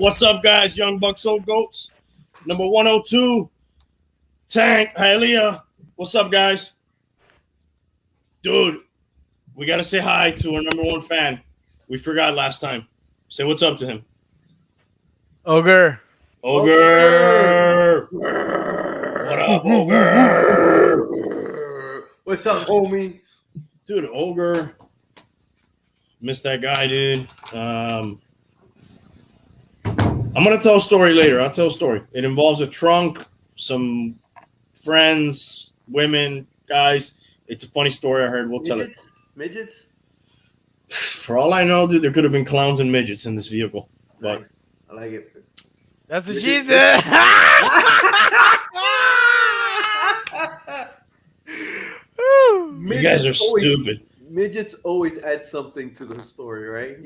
What's up, guys? Young Bucks, Old Goats. Number 102, Tank, Hialeah. What's up, guys? Dude, we got to say hi to our number one fan. We forgot last time. Say what's up to him. Ogre. Ogre. What up, Ogre? What's up, homie? Dude, Ogre. Missed that guy, dude. I'm going to tell a story later. I'll tell a story. It involves a trunk, some friends, women, guys. It's a funny story I heard. We'll tell it. Midgets? For all I know, dude, there could have been clowns and midgets in this vehicle. But Nice. I like it. That's what she said. you guys are stupid. Midgets always add something to the story, right?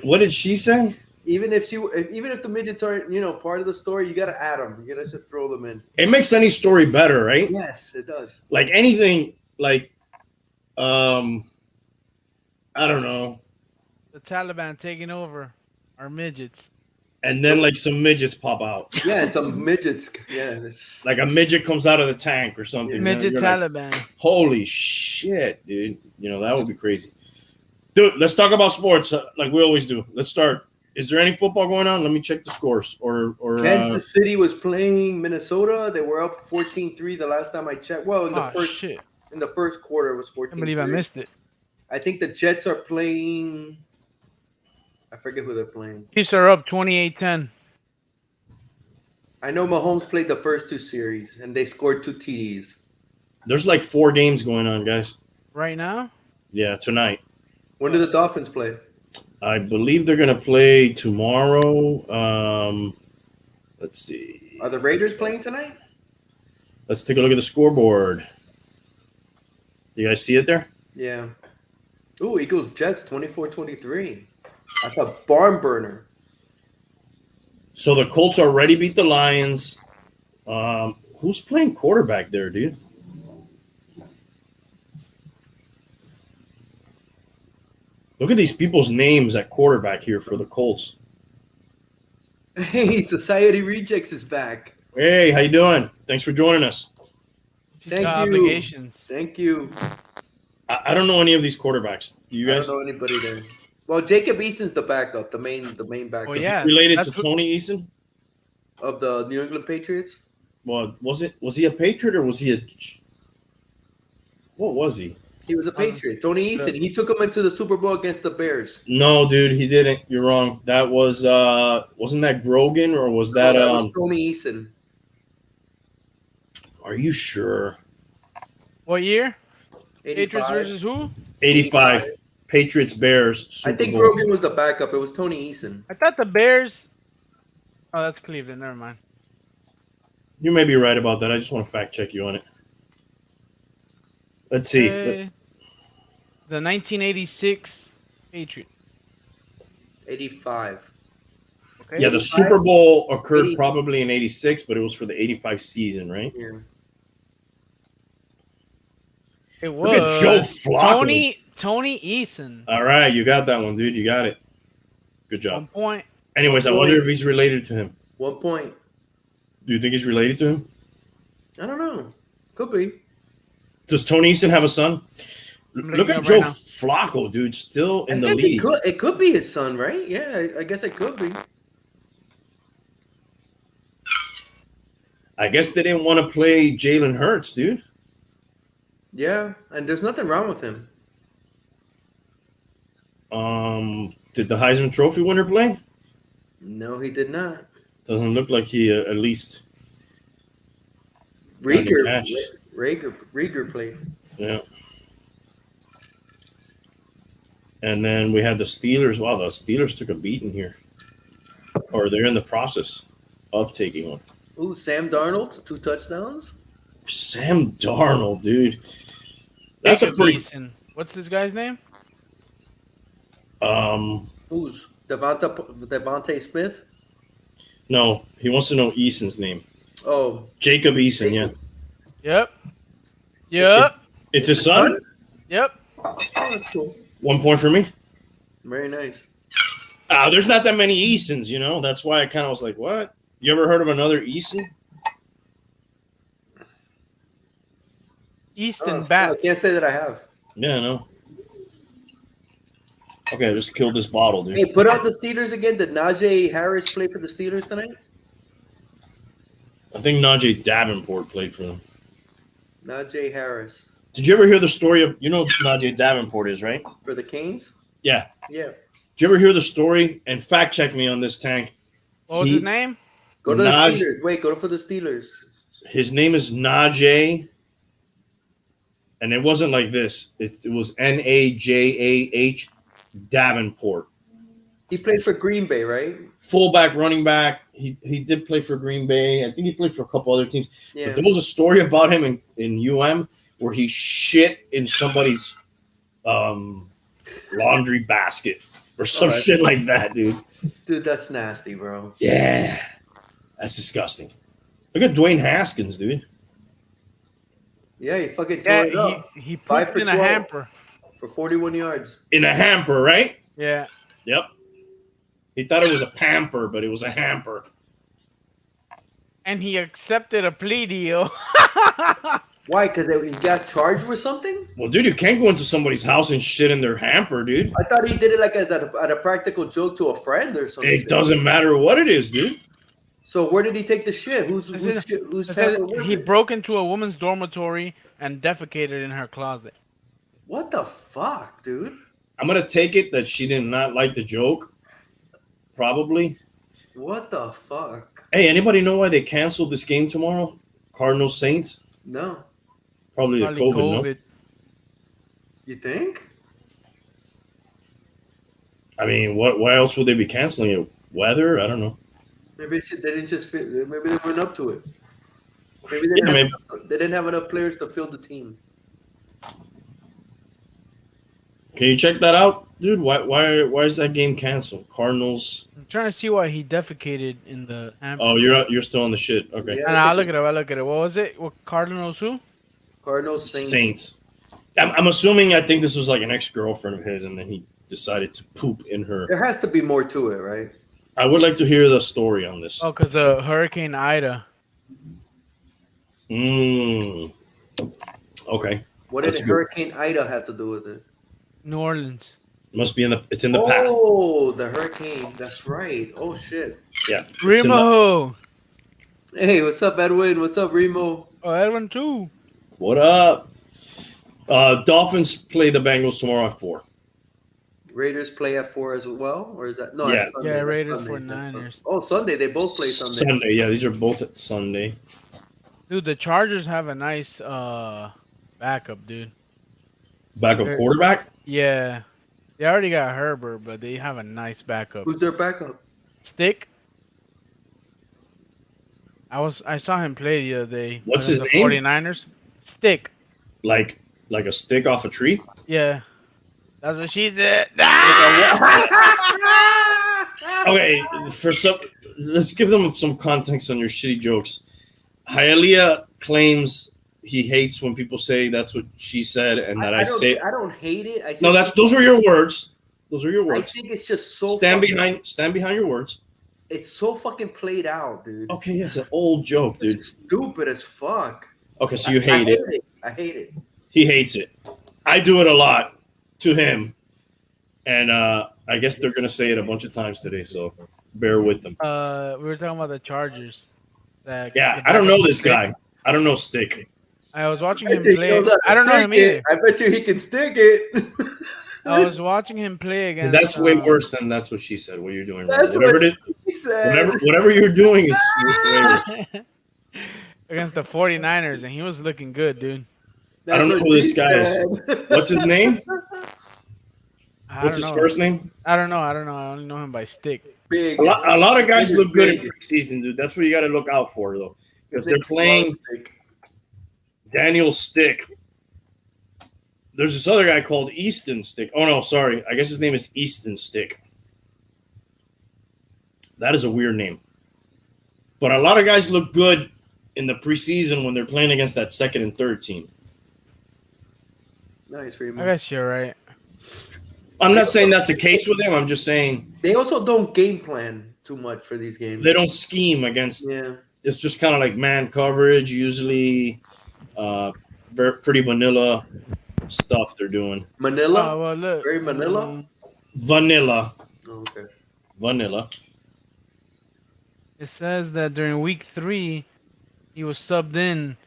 What did she say? Even if the midgets aren't, part of the story, you gotta add them. You gotta just throw them in. It makes any story better, right? Yes, it does. Like anything, like I don't know. The Taliban taking over our midgets. And then like some midgets pop out. Yeah, and some midgets. Yeah, it's Like a midget comes out of the tank or something. Midget Taliban. Like, holy shit, dude. That would be crazy. Dude, let's talk about sports like we always do. Let's start. Is there any football going on? Let me check the scores. Or Kansas City was playing Minnesota. They were up 14-3 the last time I checked. Well, in the first quarter it was 14-3. I can't believe I missed it. I think the Jets are playing. I forget who they're playing. Chiefs are up 28-10. I know Mahomes played the first two series and they scored 2 TDs. There's like 4 games going on, guys. Right now? Yeah, tonight. When do the Dolphins play? I believe they're gonna play tomorrow. Let's see. Are the Raiders playing tonight? Let's take a look at the scoreboard. You guys see it there? Yeah. Ooh, Eagles Jets 24-23. That's a barn burner. So the Colts already beat the Lions. Who's playing quarterback there, dude? Look at these people's names at quarterback here for the Colts. Hey, Society Rejects is back. Hey, how you doing? Thanks for joining us. Thank you. Obligations. Thank you. I don't know any of these quarterbacks. Do you guys? I don't know anybody there. Well, Jacob Eason's the backup, the main backup. Oh, yeah. Related to Tony Eason? Of the New England Patriots? Well, was he a Patriot or was he a? What was he? He was a Patriot. Tony Eason. He took him into the Super Bowl against the Bears. No, dude, he didn't. You're wrong. That was wasn't that Grogan or was that that was Tony Eason? Are you sure? What year? 85. Patriots versus who? 85. Patriots Bears Super I think Bowl. Grogan was the backup. It was Tony Eason. I thought the Bears. Oh, that's Cleveland. Never mind. You may be right about that. I just want to fact check you on it. Let's see. The 1986 Patriots. 85. Okay. Yeah, the Super Bowl occurred probably in 86, but it was for the 85 season, right? Yeah. It was. Look at Joe Flacco. Tony Eason. All right, you got that one, dude. You got it. Good job. 1 point. Anyways, I wonder if he's related to him. 1 point. Do you think he's related to him? I don't know. Could be. Does Tony Eason have a son? Look at Joe right now. Flacco, dude, still in the I guess league. it could be his son, right? Yeah, I guess it could be. I guess they didn't want to play Jalen Hurts, dude. Yeah, and there's nothing wrong with him. Did the Heisman Trophy winner play? No, he did not. Doesn't look like he at least. Rieger played. Yeah. And then we had the Steelers. Wow, the Steelers took a beating here. Or they're in the process of taking one. Ooh, Sam Darnold, 2 touchdowns. Sam Darnold, dude. That's a pretty. Eason. What's this guy's name? Who's Devontae Smith? No, he wants to know Eason's name. Oh, Jacob Eason, yeah. Yep. It's his son? Yep. oh, that's cool. 1 point for me. Very nice. There's not that many Eastons, you know. That's why I kind of was like, what? You ever heard of another Easton? Easton Bats. I can't say that I have. Yeah, no. Okay, I just killed this bottle, dude. Hey, put out the Steelers again. Did Najee Harris play for the Steelers tonight? I think Najee Davenport played for them. Najee Harris. Did you ever hear the story of, you know who Najee Davenport is, right? For the Canes? Yeah. Yeah. Did you ever hear the story? And fact check me on this, Tank. What was his name? Go to the Steelers. Wait, go for the Steelers. His name is Najee. And it wasn't like this. It was Najah Davenport. He played for Green Bay, right? Fullback, running back. He did play for Green Bay. I think he played for a couple other teams. Yeah. But there was a story about him in UM where he shit in somebody's laundry basket or some shit like that, dude. Dude, that's nasty, bro. Yeah. That's disgusting. Look at Dwayne Haskins, dude. Yeah, he fucking tore it up. He pooped in a hamper. For 41 yards. In a hamper, right? Yeah. Yep. He thought it was a pamper, but it was a hamper. And he accepted a plea deal. Why? Because he got charged with something? Well, dude, you can't go into somebody's house and shit in their hamper, dude. I thought he did it like as at a practical joke to a friend or something. It doesn't matter what it is, dude. So where did he take the shit? Whose hamper was he it? broke into a woman's dormitory and defecated in her closet. What the fuck, dude? I'm going to take it that she did not like the joke. Probably. What the fuck? Hey, anybody know why they canceled this game tomorrow? Cardinals Saints? No. Probably the COVID, no? You think? I mean, why else would they be canceling it? Weather? I don't know. Maybe they didn't just fit. Maybe they went up to it. Maybe they didn't have enough players to field the team. Can you check that out, dude? Why is that game canceled? Cardinals. I'm trying to see why he defecated in the hamper. Oh, you're still on the shit. Okay. Yeah, I'll look at it. What was it? What Cardinals who? Cardinals Saints. I'm assuming. I think this was like an ex-girlfriend of his, and then he decided to poop in her. There has to be more to it, right? I would like to hear the story on this. Oh, because Hurricane Ida. Okay. What did Hurricane Ida have to do with it? New Orleans. Must be it's in the path. Oh, the hurricane. That's right. Oh shit. Yeah. Remo. Hey, what's up, Edwin? What's up, Remo? Oh, Edwin too. What up? Dolphins play the Bengals tomorrow at 4. Raiders play at 4 as well, or is that no? Yeah, Sunday. Yeah, Raiders Sunday. 49ers. Oh, Sunday. They both play Sunday. Sunday, yeah, these are both at Sunday. Dude, the Chargers have a nice backup, dude. Backup quarterback? Yeah. They already got Herbert, but they have a nice backup. Who's their backup? Stick. I saw him play the other day. What's his name? 49ers. Stick. Like a stick off a tree? Yeah. That's what she said. Okay, let's give them some context on your shitty jokes. Hialeah claims he hates when people say that's what she said, and that I don't hate it. Those are your words. Those are your words. I think it's just so stand behind your words. It's so fucking played out, dude. Okay, it's an old joke, dude. It's stupid as fuck. Okay, so you hate it. I hate it. He hates it. I do it a lot to him, and I guess they're gonna say it a bunch of times today. So bear with them. We were talking about the Chargers. Yeah, I don't know this guy. I don't know Stick. I was watching him play. I don't know him either. I bet you he can stick it. I was watching him play against. That's way worse than that's what she said. What you're doing, that's whatever it is. He said. Whatever you're doing is way worse. Against the 49ers, and he was looking good, dude. I don't know who this guy is. What's his name? What's his first name? I don't know. I only know him by Stick. Big. A lot of guys look good in preseason, dude. That's what you got to look out for, though. If they're playing Daniel Stick. There's this other guy called Easton Stick. Oh, no, sorry. I guess his name is Easton Stick. That is a weird name. But a lot of guys look good in the preseason when they're playing against that second and third team. Nice, I guess you're right. I'm not saying that's the case with him. I'm just saying they also don't game plan too much for these games. They don't scheme against. Yeah, it's just kind of like man coverage. Usually, pretty vanilla stuff they're doing. Manila. Oh, well, look. Very Manila. Vanilla. Oh, okay. Vanilla. It says that during week 3, he was subbed in,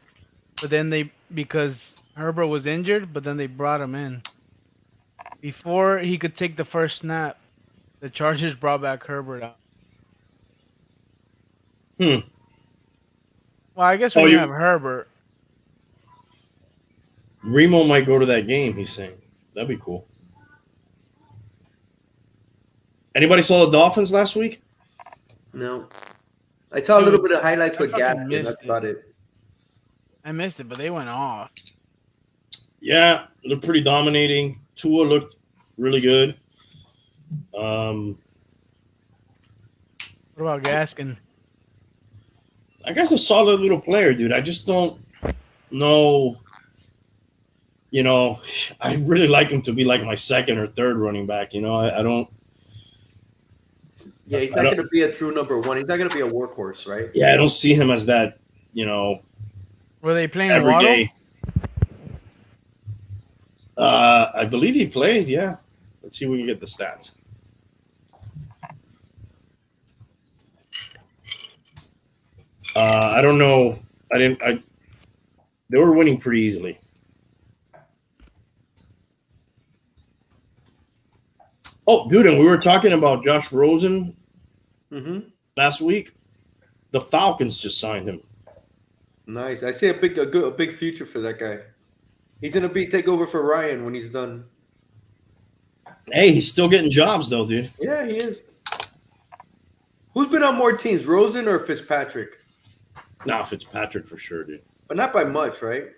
but then because Herbert was injured, but then they brought him in. Before he could take the first snap, the Chargers brought back Herbert out. Well, I guess when you have Herbert. Remo might go to that game, he's saying. That'd be cool. Anybody saw the Dolphins last week? No. I saw a little bit of highlights with Gaskin. That's about it. I missed it, but they went off. Yeah, looked pretty dominating. Tua looked really good. What about Gaskin? I guess a solid little player, dude. I just don't know. You know, I really like him to be like my second or third running back. You know, I don't. Yeah, he's not going to be a true number one. He's not going to be a workhorse, right? Yeah, I don't see him as that. You know. Were they playing every Waddle? day? I believe he played. Yeah. Let's see if we can get the stats. I don't know. They were winning pretty easily. Oh, dude, and we were talking about Josh Rosen last week. The Falcons just signed him. Nice. I see a big future for that guy. He's gonna take over for Ryan when he's done. Hey, he's still getting jobs though, dude. Yeah, he is. Who's been on more teams, Rosen or Fitzpatrick? Nah, Fitzpatrick for sure, dude. But not by much, right?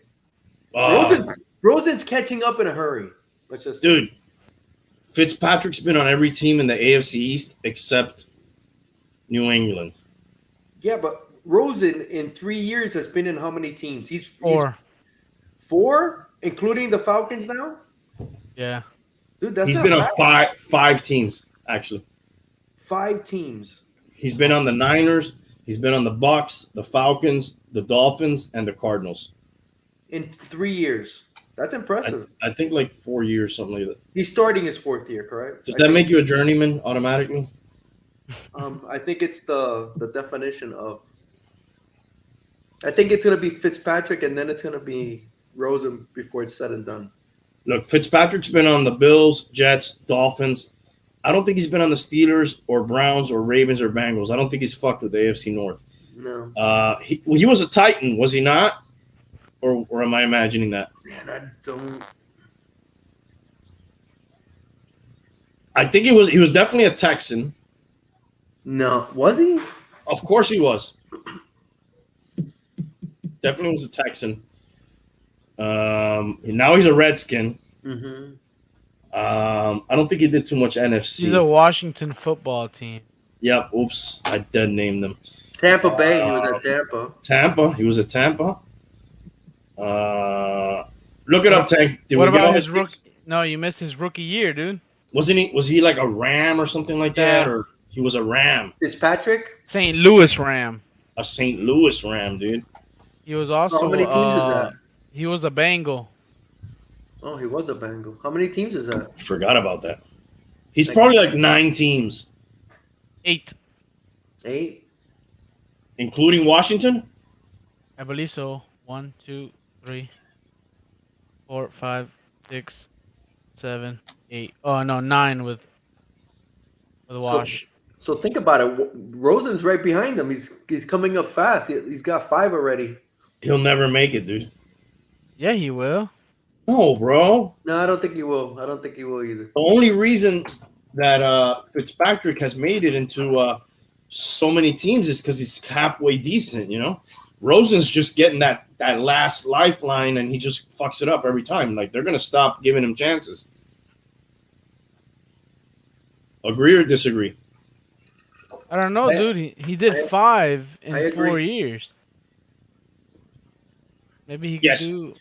Rosen's catching up in a hurry. Let's just dude. Fitzpatrick's been on every team in the AFC East except New England. Yeah, but Rosen in 3 years has been in how many teams? He's 4. 4, including the Falcons now. Yeah, dude, that's he's been on five teams actually. 5 teams. He's been on the Niners. He's been on the Bucs, the Falcons, the Dolphins, and the Cardinals. In 3 years. That's impressive. I think like 4 years, something like that. He's starting his 4th year, correct? Does that make you a journeyman automatically? I think it's the definition of. I think it's going to be Fitzpatrick, and then it's going to be Rosen before it's said and done. Look, Fitzpatrick's been on the Bills, Jets, Dolphins. I don't think he's been on the Steelers or Browns or Ravens or Bengals. I don't think he's fucked with the AFC North. No. He was a Titan, was he not? Or am I imagining that? Man, I don't. I think he was definitely a Texan. No, was he? Of course he was. Definitely was a Texan. Now he's a Redskin. Mm-hmm. I don't think he did too much NFC. He's a Washington football team. Yep. Oops. I dead named them. Tampa Bay. He was at Tampa. Tampa. He was at Tampa. Look it up, Tank. What about his rookie? No, you missed his rookie year, dude. Wasn't he? Was he like a Ram or something like that? Or he was a Ram? Fitzpatrick? St. Louis Ram. A St. Louis Ram, dude. He was also. How many teams is that? He was a Bengal. Oh, he was a Bengal. How many teams is that? Forgot about that. He's probably like 9 teams. 8. 8? Including Washington? I believe so. 1, 2, 3, 4, 5, 6, 7, 8. Oh no, 9 with Wash. So think about it. Rosen's right behind him. He's coming up fast. He's got 5 already. He'll never make it, dude. Yeah, he will. No, bro. No, I don't think he will. I don't think he will either. The only reason that Fitzpatrick has made it into so many teams is because he's halfway decent, you know? Rosen's just getting that last lifeline, and he just fucks it up every time. Like, they're going to stop giving him chances. Agree or disagree? I don't know, dude. He did 5 in 4 years. Maybe he could do.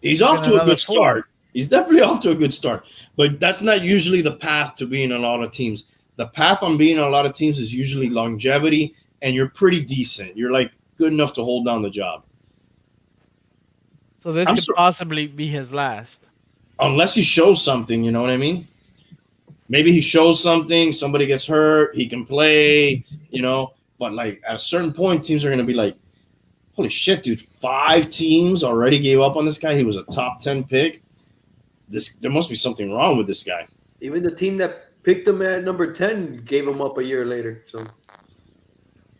He's off to a good start. He's definitely off to a good start. But that's not usually the path to being on a lot of teams. The path on being on a lot of teams is usually longevity, and you're pretty decent. You're like good enough to hold down the job. So this I'm could so, possibly be his last. unless he shows something, you know what I mean? Maybe he shows something, somebody gets hurt, he can play, But like at a certain point, teams are going to be like, holy shit, dude, 5 teams already gave up on this guy. He was a top 10 pick. There must be something wrong with this guy. Even the team that picked him at number 10 gave him up a year later. So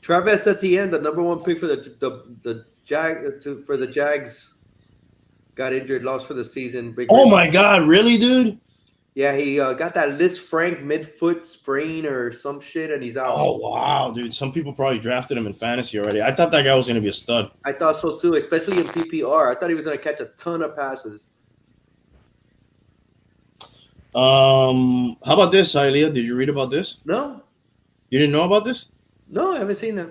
Travis Etienne, the number 1 pick for the Jags, got injured, lost for the season. Oh my God, really, dude? Yeah, he got that Liz Frank midfoot sprain or some shit, and he's out. Oh, wow, dude. Some people probably drafted him in fantasy already. I thought that guy was going to be a stud. I thought so too, especially in PPR. I thought he was going to catch a ton of passes. How about this, Hialeah? Did you read about this? No. You didn't know about this? No, I haven't seen that.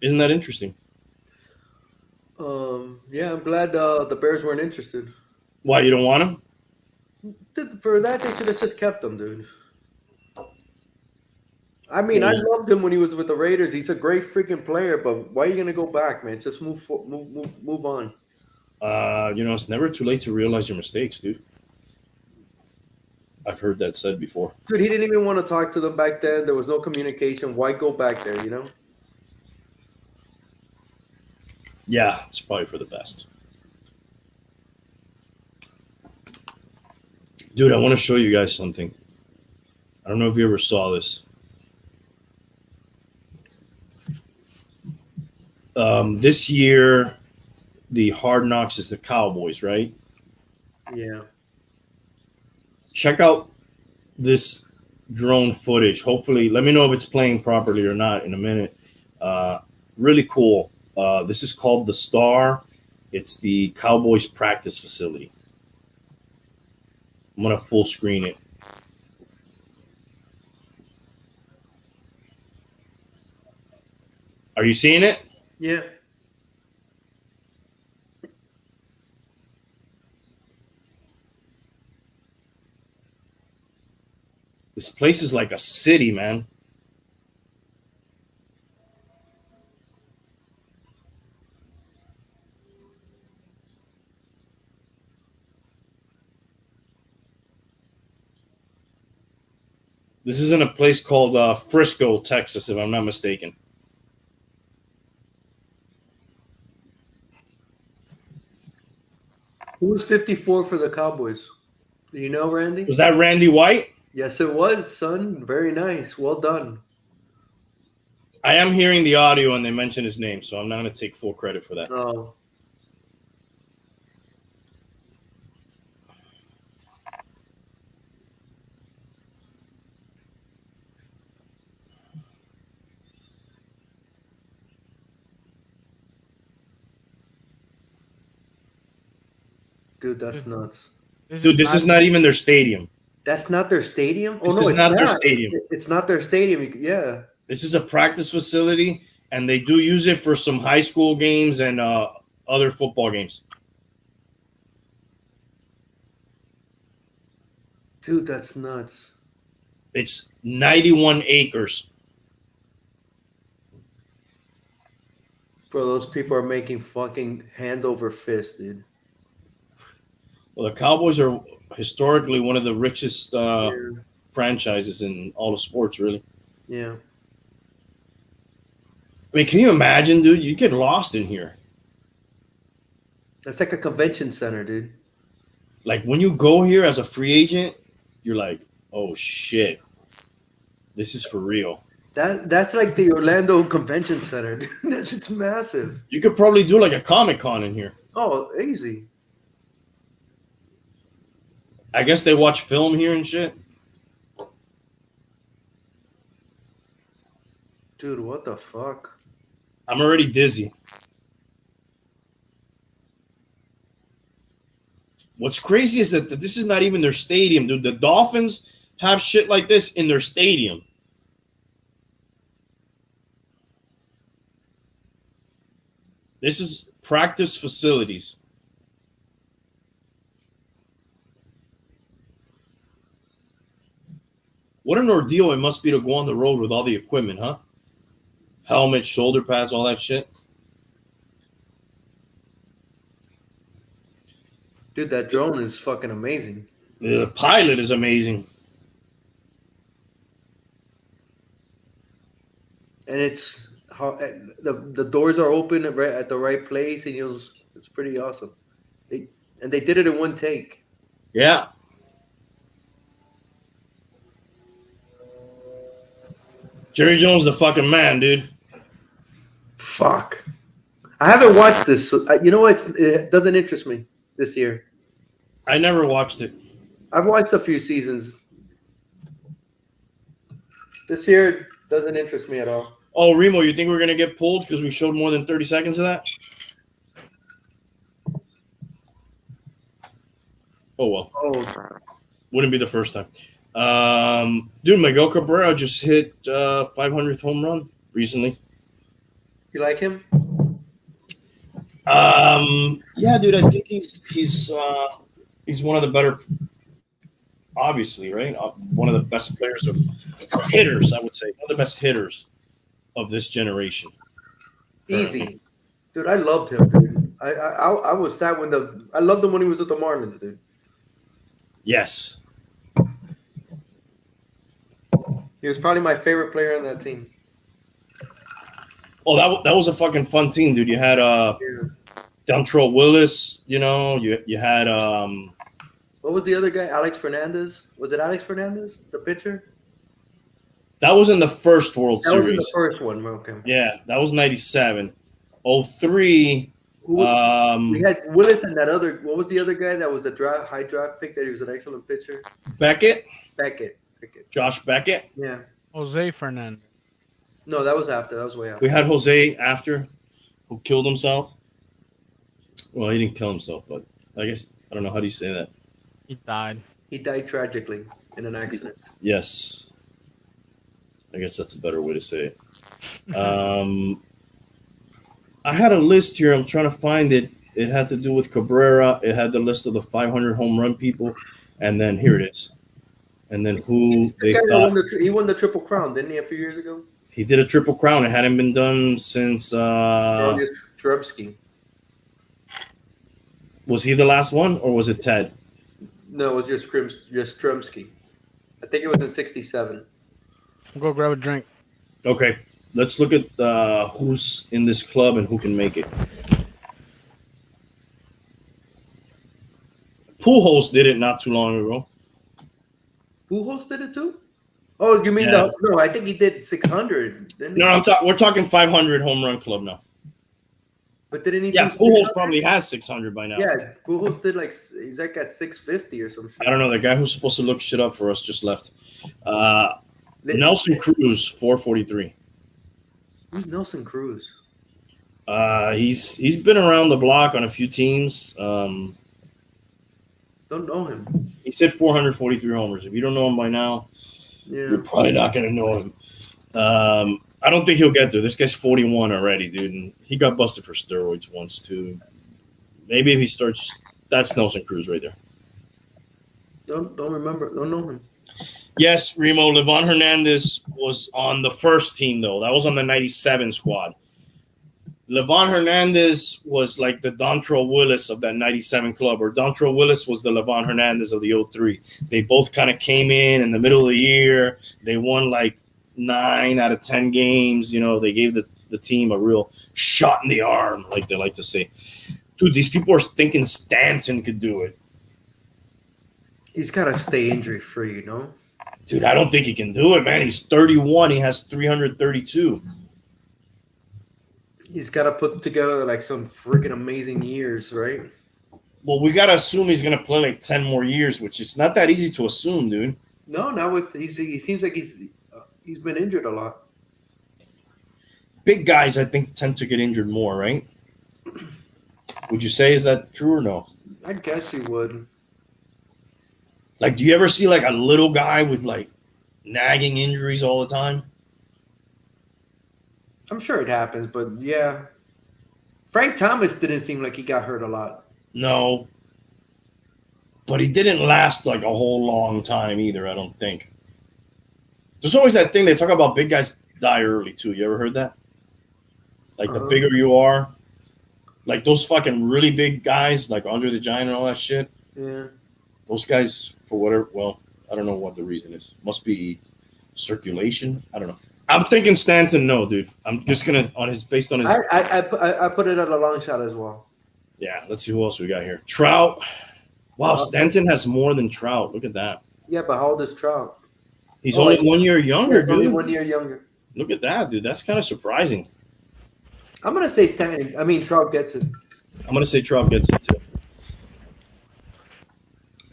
Isn't that interesting? Yeah, I'm glad the Bears weren't interested. Why, you don't want him? For that, they should have just kept him, dude. I mean, I loved him when he was with the Raiders. He's a great freaking player, but why are you gonna go back, man? Just move on. It's never too late to realize your mistakes, dude. I've heard that said before. Dude, he didn't even want to talk to them back then. There was no communication. Why go back there, Yeah, it's probably for the best. Dude, I want to show you guys something. I don't know if you ever saw this. This year, the Hard Knocks is the Cowboys, right? Yeah. Check out this drone footage. Hopefully, let me know if it's playing properly or not in a minute. Really cool. This is called the Star. It's the Cowboys practice facility. I'm going to full screen it. Are you seeing it? Yeah. This place is like a city, man. This is in a place called Frisco, Texas, if I'm not mistaken. Who was 54 for the Cowboys? Do you know, Randy? Was that Randy White? Yes, it was, son. Very nice. Well done. I am hearing the audio and they mention his name, so I'm not going to take full credit for that. Oh. Dude, that's nuts. Dude, this is not even their stadium. That's not their stadium? This is not their stadium. It's not their stadium. Yeah. This is a practice facility, and they do use it for some high school games and other football games. Dude, that's nuts. It's 91 acres. Bro, those people are making fucking hand over fist, dude. Well, the Cowboys are historically one of the richest franchises in all of sports, really. Yeah. I mean, can you imagine, dude? You get lost in here. That's like a convention center, dude. Like, when you go here as a free agent, you're like, oh, shit. This is for real. That's like the Orlando Convention Center, dude. That shit's massive. You could probably do like a Comic-Con in here. Oh, easy. I guess they watch film here and shit. Dude, what the fuck? I'm already dizzy. What's crazy is that this is not even their stadium, dude. The Dolphins have shit like this in their stadium. This is practice facilities. What an ordeal it must be to go on the road with all the equipment, huh? Helmet, shoulder pads, all that shit. Dude, that drone is fucking amazing. The pilot is amazing. And it's how the doors are open at the right place, and it's pretty awesome. They did it in one take. Yeah. Jerry Jones, the fucking man, dude. Fuck. I haven't watched this. So, you know what? It doesn't interest me this year. I never watched it. I've watched a few seasons. This year doesn't interest me at all. Oh, Remo, you think we're going to get pulled because we showed more than 30 seconds of that? Oh, well. Oh, Wouldn't be the first time. Dude, Miguel Cabrera just hit 500th home run recently. you like him? Yeah, dude, I think he's one of the better, obviously, right? One of the best players of hitters, I would say. One of the best hitters of this generation. Easy. Dude, I loved him, dude. I was sad I loved him when he was with the Marlins, dude. Yes. He was probably my favorite player on that team. Oh, that was a fucking fun team, dude. You had Dontrell Willis, you know, you had what was the other guy? Alex Fernandez? Was it Alex Fernandez, the pitcher? that was in the first World That Series. was in the first one, okay. Yeah, that was 97. 03. We had Willis and that other. What was the other guy that was the high draft pick? That he was an excellent pitcher. Beckett. Josh Beckett. Yeah. Jose Fernandez. No, that was after. That was way after. We had Jose after, who killed himself. Well, he didn't kill himself, but I guess I don't know, how do you say that? He died. He died tragically in an accident. Yes. I guess that's a better way to say it. I had a list here. I'm trying to find it. It had to do with Cabrera. It had the list of the 500 home run people. And then here it is. And then who they thought. He won the Triple Crown, didn't he, a few years ago? He did a Triple Crown. It hadn't been done since. Trubsky. Was he the last one, or was it Ted? No, it was just Strumsky. I think it was in '67. Go grab a drink. Okay, let's look at who's in this club and who can make it. Pujols did it not too long ago. Pujols did it too? Oh, you mean Yeah. No, I think he did 600. Didn't he? No, we're talking 500 home run club now. But didn't he? Yeah, do Pujols 600? probably has 600 by now. Yeah, Pujols did he's like at 650 or some shit. I don't know. The guy who's supposed to look shit up for us just left. Nelson Cruz, 443. Who's Nelson Cruz? He's been around the block on a few teams. Don't know him. He said 443 homers. If you don't know him by now, you're probably not going to know him. I don't think he'll get there. This guy's 41 already, dude. And he got busted for steroids once, too. Maybe if he starts, that's Nelson Cruz right there. Don't remember. Don't know him. Yes, Remo. Livan Hernandez was on the first team, though. That was on the 97 squad. Livan Hernandez was like the Dontrell Willis of that 97 club, or Dontrell Willis was the Livan Hernandez of the 03. They both kind of came in the middle of the year. They won like 9 out of 10 games. You know, they gave the team a real shot in the arm, like they like to say. Dude, these people are thinking Stanton could do it. He's got to stay injury free, you know? Dude, I don't think he can do it, man. He's 31. He has 332. He's got to put together like some freaking amazing years, right? Well, we got to assume he's going to play like 10 more years, which is not that easy to assume, dude. No, not with he seems like he's been injured a lot. Big guys, I think, tend to get injured more, right? Would you say, is that true or no? I guess you would. Like, do you ever see like a little guy with like nagging injuries all the time? I'm sure it happens, but yeah. Frank Thomas didn't seem like he got hurt a lot. No. But he didn't last like a whole long time either, I don't think. There's always that thing they talk about big guys die early too. You ever heard that? Like the bigger you are, like those fucking really big guys, like Andre the Giant and all that shit. Yeah. Those guys, for whatever, well, I don't know what the reason is. Must be circulation. I don't know. I'm thinking Stanton. No, dude. I'm just gonna based on his. I put it at a long shot as well. Yeah. Let's see who else we got here. Trout. Wow, Stanton has more than Trout. Look at that. Yeah, but how old is Trout? He's only 1 year younger, dude. Only 1 year younger. Look at that, dude. That's kind of surprising. I'm gonna say Stanton. I mean, Trout gets it. I'm gonna say Trout gets it too.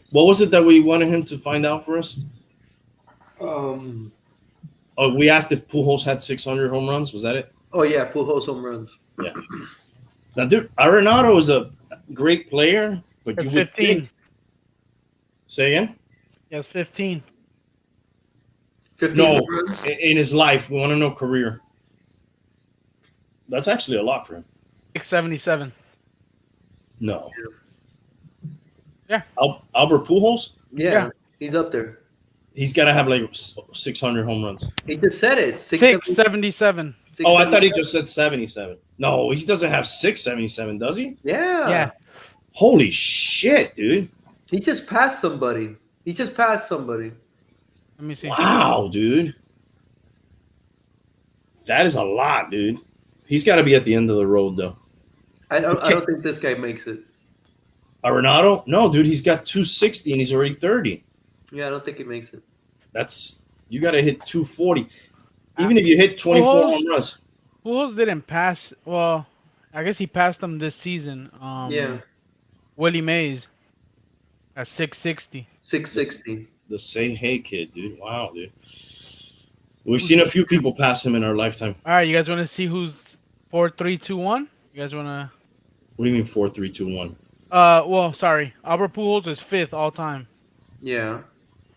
What was it that we wanted him to find out for us? We asked if Pujols had 600 home runs. Was that it? Oh yeah, Pujols home runs. Yeah. Now, dude, Arenado is a great player, but you would 15. think. Say again? He has 15. 15 No, home runs. in his life. We want to know career. That's actually a lot for him. 677. No. Yeah. Albert Pujols? Yeah, he's up there. He's got to have like 600 home runs. He just said it. 677. Oh, I thought he just said 77. No, he doesn't have 677, does he? Yeah. Yeah. Holy shit, dude. He just passed somebody. Let me see. Wow, dude. That is a lot, dude. He's got to be at the end of the road, though. I don't think this guy makes it. Arenado? No, dude, he's got 260 and he's already 30. Yeah, I don't think he makes it. You got to hit 240. Even if you hit 24 home runs. Pujols didn't pass. Well, I guess he passed them this season. Yeah. Willie Mays at 660. 660. The Say Hey kid, dude. Wow, dude. We've seen a few people pass him in our lifetime. All right, you guys want to see who's 4, 3, 2, 1? You guys want to? What do you mean 4, 3, 2, 1? Well, sorry. Albert Pujols is 5th all time. Yeah.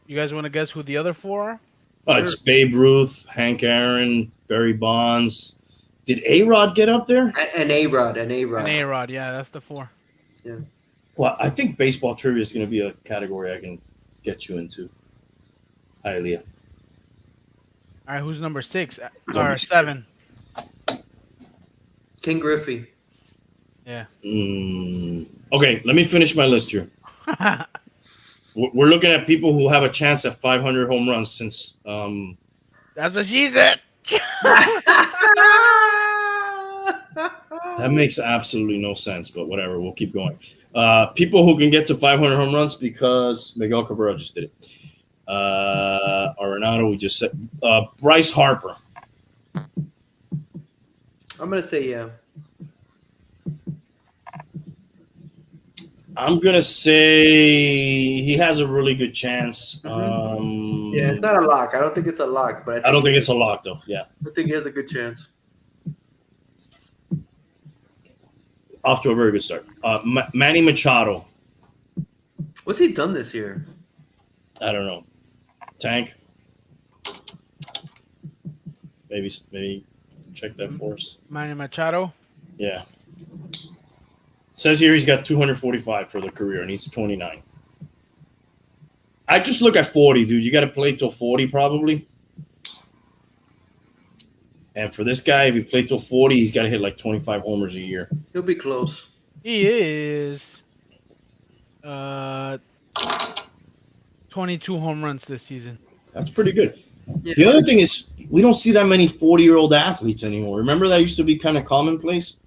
You guys want to guess who the other 4 are? It's Babe Ruth, Hank Aaron, Barry Bonds. Did A-Rod get up there? And A-Rod. And A-Rod, yeah, that's the 4. Yeah. Well, I think baseball trivia is going to be a category I can get you into. Hialeah. All right, who's number 6 Number or 7? King Griffey. Yeah. Okay, let me finish my list here. We're looking at people who have a chance at 500 home runs since. That's what she said. That makes absolutely no sense, but whatever. We'll keep going. People who can get to 500 home runs because Miguel Cabrera just did it. Arenado, we just said. Bryce Harper. I'm going to say yeah. I'm going to say he has a really good chance. Yeah, it's not a lock. I don't think it's a lock, but I don't think it's a lock, though. Yeah. I think he has a good chance. Off to a very good start. Manny Machado. What's he done this year? I don't know. Tank. Maybe check that for us. Manny Machado. Yeah. Says here he's got 245 for the career and he's 29. I just look at 40, dude. You got to play till 40 probably. And for this guy, if he played till 40, he's got to hit like 25 homers a year. He'll be close. He is 22 home runs this season. That's pretty good. Yeah. The other thing is we don't see that many 40-year-old athletes anymore. Remember that used to be kind of commonplace?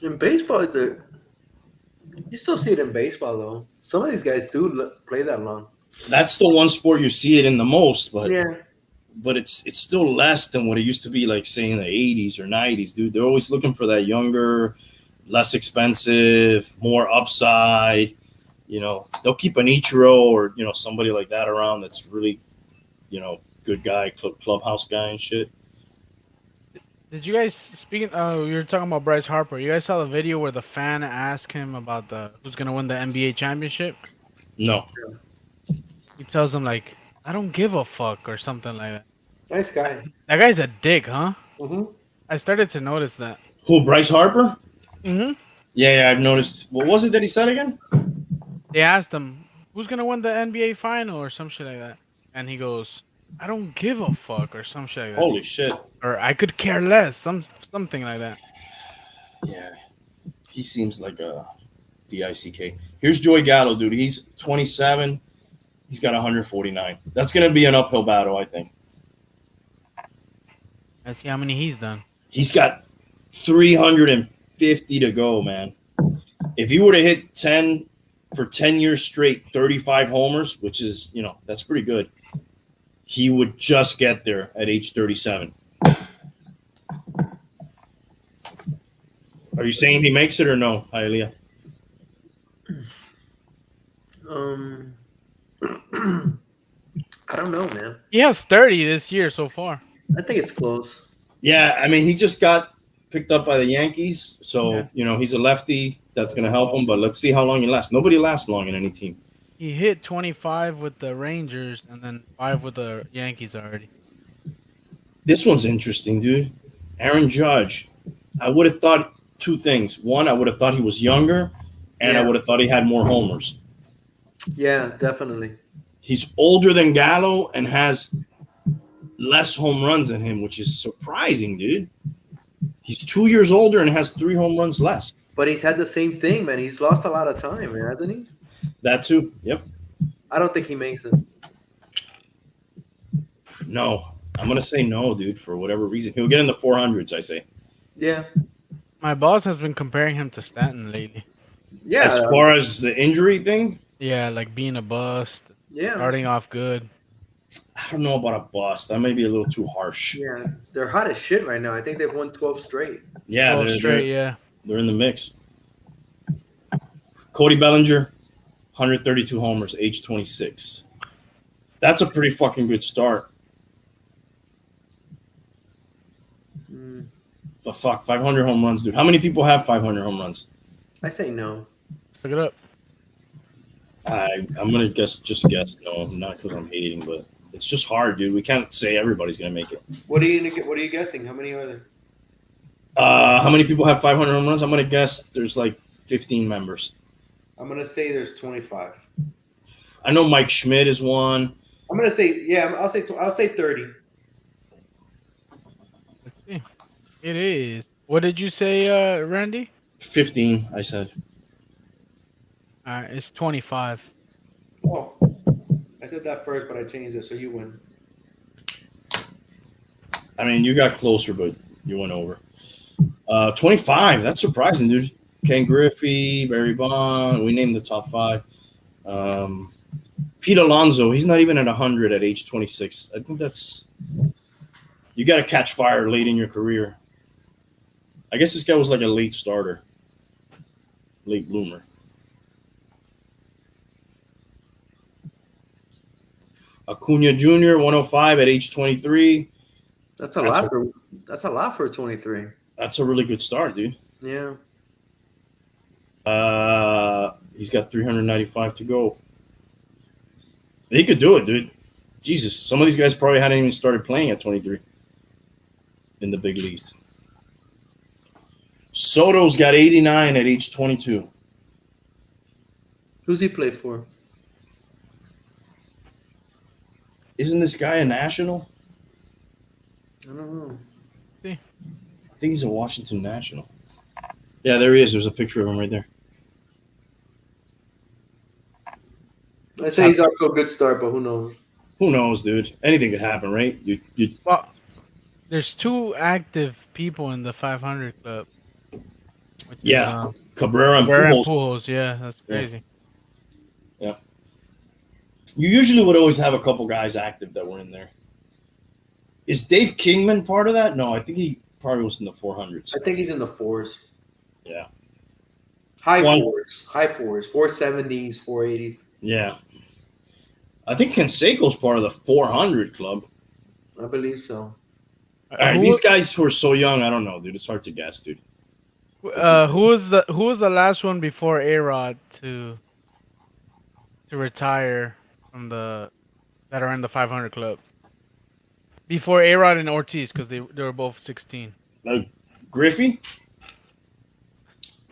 In baseball, you still see it in baseball, though. Some of these guys do play that long. That's the one sport you see it in the most, but Yeah. but it's still less than what it used to be, like, say, in the 80s or 90s, dude. They're always looking for that younger, less expensive, more upside. You know, they'll keep an Ichiro or, you know, somebody like that around that's really, you know, good guy, clubhouse guy and shit. Did you guys, speaking, you were talking about Bryce Harper. You guys saw the video where the fan asked him about who's going to win the NBA championship? No. He tells him, like, I don't give a fuck or something like that. Nice guy. That guy's a dick, huh? Mm-hmm. I started to notice that. Who, Bryce Harper? Mm-hmm. Yeah, I've noticed. What was it that he said again? They asked him, who's going to win the NBA final or some shit like that. and he goes, "I don't give a fuck" or some shit like that. Holy shit. Or I could care less, something like that. Yeah. He seems like a DICK. Here's Joey Gallo, dude. He's 27. He's got 149. That's going to be an uphill battle, I think. Let's see how many he's done. He's got 350 to go, man. If he were to hit 10 for 10 years straight, 35 homers, which is, that's pretty good, he would just get there at age 37. Are you saying he makes it or no, Hialeah? I don't know, man. He has 30 this year so far. I think it's close. Yeah, I mean, he just got picked up by the Yankees, so, he's a lefty. That's going to help him, but let's see how long he lasts. Nobody lasts long in any team. He hit 25 with the Rangers and then 5 with the Yankees already. This one's interesting, dude. Aaron Judge. I would have thought two things. One, I would have thought he was younger, and I would have thought he had more homers. Yeah, definitely. He's older than Gallo and has less home runs than him, which is surprising, dude. He's 2 years older and has 3 home runs less. But he's had the same thing, man. He's lost a lot of time, man, hasn't he? That too. Yep. I don't think he makes it. No. I'm going to say no, dude, for whatever reason. He'll get in the 400s, I say. Yeah. My boss has been comparing him to Stanton lately. Yeah. As far as the injury thing? Yeah, like being a bust. Yeah. Starting off good. I don't know about a bust. That may be a little too harsh. Yeah. They're hot as shit right now. I think they've won 12 straight. Yeah. 12 straight, They're in the mix. Cody Bellinger, 132 homers, age 26. That's a pretty fucking good start. But fuck, 500 home runs, dude. How many people have 500 home runs? I say no. Look it up. I'm gonna just guess no, not because I'm hating, but it's just hard, dude. We can't say everybody's gonna make it. What are you guessing? How many are there? How many people have 500 home runs? I'm gonna guess there's like 15 members. I'm gonna say there's 25. I know Mike Schmidt is one. I'm gonna say I'll say 30. Let's see. It is. What did you say, Randy? 15, I said. All right, it's 25. Oh, I said that first, but I changed it, so you win. I mean, you got closer, but you went over. 25. That's surprising, dude. Ken Griffey, Barry Bond. We named the top 5. Pete Alonso. He's not even at 100 at age 26. I think that's – you got to catch fire late in your career. I guess this guy was like a late starter, late bloomer. Acuna Jr., 105 at age 23. That's a lot for a 23. That's a really good start, dude. Yeah. He's got 395 to go. He could do it, dude. Jesus, some of these guys probably hadn't even started playing at 23 in the big leagues. Soto's got 89 at age 22. Who's he play for? Isn't this guy a national? I don't know. See? I think he's a Washington National. Yeah, there he is. There's a picture of him right there. I say he's off to a good start, but who knows? Who knows, dude? Anything could happen, right? Well, there's 2 active people in the 500 club. Yeah, Cabrera and Cabrera Pujols. and Pujols. Yeah, that's crazy. Yeah. You usually would always have a couple guys active that were in there. Is Dave Kingman part of that? No, I think he probably was in the 400s. I think he's in the 4s. Yeah. High 4s. 470s, 480s. Yeah. I think Canseco's part of the 400 club. I believe so. All right, these guys who are so young, I don't know, dude. It's hard to guess, dude. Who was the last one before A-Rod to retire from that are in the 500 club? Before A-Rod and Ortiz, because they were both 16. Griffey?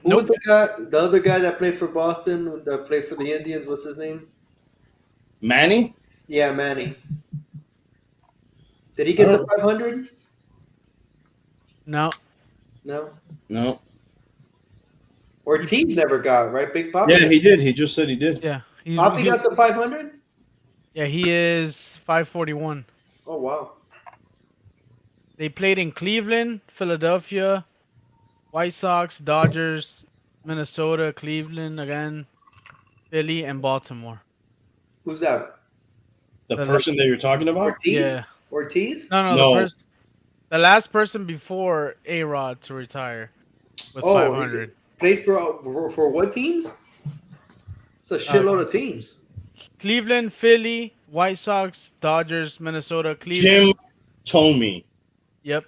Who was the other guy that played for Boston, that played for the Indians? What's his name? Manny? Yeah, Manny. Did he I get to don't- 500? No. No. No. Ortiz never got, right? Big Poppy? Yeah, he did. He just said he did. Yeah. Poppy got to 500? Yeah, he is 541. Oh, wow. They played in Cleveland, Philadelphia, White Sox, Dodgers, Minnesota, Cleveland again, Philly, and Baltimore. Who's that? The The person that you're talking about? Ortiz? Yeah. Ortiz? No, No. the last person before A-Rod to retire with Oh, 500. Played for what teams? It's a shitload of teams. Cleveland, Philly, White Sox, Dodgers, Minnesota, Jim Cleveland. Tomey. Yep.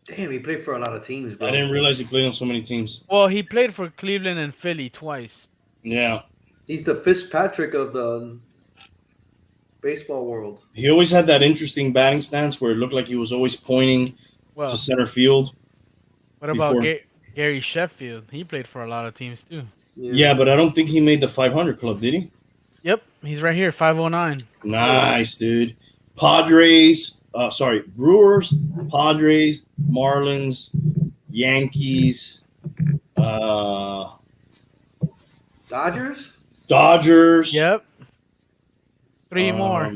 Damn, he played for a lot of teams, bro. I didn't realize he played on so many teams. Well, he played for Cleveland and Philly twice. Yeah. He's the Fitzpatrick of the baseball world. He always had that interesting batting stance where it looked like he was always pointing Well, to center field. what about before- Gary Sheffield? He played for a lot of teams too. Yeah, but I don't think he made the 500 club, did he? Yep, he's right here, 509. Nice, dude. Brewers, Padres, Marlins, Yankees, Dodgers? Dodgers. Yep. Three more.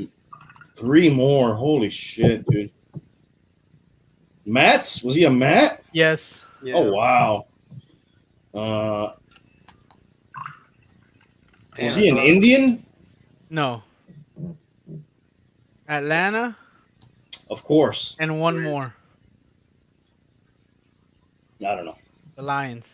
3 more. Holy shit, dude. Mets? Was he a Met? Yes. Yeah. Oh, wow. Was he an Indian? No. Atlanta Of course. and one more. I don't know. The Lions.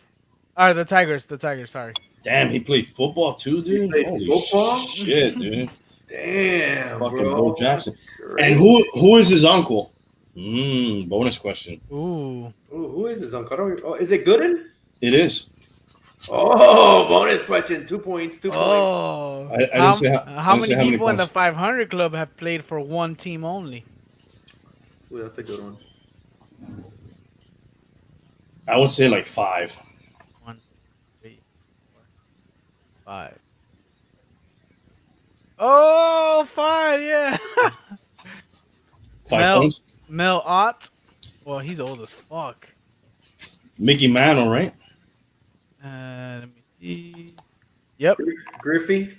Or the Tigers. The Tigers, sorry. Damn, he played football too, dude. played Holy football? shit, dude. Damn, Fucking bro. Bo Jackson. Great. And who is his uncle? Bonus question. Ooh. Ooh, who is his uncle? Oh, is it Gooden? It is. Oh, bonus question. 2 points. 2 points. Oh. I didn't say how- I how didn't say many how many people in the points. 500 club have played for one team only? Ooh, that's a good one. I would say like 5. 1, 3, 4, 5. Oh, 5, yeah. 5 Mel. points. Mel Ott. Well, he's old as fuck. Mickey Mantle, right? Let me see. Yep. Griffey?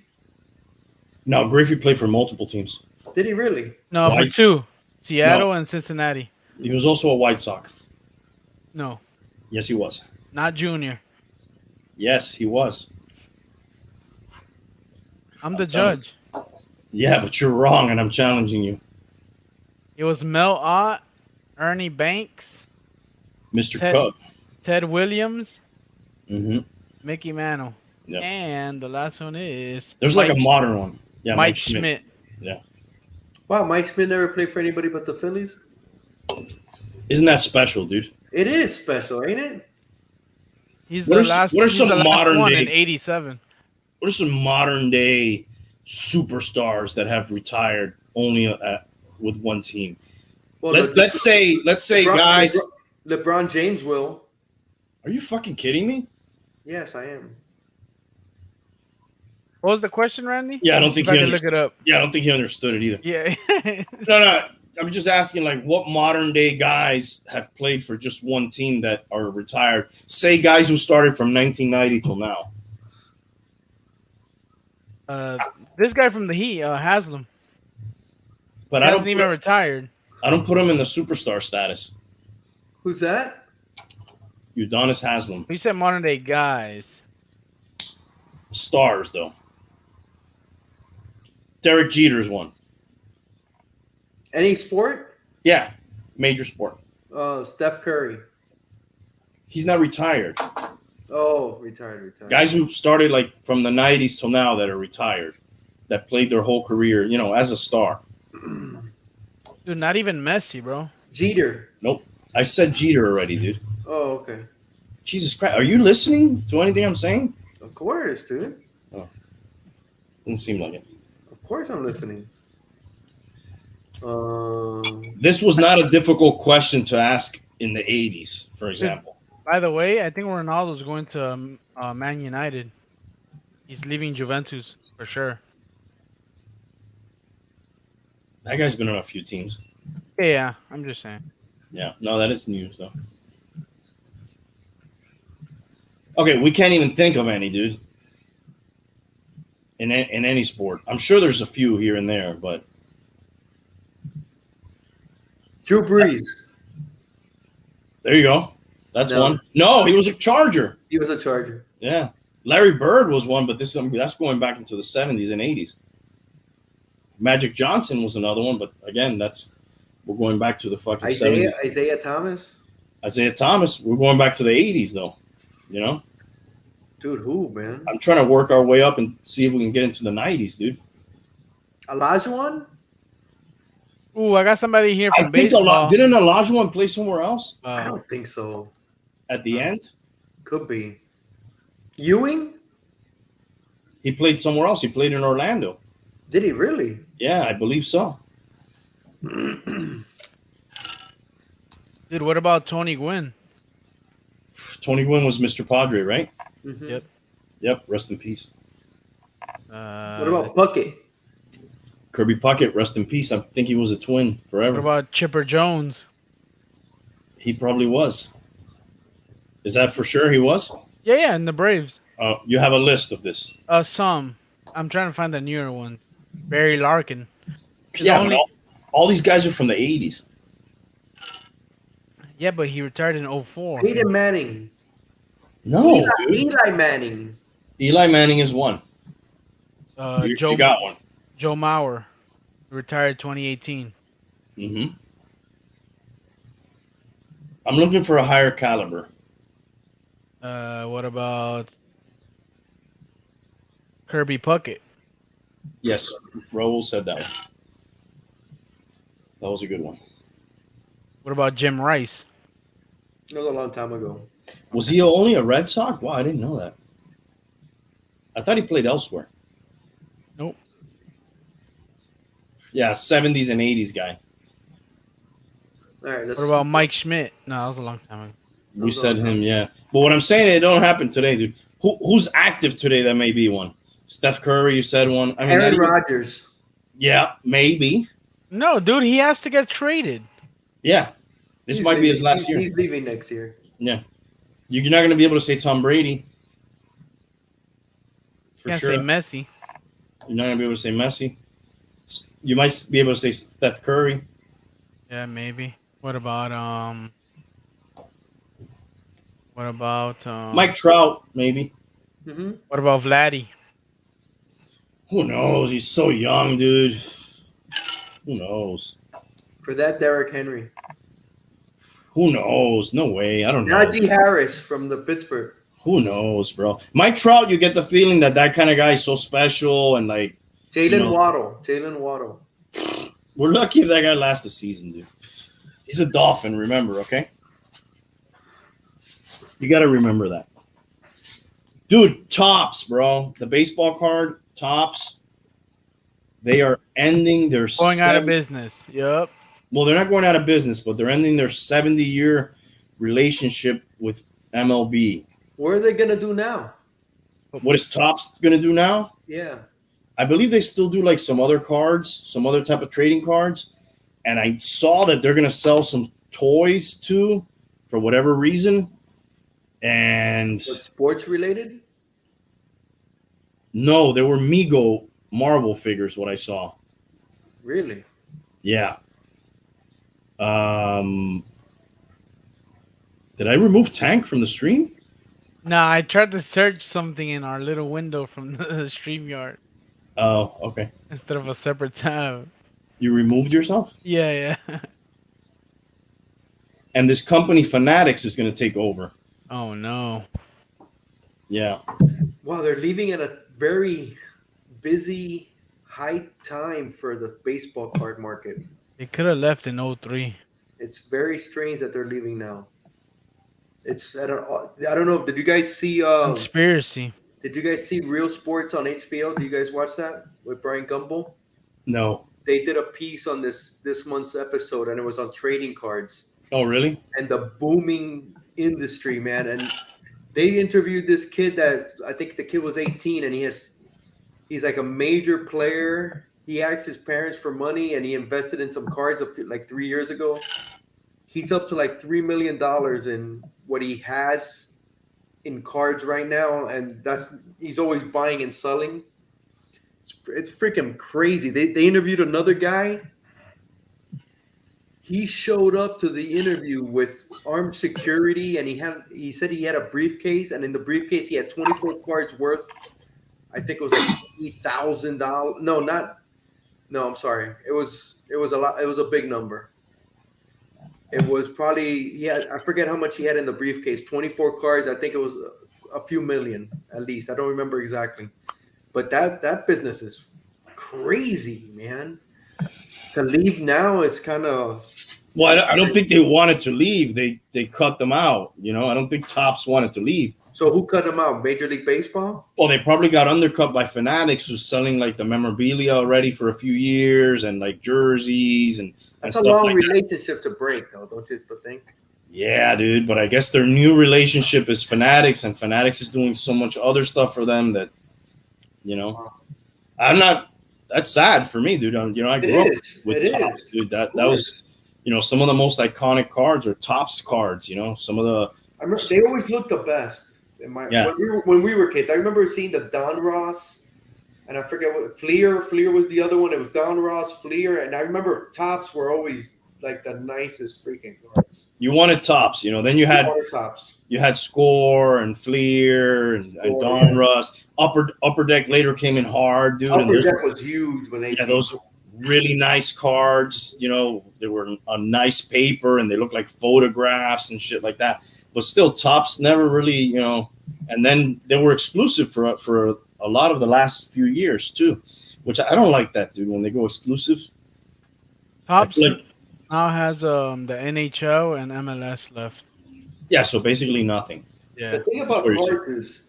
No, Griffey played for multiple teams. Did he really? No, White- for 2. Seattle and Cincinnati. He was also a White Sox. No, Yes, he was. not junior. Yes, he was. I'm the telling judge. Yeah, but you're wrong, and I'm challenging you. It was Mel Ott, Ernie Banks, Mr. Ted- Cub. Ted Williams, Mm-hmm. Mickey Mantle. Yep. And the last one is There's like a modern one. Yeah, Mike Schmidt. Wow, Mike Smith never played for anybody but the Phillies? Isn't that special, dude? It is special, ain't it? He's What the are s- last. what are he's some the last modern one day- in '87. What are some modern day superstars that have retired only with one team? Well, Let's say guys. LeBron James will. Are you fucking kidding me? Yes, I am. What was the question, Randy? Yeah, I don't think If I he can look it up. Yeah, I don't think he understood it either. Yeah. No. I'm just asking, like, what modern day guys have played for just one team that are retired? Say guys who started from 1990 till now. This guy from the Heat, Haslam. But He I hasn't even retired. don't put him in the superstar status. Who's that? Udonis Haslam. You said modern day guys. Stars, though. Derek Jeter's one. Any sport? Yeah, major sport. Steph Curry. He's not retired. Oh, retired. Guys who started like from the 90s till now that are retired, that played their whole career, as a star. Dude, not even Messi, bro. Jeter. Nope. I said Jeter already, dude. Oh, okay. Jesus Christ. Are you listening to anything I'm saying? Of course, dude. Doesn't seem like it. Of course I'm listening. This was not a difficult question to ask in the 80s, for example. By the way, I think Ronaldo's going to Man United. He's leaving Juventus for sure. That guy's been on a few teams. Yeah, I'm just saying. Yeah, no, that is news though. Okay, we can't even think of any, dude. In any sport, I'm sure there's a few here and there, but Drew Brees. there you go. That's No. one. No, he was a Charger. He was a Charger. Yeah, Larry Bird was one, but that's going back into the 70s and 80s. Magic Johnson was another one, but again, we're going back to the fucking 70s. Isaiah Thomas. Isaiah Thomas, we're going back to the 80s though. You know, Dude, who, man? I'm trying to work our way up and see if we can get into the 90s, dude. Olajuwon? Ooh, I got somebody here from I think baseball. didn't Olajuwon play somewhere else I don't think so. at the end? Could be. Ewing? He played somewhere else. He played in Orlando. Did he really? Yeah, I believe so. Dude, what about Tony Gwynn? Tony Gwynn was Mr. Padre, right? Mm-hmm. Yep. Yep. Rest in peace. What about Puckett? Kirby Puckett, rest in peace. I think he was a Twin What forever. about Chipper Jones? He probably was. Is that for sure he was? Yeah, in the Braves. You have a list of this. Some. I'm trying to find the newer ones. Barry Larkin. Yeah, but all these guys are from the 80s. Yeah, but he retired in 04. Peyton Manning. No, dude. Eli Manning. Eli Manning is one. You got one. Joe Mauer retired 2018. Mm-hmm. I'm looking for a higher caliber. What about Kirby Puckett? Yes, Raul said that one. That was a good one. What about Jim Rice? That was a long time ago. Was he only a Red Sox? Wow, I didn't know that. I thought he played elsewhere. Nope. Yeah, 70s and 80s guy. All right. What about Mike Schmidt? No, that was a long time ago. We said him, yeah. But what I'm saying, it don't happen today, dude. Who's active today that may be one? Steph Curry, you said one. I mean, Aaron Rodgers. Yeah, maybe. No, dude, he has to get traded. Yeah. This might be his last year. He's leaving next year. Yeah. You're not going to be able to say Tom Brady. For Can't sure. say Messi. You're not going to be able to say Messi. You might be able to say Steph Curry. Yeah, maybe. What about Mike Trout, maybe. Mm-hmm. What about Vladdy? Who knows? He's so young, dude. Who knows? For that, Derrick Henry. Who knows? No way. I don't know. Najee Harris from the Pittsburgh. Who knows, bro? Mike Trout, you get the feeling that kind of guy is so special and like Jalen Waddle. We're lucky if that guy lasts the season, dude. He's a Dolphin, remember, okay? You got to remember that. Dude, Topps, bro. The baseball card, Topps. They are ending their Going out of business. Yep. Well, they're not going out of business, but they're ending their 70-year relationship with MLB. What are they going to do now? What is Topps going to do now? Yeah. I believe they still do like some other cards, some other type of trading cards. And I saw that they're going to sell some toys too for whatever reason. And What, sports related? No, they were Mego Marvel figures, what I saw. Really? Yeah. Did I remove Tank from the stream? Nah, I tried to search something in our little window from the StreamYard Oh, okay. instead of a separate tab. You removed yourself? Yeah. And this company, Fanatics, is going to take over. Oh, no. Yeah. Wow, they're leaving at a very busy, high time for the baseball card market. They could have left in 03. It's very strange that they're leaving now. It's I don't know. Did you guys see? Conspiracy. Did you guys see Real Sports on HBO? Do you guys watch that with Brian Gumbel? No. They did a piece on this month's episode, and it was on trading cards Oh, really? and the booming industry, man. And they interviewed this kid that I think the kid was 18, and he's like a major player he asked his parents for money and he invested in some cards like 3 years ago. He's up to like $3 million in what he has in cards right now, and he's always buying and selling. It's freaking crazy. They interviewed another guy. He showed up to the interview with armed security, and he said he had a briefcase, and in the briefcase he had 24 cards worth. I think it was like $8,000. No, I'm sorry. It was a lot. It was a big number. It was probably I forget how much he had in the briefcase. 24 cards. I think it was a few million at least. I don't remember exactly. But that business is crazy, man. To leave now is kind of. Well, I don't think they wanted to leave. They cut them out. You know, I don't think Topps wanted to leave. So who cut them out? Major League Baseball? Well, they probably got undercut by Fanatics, who's selling like the memorabilia already for a few years and like jerseys and That's a stuff long like relationship to break, though, don't you think? Yeah, dude. But I guess their new relationship is Fanatics, and Fanatics is doing so much other stuff for them that, you know, I'm not. That's sad for me, dude. You know, I grew up with Topps, dude. That was, you know, some of the most iconic cards are Topps cards. You know, some of the. I remember they always looked the best. When we were kids, I remember seeing the Don Ross, and I forget what Fleer. Fleer was the other one. It was Don Ross, Fleer, and I remember Topps were always like the nicest freaking cards. You wanted Topps, you know. Then you had Topps. You had Score and Fleer and Don Russ. Upper Deck later came in hard, dude. Upper Deck was huge when they those really nice cards. You know, they were on nice paper and they looked like photographs and shit like that. But still, Topps never really, you know. And then they were exclusive for a lot of the last few years too, which I don't like that, dude. When they go exclusive, Topps now has the NHL and MLS left. Yeah, so basically nothing. Yeah. The thing about cards is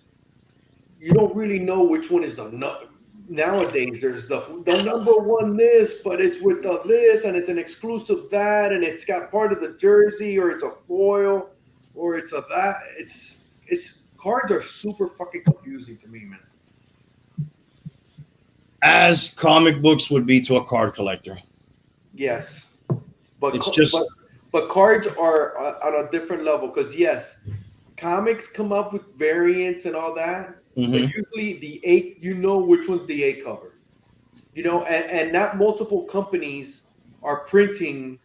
you don't really know which one is nowadays. There's the number one this, but it's with the this, and it's an exclusive that, and it's got part of the jersey, or it's a foil, or it's a that. It's cards are super fucking confusing to me, man. As comic books would be to a card collector. Yes, but it's just. But cards are on a different level because, yes, comics come up with variants and all that. Mm-hmm. But usually the A, you know which one's the A cover. You know, and not multiple companies are printing,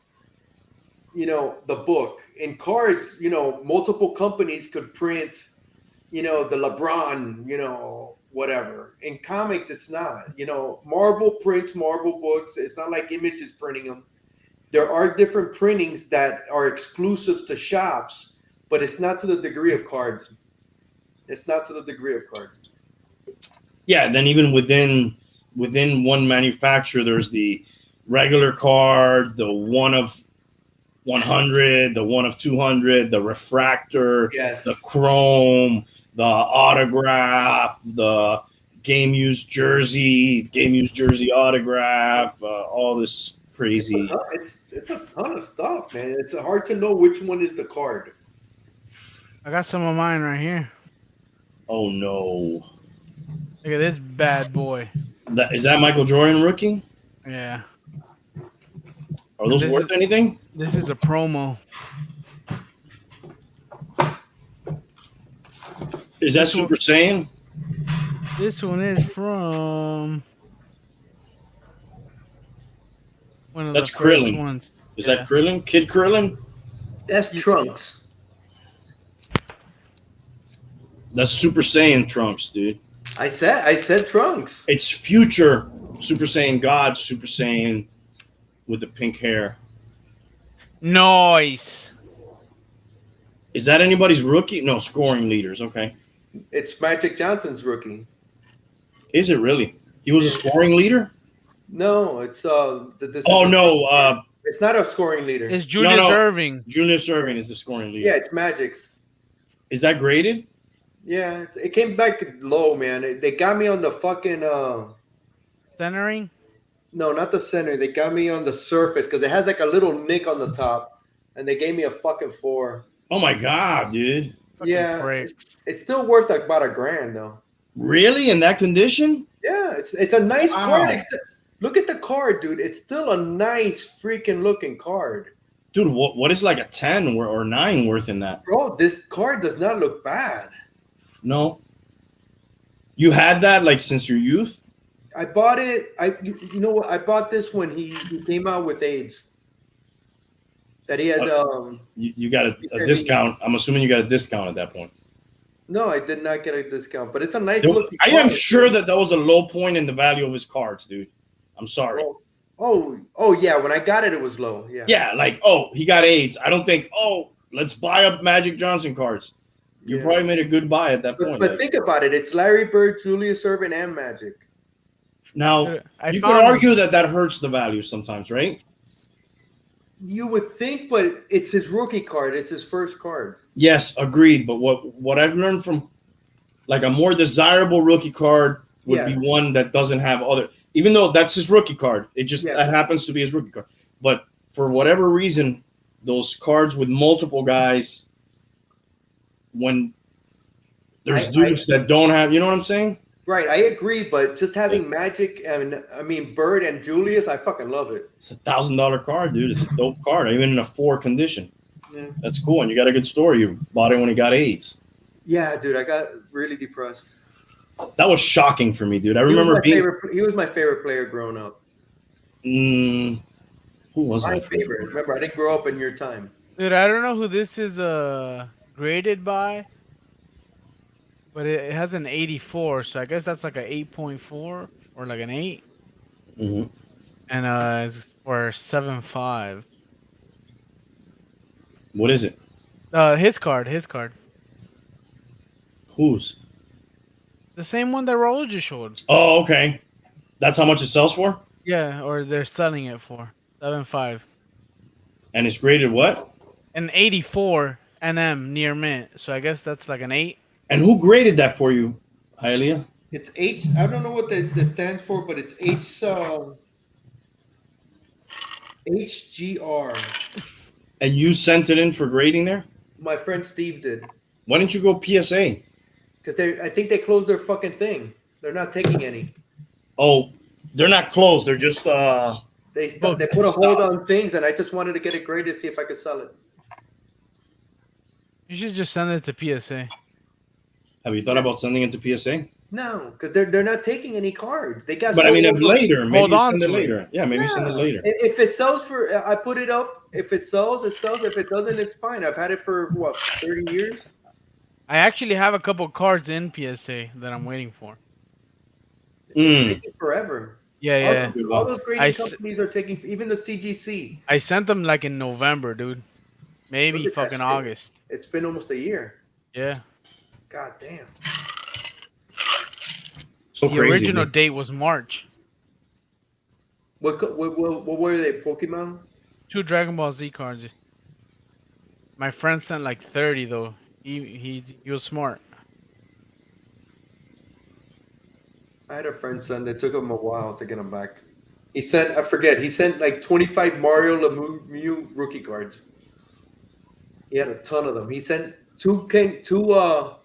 you know, the book. In cards, you know, multiple companies could print, you know, the LeBron, you know, whatever. In comics, it's not. You know, Marvel prints Marvel books. It's not like Image is printing them. There are different printings that are exclusives to shops, but it's not to the degree of cards. It's not to the degree of cards. Yeah, then even within one manufacturer, there's the regular card, the one of 100, the one of 200, the refractor, the chrome, the autograph, the game used jersey autograph, all this crazy. It's a ton of stuff, man. It's hard to know which one is the card. I got some of mine right here. Oh no! Look at this bad boy. Is that Michael Jordan rookie? Yeah. Are those worth anything? This is a promo. Is that Super Saiyan? This one is from one of That's the first Krillin. ones. Is that Krillin? Kid Krillin? That's Trunks. That's Super Saiyan Trunks, dude. I said Trunks. It's future Super Saiyan God, Super Saiyan with the pink hair. Nice. Is that anybody's rookie? No, scoring leaders. Okay. It's Magic Johnson's rookie. Is it really? He was a scoring leader? No, it's no. It's not a scoring leader. It's Julius Erving. Julius Erving is the scoring leader. Yeah, it's Magic's. Is that graded? Yeah, it came back low, man. They got me on the fucking centering. No, not the center. They got me on the surface because it has like a little nick on the top, and they gave me a fucking 4. Oh my god, dude! Yeah, it's still worth like about $1,000 though. Really, in that condition? Yeah, it's a nice card. Look at the card, dude. It's still a nice freaking looking card. Dude, what is like a 10 or 9 worth in that? Bro, this card does not look bad. No. You had that like since your youth? I bought it. You know what? I bought this when he came out with AIDS. That he had. You got a discount. I'm assuming you got a discount at that point. No, I did not get a discount, but it's a nice Dude, looking I card. am sure that was a low point in the value of his cards, dude. I'm sorry. Oh yeah. When I got it, it was low. Yeah. Yeah, like, he got AIDS. I don't think, let's buy up Magic Johnson cards. You probably made a good buy at that point. But think about it. It's Larry Bird, Julius Erving, and Magic. Now, you could argue that hurts the value sometimes, right? You would think, but it's his rookie card. It's his first card. Yes, agreed. But what I've learned from, like, a more desirable rookie card would be one that doesn't have other, even though that's his rookie card. It just that happens to be his rookie card. But for whatever reason, those cards with multiple guys, when there's dudes that don't have, you know what I'm saying? Right, I agree, but just having Magic and Bird and Julius, I fucking love it. It's $1,000 card, dude. It's a dope card, even in a 4 condition. Yeah. That's cool, and you got a good story. You bought it when he got AIDS. Yeah, dude, I got really depressed. That was shocking for me, dude. I remember he was my favorite player growing up. Who was my favorite? Remember, I didn't grow up in your time. Dude, I don't know who this is graded by, but it has an 84, so I guess that's like a 8.4 or like an 8. Mm-hmm. And it's for 7.5. What is it? His card. Whose? The same one that Raul just showed. Oh, okay. That's how much it sells for? Yeah, or they're selling it for 7.5. And it's graded what? An 84 NM near mint. So I guess that's like an 8. And who graded that for you, Hialeah? It's H. I don't know what that stands for, but it's HGR. And you sent it in for grading there? My friend Steve did. Why didn't you go PSA? Because I think they closed their fucking thing. They're not taking any. Oh, they're not closed. They're just they put a hold on things, and I just wanted to get it graded to see if I could sell it. You should just send it to PSA. Have you thought about sending it to PSA? No, because they're not taking any cards. They got. But I mean, later, maybe you send it later. later. Yeah, maybe you send it later. If it sells I put it up. If it sells, it sells. If it doesn't, it's fine. I've had it for 30 years. I actually have a couple cards in PSA that I'm waiting for. It's taking forever. Yeah. All those grading companies are taking, even the CGC. I sent them like in November, dude. Maybe fucking August. It's been almost a year. Yeah. God damn. So the crazy. Original date was March. What were they? Pokemon? 2 Dragon Ball Z cards. My friend sent like 30 though. He was smart. I had a friend send. It took him a while to get them back. He sent. I forget. He sent like 25 Mario Lemieux rookie cards. He had a ton of them. He sent two or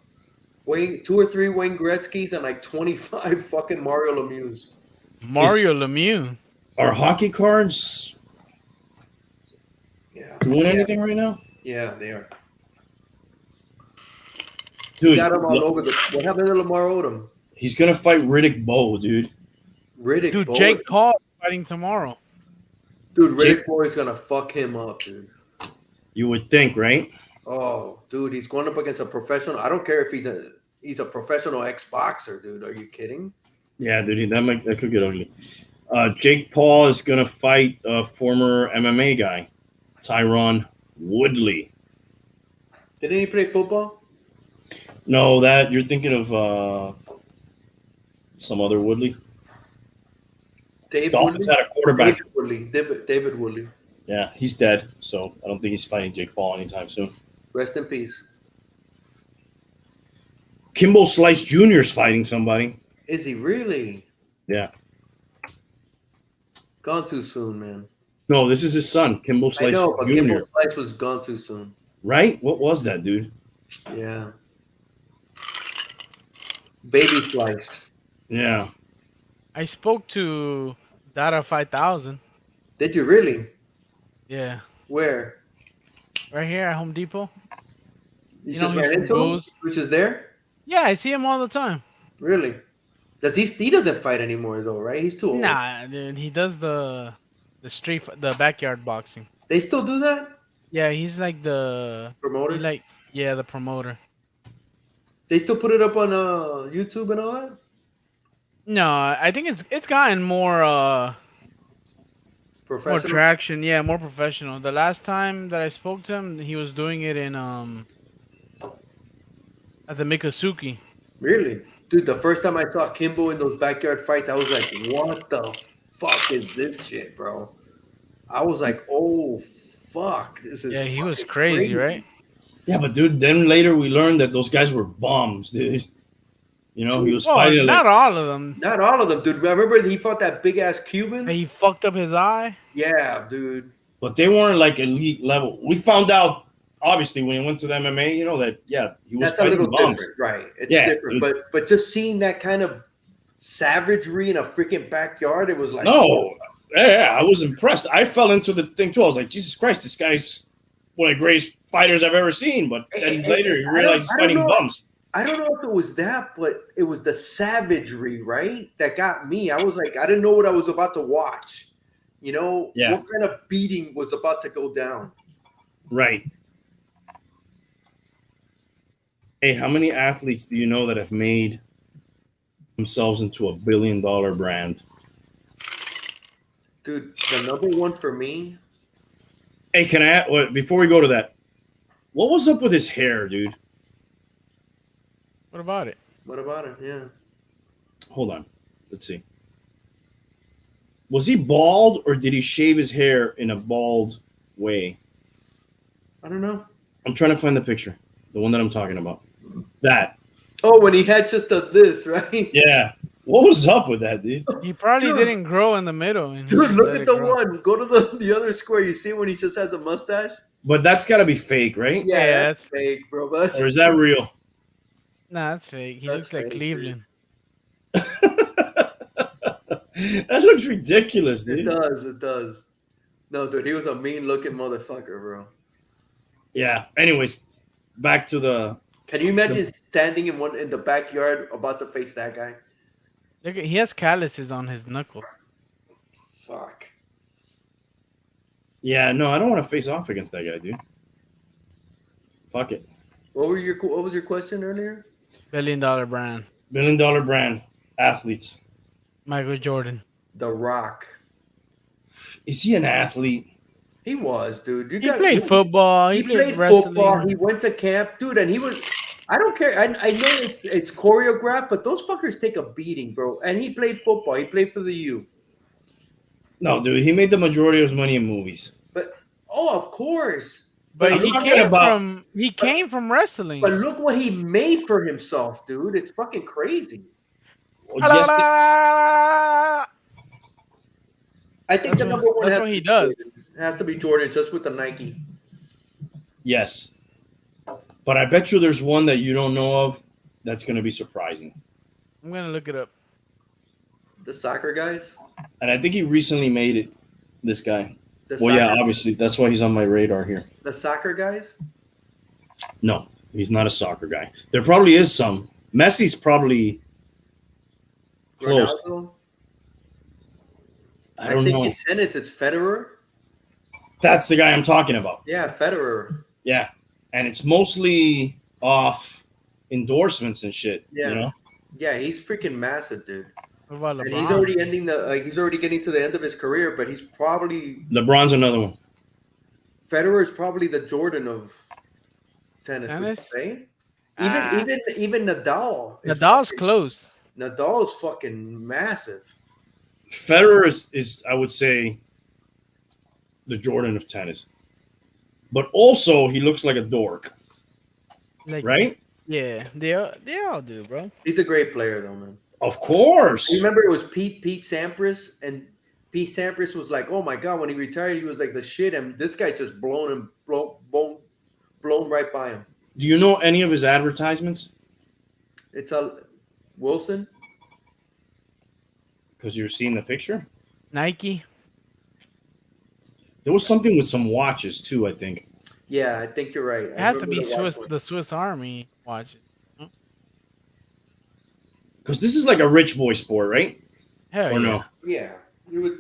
3 Wayne Gretzky's and like 25 fucking Mario Lemieux. Lemieux. Are hockey cards doing anything right now? Yeah, they are. Dude, got him all over what happened to Lamar Odom? He's gonna fight Riddick Bowe, dude. Dude, Jake Paul is fighting tomorrow. Dude, Riddick Bowe is gonna fuck him up, dude. You would think, right? Oh, dude, he's going up against a professional. I don't care if he's a professional ex-boxer, dude. Are you kidding? Yeah, dude, that could get ugly. Jake Paul is gonna fight a former MMA guy, Tyrant Woodley. Didn't he play football? No, that you're thinking of some other Woodley. Dolphins had a quarterback. David Woodley. Yeah, he's dead, so I don't think he's fighting Jake Paul anytime soon. Rest in peace. Kimbo Slice Jr. is fighting somebody. Is he really? Yeah. Gone too soon, man. No, this is his son, Kimbo Slice Jr. Kimbo Slice was gone too soon. Right? What was that, dude? Yeah. Baby Slice. Yeah. I spoke to Data 5,000. Did you really? Yeah, Where? right here at Home Depot. You You know just he's ran from into him? Booze. Which is there? Yeah, I see him all the time. Really? He doesn't fight anymore though, right? He's too old. Nah, dude, he does the backyard boxing. They still do that? Yeah, he's like Promoter? the promoter. They still put it up on YouTube and all that? No, I think it's gotten more Professional? traction. Yeah, more professional. The last time that I spoke to him, he was doing it in at the Mikosuki. Really? Dude, the first time I saw Kimbo in those backyard fights, I was like, what the fuck is this shit, bro? I was like, oh, fuck. This is Yeah, he was fucking crazy, right? Yeah, but dude, then later we learned that those guys were bums, dude. You know, he was Well, fighting not like, all of them. Not all of them, dude. I remember he fought that big ass Cuban? He fucked up his eye. Yeah, dude. but they weren't like elite level. We found out, obviously, when he went to the MMA, you know, that, yeah, he was That's a fighting little bums. different, right? It's Yeah, different. dude. But just seeing that kind of savagery in a freaking backyard, it was like, No, yeah, I was impressed. I fell into the thing too. I was like, Jesus Christ, this guy's one of the greatest fighters I've ever seen. But then later you realize he's fighting bums. I don't know if it was that, but it was the savagery, right? That got me. I was like, I didn't know what I was about to watch. You know, Yeah. what kind of beating was about to go down? Right. Hey, how many athletes do you know that have made themselves into a $1 billion brand? Dude, the number one for me, Hey, can I, before we go to that, what was up with his hair, dude? What about it? what about it? Yeah. Hold on. Let's see. Was he bald or did he shave his hair in a bald way? I don't know. I'm trying to find the picture. The one that I'm talking about. That. Oh, when he had just this, right? Yeah. What was up with that, dude? He probably Dude. didn't grow in the middle. And he Dude, just look let at it the grow. one. Go to the other square. You see when he just has a mustache? But that's got to be fake, right? Yeah, that's fake, bro. But Or is that real? Nah, that's fake. He That's looks like fake, Cleveland. That looks ridiculous, it dude. does. It does. No, dude, he was a mean-looking motherfucker, bro. Yeah. Anyways, back to the. Can you imagine standing in the backyard about to face that guy? Look, he has calluses on his knuckle. Fuck. Yeah, no, I don't want to face off against that guy, dude. Fuck it. What was your question earlier? $1 billion brand. $1 billion brand athletes. Michael Jordan. The Rock. Is he an athlete? He was, dude. He played football. He played wrestling. football. He went to camp, dude, and he was. I don't care. I know it's choreographed, but those fuckers take a beating, bro. And he played football. He played for the U. No, dude. He made the majority of his money in movies. But of course. But I'm he talking came about- from wrestling. But look what he made for himself, dude. It's fucking crazy. Well, yes, I think That's the what- number one that's has what to he be does. Jordan. It has to be Jordan, just with the Nike. yes. But I bet you there's one that you don't know of that's going to be surprising. I'm gonna look it up. The soccer guys. And I think he recently made it, this guy. The Well, yeah, soccer- obviously. That's why he's on my radar here. The soccer guys. No, he's not a soccer guy. There probably is some. Messi's probably close. Ronaldo. I don't think know. in tennis it's Federer. That's the guy I'm talking about. Yeah, Federer. Yeah. And it's mostly off endorsements and shit. Yeah. You know? Yeah, he's freaking massive, dude. What about And LeBron? he's already he's already getting to the end of his career, but he's probably LeBron's another one. Federer is probably the Jordan of tennis. Would you Tennis? say? Ah. Even Nadal. Nadal's close. Nadal is fucking massive. Federer is, I would say, the Jordan of tennis. But also, he looks like a dork, Like, right? Yeah, they all do, bro. He's a great player, though, man. Of course. You remember it was Pete Sampras, and Pete Sampras was like, "Oh my god!" When he retired, he was like the shit, and this guy just blown right by him. Do you know any of his advertisements? It's a Wilson. Because you're seeing the picture? Nike. There was something with some watches too, I think. Yeah, I think you're right. It has to be the Swiss Army watches. Because this is like a rich boy sport, right? Hell Or yeah. no? Yeah, you would.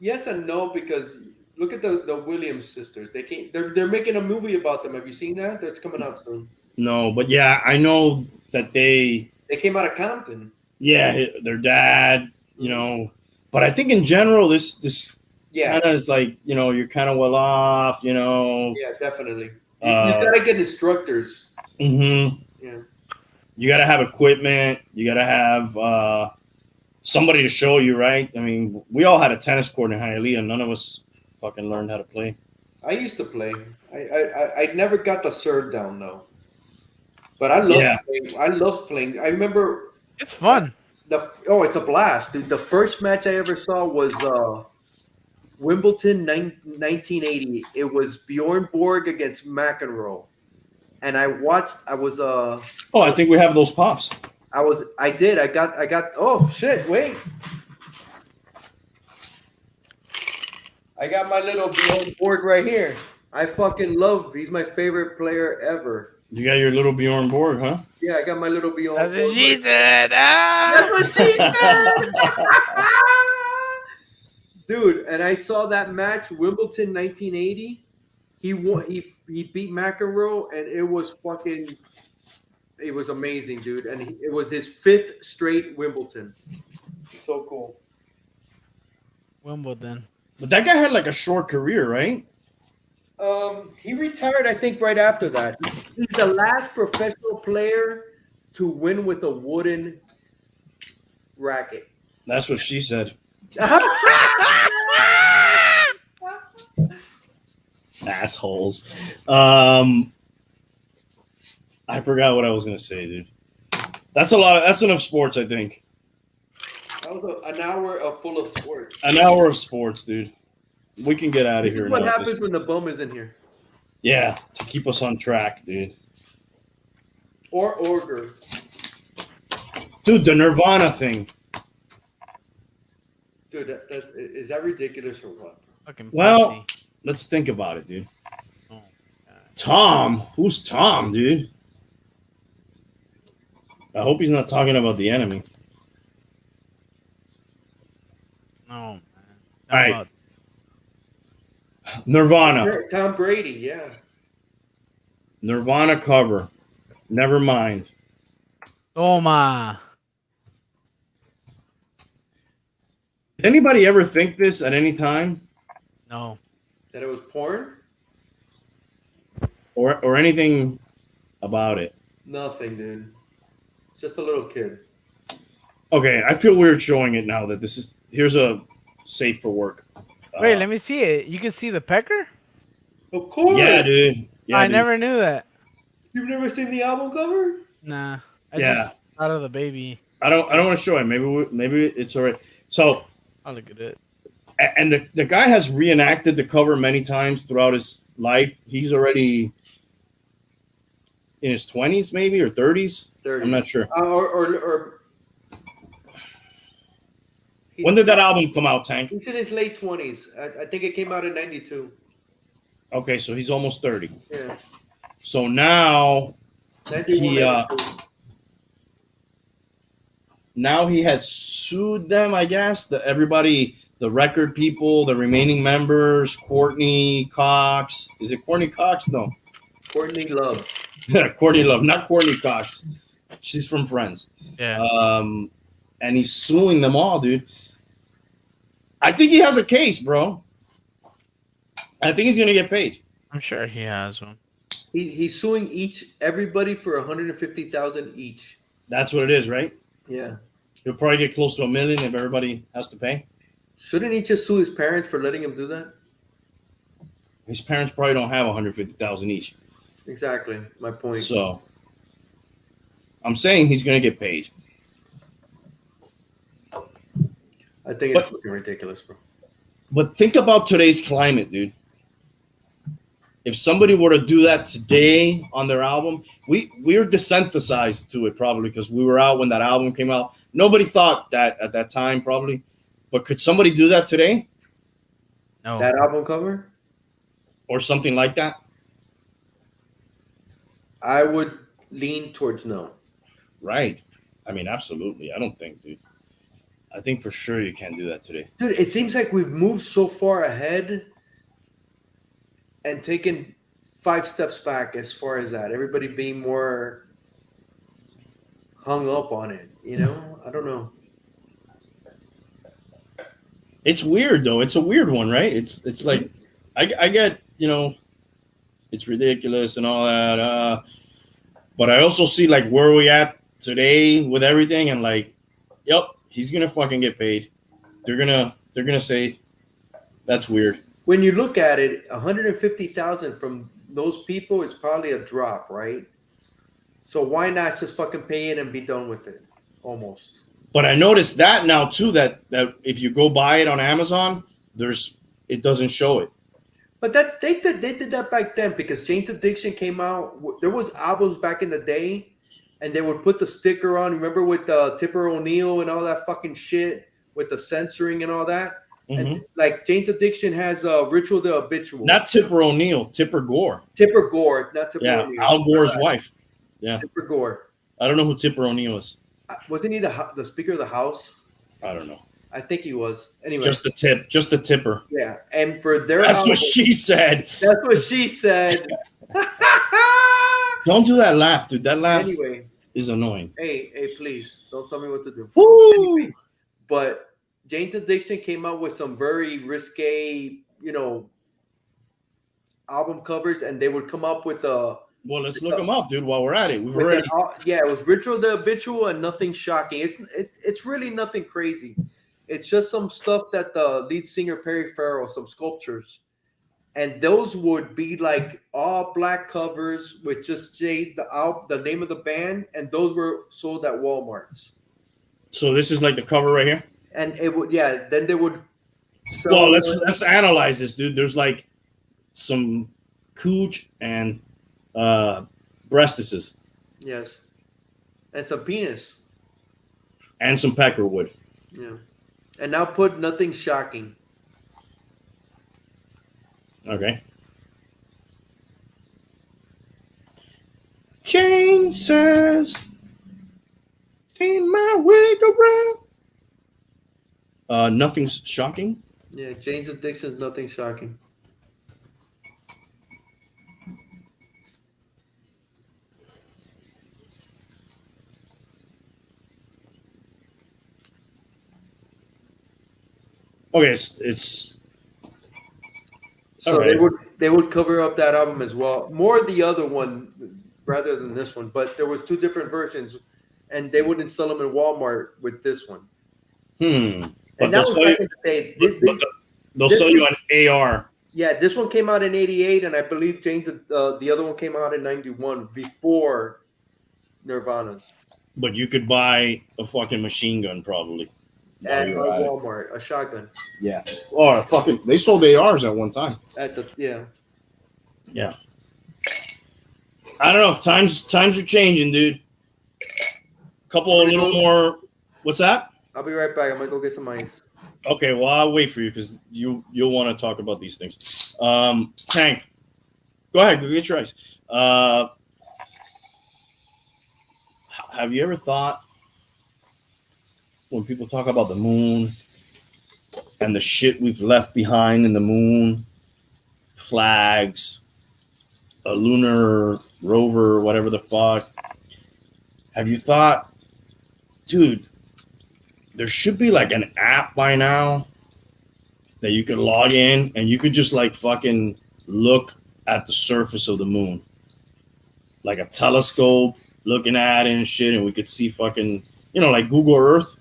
Yes and no, because look at the Williams sisters. They're making a movie about them. Have you seen that? That's coming out soon. No, but yeah, I know that They came out of Compton. yeah, their dad, you know. But I think in general, this Yeah, kind of is like, you know, you're kind of well off, you know. yeah, definitely. You gotta get instructors. Mm-hmm. Yeah. You got to have equipment. You got to have somebody to show you, right? I mean, we all had a tennis court in Hialeah. None of us fucking learned how to play. I used to play. I never got the serve down though. But I love playing. I love playing. I remember It's fun. it's a blast, dude. The first match I ever saw was Wimbledon 1980. It was Bjorn Borg against McEnroe. And I was Oh, I think we have those pops. I got oh shit, wait. I got my little Bjorn Borg right here. I fucking love, he's my favorite player ever. You got your little Bjorn Borg, huh? Yeah, I got my little Bjorn That's Borg. what she said. Ah! That's what she said. Dude, and I saw that match, Wimbledon 1980. He won. He beat McEnroe, and it was amazing, dude. And it was his 5th straight Wimbledon. So cool. Wimbledon. But that guy had like a short career, right? He retired, I think, right after that. He's the last professional player to win with a wooden racket. That's what she said. Assholes. I forgot what I was gonna say, dude. That's enough sports, I think. That was an hour full of sports. An hour of sports, dude. We can get out of This here is what now. happens when the bum is in here. Yeah, to keep us on track, dude. Or Orger. Dude, the Nirvana thing. Dude, is that ridiculous or what? Fucking Well, pussy. let's think about it, dude. Oh, God. Tom? Who's Tom, dude? I hope he's not talking about the enemy. No, man. All right. Nirvana. Tom Brady, yeah. Nirvana cover. Never mind. Toma. Did anybody ever think this at any time? No. That it was porn? Or anything about it? Nothing, dude. It's just a little kid. Okay, I feel weird showing it now that here's a safe for work. Wait, let me see it. You can see the pecker? Of course. Yeah, dude. Yeah, I dude. never knew that. You've never seen the album cover? Nah. I Yeah. just thought of the baby. I don't want to show it. Maybe it's all right. So, I'll look at it. and the guy has reenacted the cover many times throughout his life. He's already in his 20s, maybe, or 30s. 30. I'm not sure. Or When did that album come out, Tank? he's in his late 20s. I think it came out in 92. Okay, so he's almost 30. Yeah. So now 91, he 92. now he has sued them, I guess. Everybody, the record people, the remaining members, Courtney Cox. Is it Courtney Cox? No. Courtney Love. Courtney Love, not Courtney Cox. She's from Friends. Yeah. And he's suing them all, dude. I think he has a case, bro. I think he's gonna get paid. I'm sure he has one. He's suing everybody for $150,000 each. That's what it is, right? Yeah. He'll probably get close to $1 million if everybody has to pay. Shouldn't he just sue his parents for letting him do that? His parents probably don't have $150,000 each. Exactly. My point. So I'm saying he's gonna get paid. I think it's fucking ridiculous, bro. But think about today's climate, dude. If somebody were to do that today on their album, we're desensitized to it probably because we were out when that album came out. Nobody thought that at that time probably But could somebody do that today No. That album cover, or something like that? I would lean towards no. Right. I mean, absolutely. I don't think, dude. I think for sure you can't do that today. Dude, it seems like we've moved so far ahead and taken 5 steps back as far as that. Everybody being more hung up on it, you know? I don't know. It's weird though. It's a weird one, right? It's like I get, it's ridiculous and all that. But I also see like where we at today with everything, and like, yep, he's gonna fucking get paid. They're gonna say that's weird. When you look at it, 150,000 from those people is probably a drop, right? So why not just fucking pay it and be done with it? Almost. But I noticed that now too, that if you go buy it on Amazon, it doesn't show it. But that they did that back then because Jane's Addiction came out. There was albums back in the day, and they would put the sticker on. Remember with Tipper O'Neill and all that fucking shit with the censoring and all that. Mm-hmm. And like Jane's Addiction has Ritual the Habitual. Not Tipper O'Neill, Tipper Gore. Tipper Gore, not Tipper O'Neill. Al Gore's wife. Yeah. Tipper Gore. I don't know who Tipper O'Neill is. Wasn't he the Speaker of the House? I don't know. I think he was. Anyway, Just the tipper. yeah. And for their That's album, what she said. That's what she said. Don't do that laugh, dude. That laugh Anyway, is annoying. hey, please don't tell me what to do. Woo! Anyway, but Jane's Addiction came out with some very risque, album covers, and they would come up with a. Well, let's look them up, dude. While we're at it, It was Ritual the Habitual and nothing shocking. It's really nothing crazy. It's just some stuff that the lead singer Perry Farrell, some sculptures, and those would be like all black covers with just the name of the band, and those were sold at Walmart's. So this is like the cover right here. And it would, yeah. Then they would. Well, let's analyze this, dude. There's like some cooch and breastises. Yes, and some penis. And some peckerwood. Yeah, and now put nothing shocking. Okay. Jane says, "In my wig around." Nothing's shocking. Yeah, Jane's Addiction is nothing shocking. Okay, it's So right. they would cover up that album as well. More the other one rather than this one, but there was 2 different versions, and they wouldn't sell them in Walmart with this one. But And that was back in the day. they'll sell you an AR. Yeah, this one came out in '88, and I believe the other one came out in '91 before Nirvana's. But you could buy a fucking machine gun probably. At Walmart, a shotgun. Yeah. Or fucking, they sold ARs at one time. Yeah. I don't know. Times are changing, dude. Couple a little more. What's that? I'll be right back. I'm gonna go get some ice. Okay, well I'll wait for you because you'll want to talk about these things. Tank, go ahead, go get your ice. Have you ever thought when people talk about the moon and the shit we've left behind in the moon, flags, a lunar rover, whatever the fuck, have you thought, dude, there should be like an app by now that you could log in and you could just like fucking look at the surface of the moon, like a telescope looking at it and shit, and we could see fucking, like Google Earth.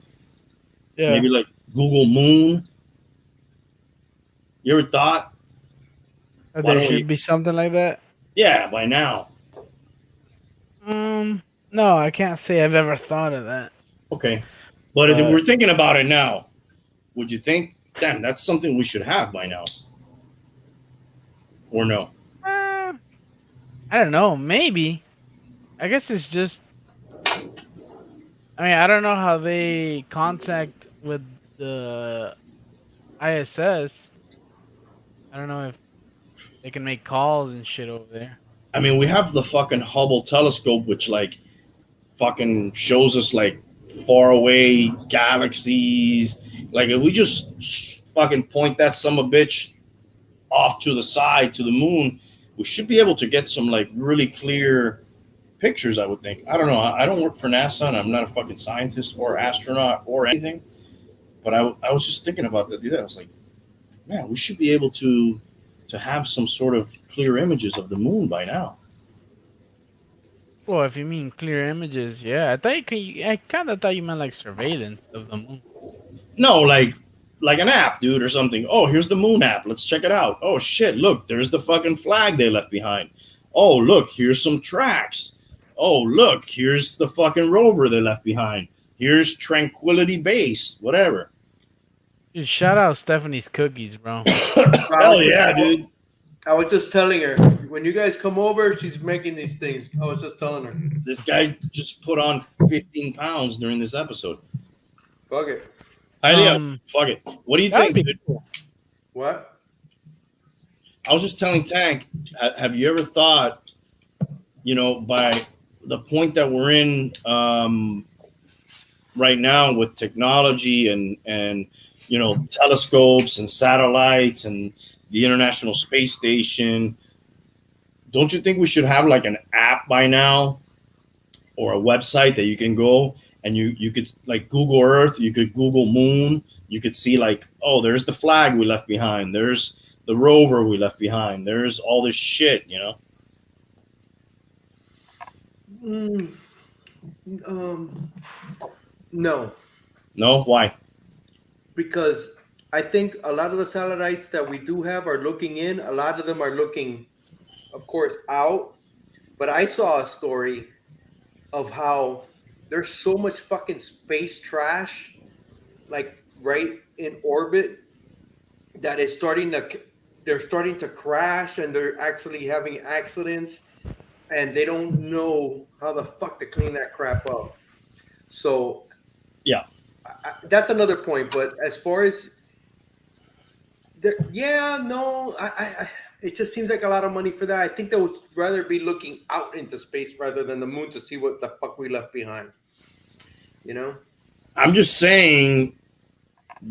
Yeah. Maybe like Google Moon. You ever thought? That there should be something like that? Yeah, by now. No, I can't say I've ever thought of that. Okay. But if we're thinking about it now, would you think, damn, that's something we should have by now? Or no? I don't know. Maybe. I guess it's just. I mean, I don't know how they contact with the ISS. I don't know if they can make calls and shit over there. I mean, we have the fucking Hubble telescope, which like fucking shows us like far away galaxies. Like if we just fucking point that son of a bitch off to the side to the moon, we should be able to get some like really clear pictures. I would think. I don't know. I don't work for NASA, and I'm not a fucking scientist or astronaut or anything. But I was just thinking about that the other day. I was like, man, we should be able to have some sort of clear images of the moon by now. Well, if you mean clear images, yeah. I kind of thought you meant like surveillance of the moon. No, like an app, dude, or something. Oh, here's the moon app. Let's check it out. Oh shit, look, there's the fucking flag they left behind. Oh, look, here's some tracks. Oh, look, here's the fucking rover they left behind. Here's Tranquility Base, whatever. Dude, shout out Stephanie's cookies, bro. Hell yeah, dude. I was just telling her, when you guys come over, she's making these things. I was just telling her. This guy just put on 15 pounds during this episode. Fuck it. Hialeah, fuck it. What do you think, dude? Cool. What? I was just telling Tank, have you ever thought, by the point that we're in right now with technology and telescopes and satellites and the International Space Station, don't you think we should have like an app by now or a website that you can go and you could like Google Earth, you could Google Moon, you could see like, oh, there's the flag we left behind, there's the rover we left behind, there's all this shit, No. No? Why? Because I think a lot of the satellites that we do have are looking in. A lot of them are looking, of course, out. But I saw a story of how there's so much fucking space trash, like right in orbit, that is they're starting to crash and they're actually having accidents, and they don't know how the fuck to clean that crap up. So, yeah, that's another point. But as far as it just seems like a lot of money for that. I think they would rather be looking out into space rather than the moon to see what the fuck we left behind. I'm just saying,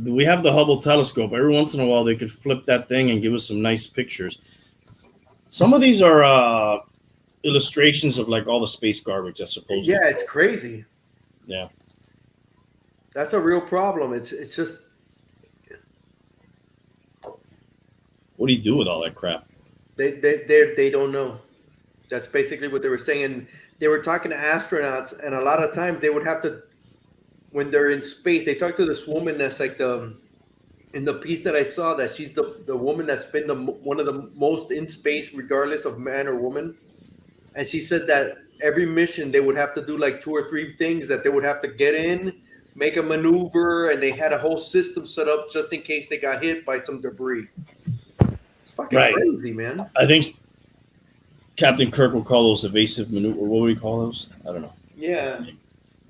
we have the Hubble telescope. Every once in a while, they could flip that thing and give us some nice pictures. Some of these are illustrations of like all the space garbage that's supposed. Yeah, it's crazy. Yeah, that's a real problem. It's just. What do you do with all that crap? They don't know. That's basically what they were saying. And they were talking to astronauts, and a lot of times they would have to, when they're in space, they talk to this woman that's like in the piece that I saw, that she's the woman that's been one of the most in space, regardless of man or woman. And she said that every mission they would have to do like 2 or 3 things, that they would have to get in, make a maneuver, and they had a whole system set up just in case they got hit by some debris. Fucking crazy, man. I think Captain Kirk would call those evasive maneuvers. What would he call those? I don't know. Yeah.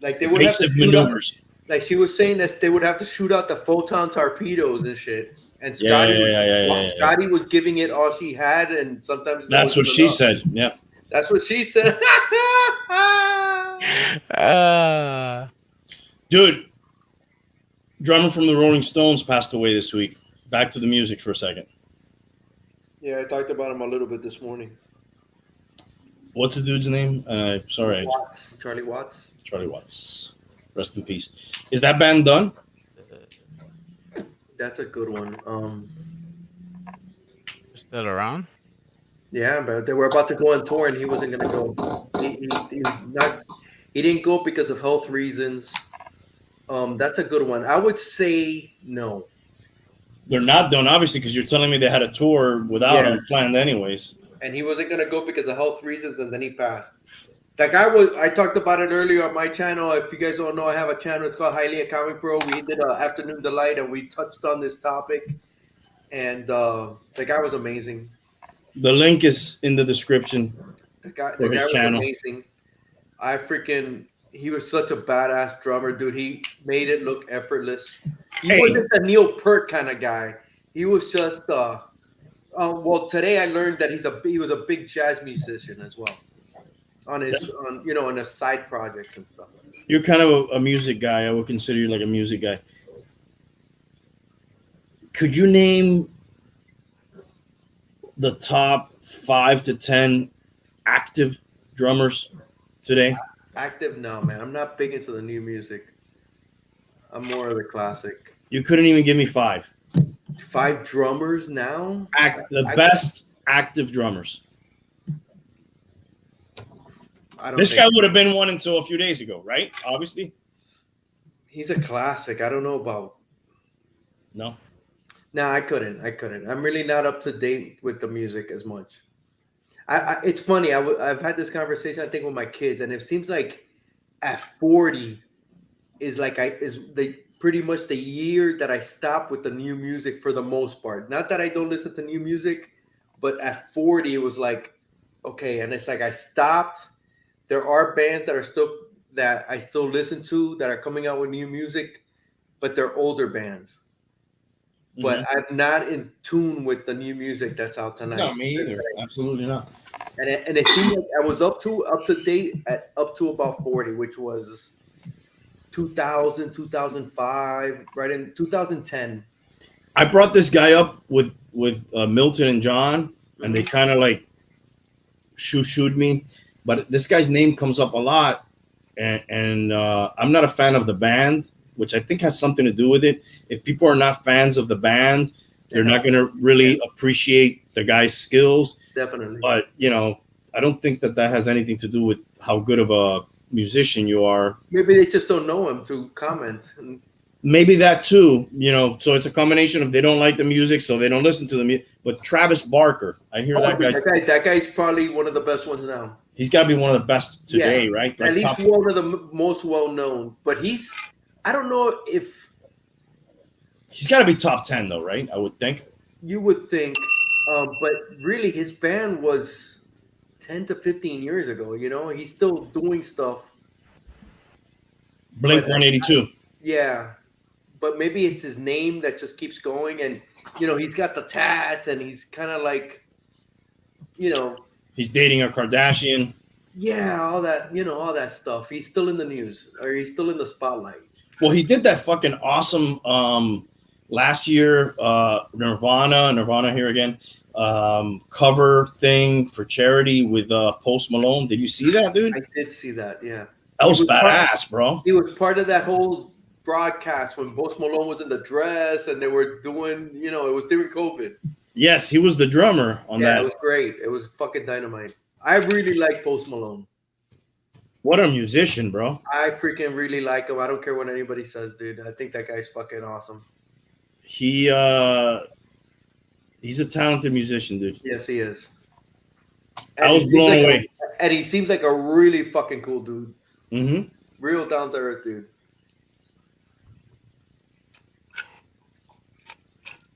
Like they would evasive have to maneuvers. Like she was saying that they would have to shoot out the photon torpedoes and shit. And Scotty was giving it all she had, and sometimes that's what she said. Yeah. That's what she said. Dude, drummer from the Rolling Stones passed away this week. Back to the music for a second. Yeah, I talked about him a little bit this morning. What's the dude's name? Sorry. Charlie Watts. Charlie Watts. Rest in peace. Is that band done? That's a good one. Still around? Yeah, but they were about to go on tour, and he wasn't going to go. He didn't go because of health reasons. That's a good one. I would say no. They're not done, obviously, because you're telling me they had a tour without him planned anyways. And he wasn't going to go because of health reasons, and then he passed. That guy I talked about it earlier on my channel. If you guys don't know, I have a channel. It's called Hialeah Comic Bro. We did an Afternoon Delight, and we touched on this topic. And the guy was amazing. The link is in the description The guy for his was channel. amazing. He was such a badass drummer, dude. He made it look effortless. He wasn't the Neil Peart kind of guy. He was just well, today I learned that he was a big jazz musician as well on his on his side projects and stuff. You're kind of a music guy. I would consider you like a music guy. Could you name the top 5 to 10 active drummers today? Active? No, man. I'm not big into the new music. I'm more of the classic. You couldn't even give me 5. 5 drummers now? Best active drummers. This guy so. would have been one until a few days ago, right? Obviously. He's a classic. I don't know about. No. No, I couldn't. I'm really not up to date with the music as much. It's funny. I've had this conversation, I think, with my kids, and it seems like at 40 is pretty much the year that I stopped with the new music for the most part. Not that I don't listen to new music, but at 40 it was like, okay, and it's like I stopped. There are bands that I still listen to that are coming out with new music, but they're older bands. But I'm not in tune with the new music that's out tonight. No, me either. Absolutely not. And it seemed like I was up to date at up to about 40, which was 2000, 2005, right in 2010. I brought this guy up with Milton and John, and they kind of like shooed me. But this guy's name comes up a lot, and I'm not a fan of the band, which I think has something to do with it. If people are not fans of the band, they're not going to really appreciate the guy's skills. Definitely. But, I don't think that has anything to do with how good of a musician you are. Maybe they just don't know him to comment. Maybe that too, so it's a combination of they don't like the music, so they don't listen to the music. But Travis Barker, I hear that guy's probably one of the best ones now. He's got to be one of the best today, right? Like at least one of the most well-known. But I don't know if... He's got to be top 10 though, right? I would think. You would think. But really, his band was 10 to 15 years ago, He's still doing stuff. Blink-182. Yeah. But maybe it's his name that just keeps going. And, he's got the tats and he's kind of like, He's dating a Kardashian. Yeah, all that stuff. He's still in the news, or he's still in the spotlight. Well, he did that fucking awesome last year, Nirvana here again, cover thing for charity with Post Malone. Did you see that, dude? I did see that, yeah. That was badass, bro. He was part of that whole broadcast when Post Malone was in the dress and they were doing, it was during COVID. Yes, he was the drummer on that. Yeah, it was great. It was fucking dynamite. I really like Post Malone. What a musician, bro. I freaking really like him. I don't care what anybody says, dude. I think that guy's fucking awesome. He's a talented musician, dude. Yes, he is. I was blown away. And he seems like a really fucking cool dude. Mm-hmm. Real down to earth dude.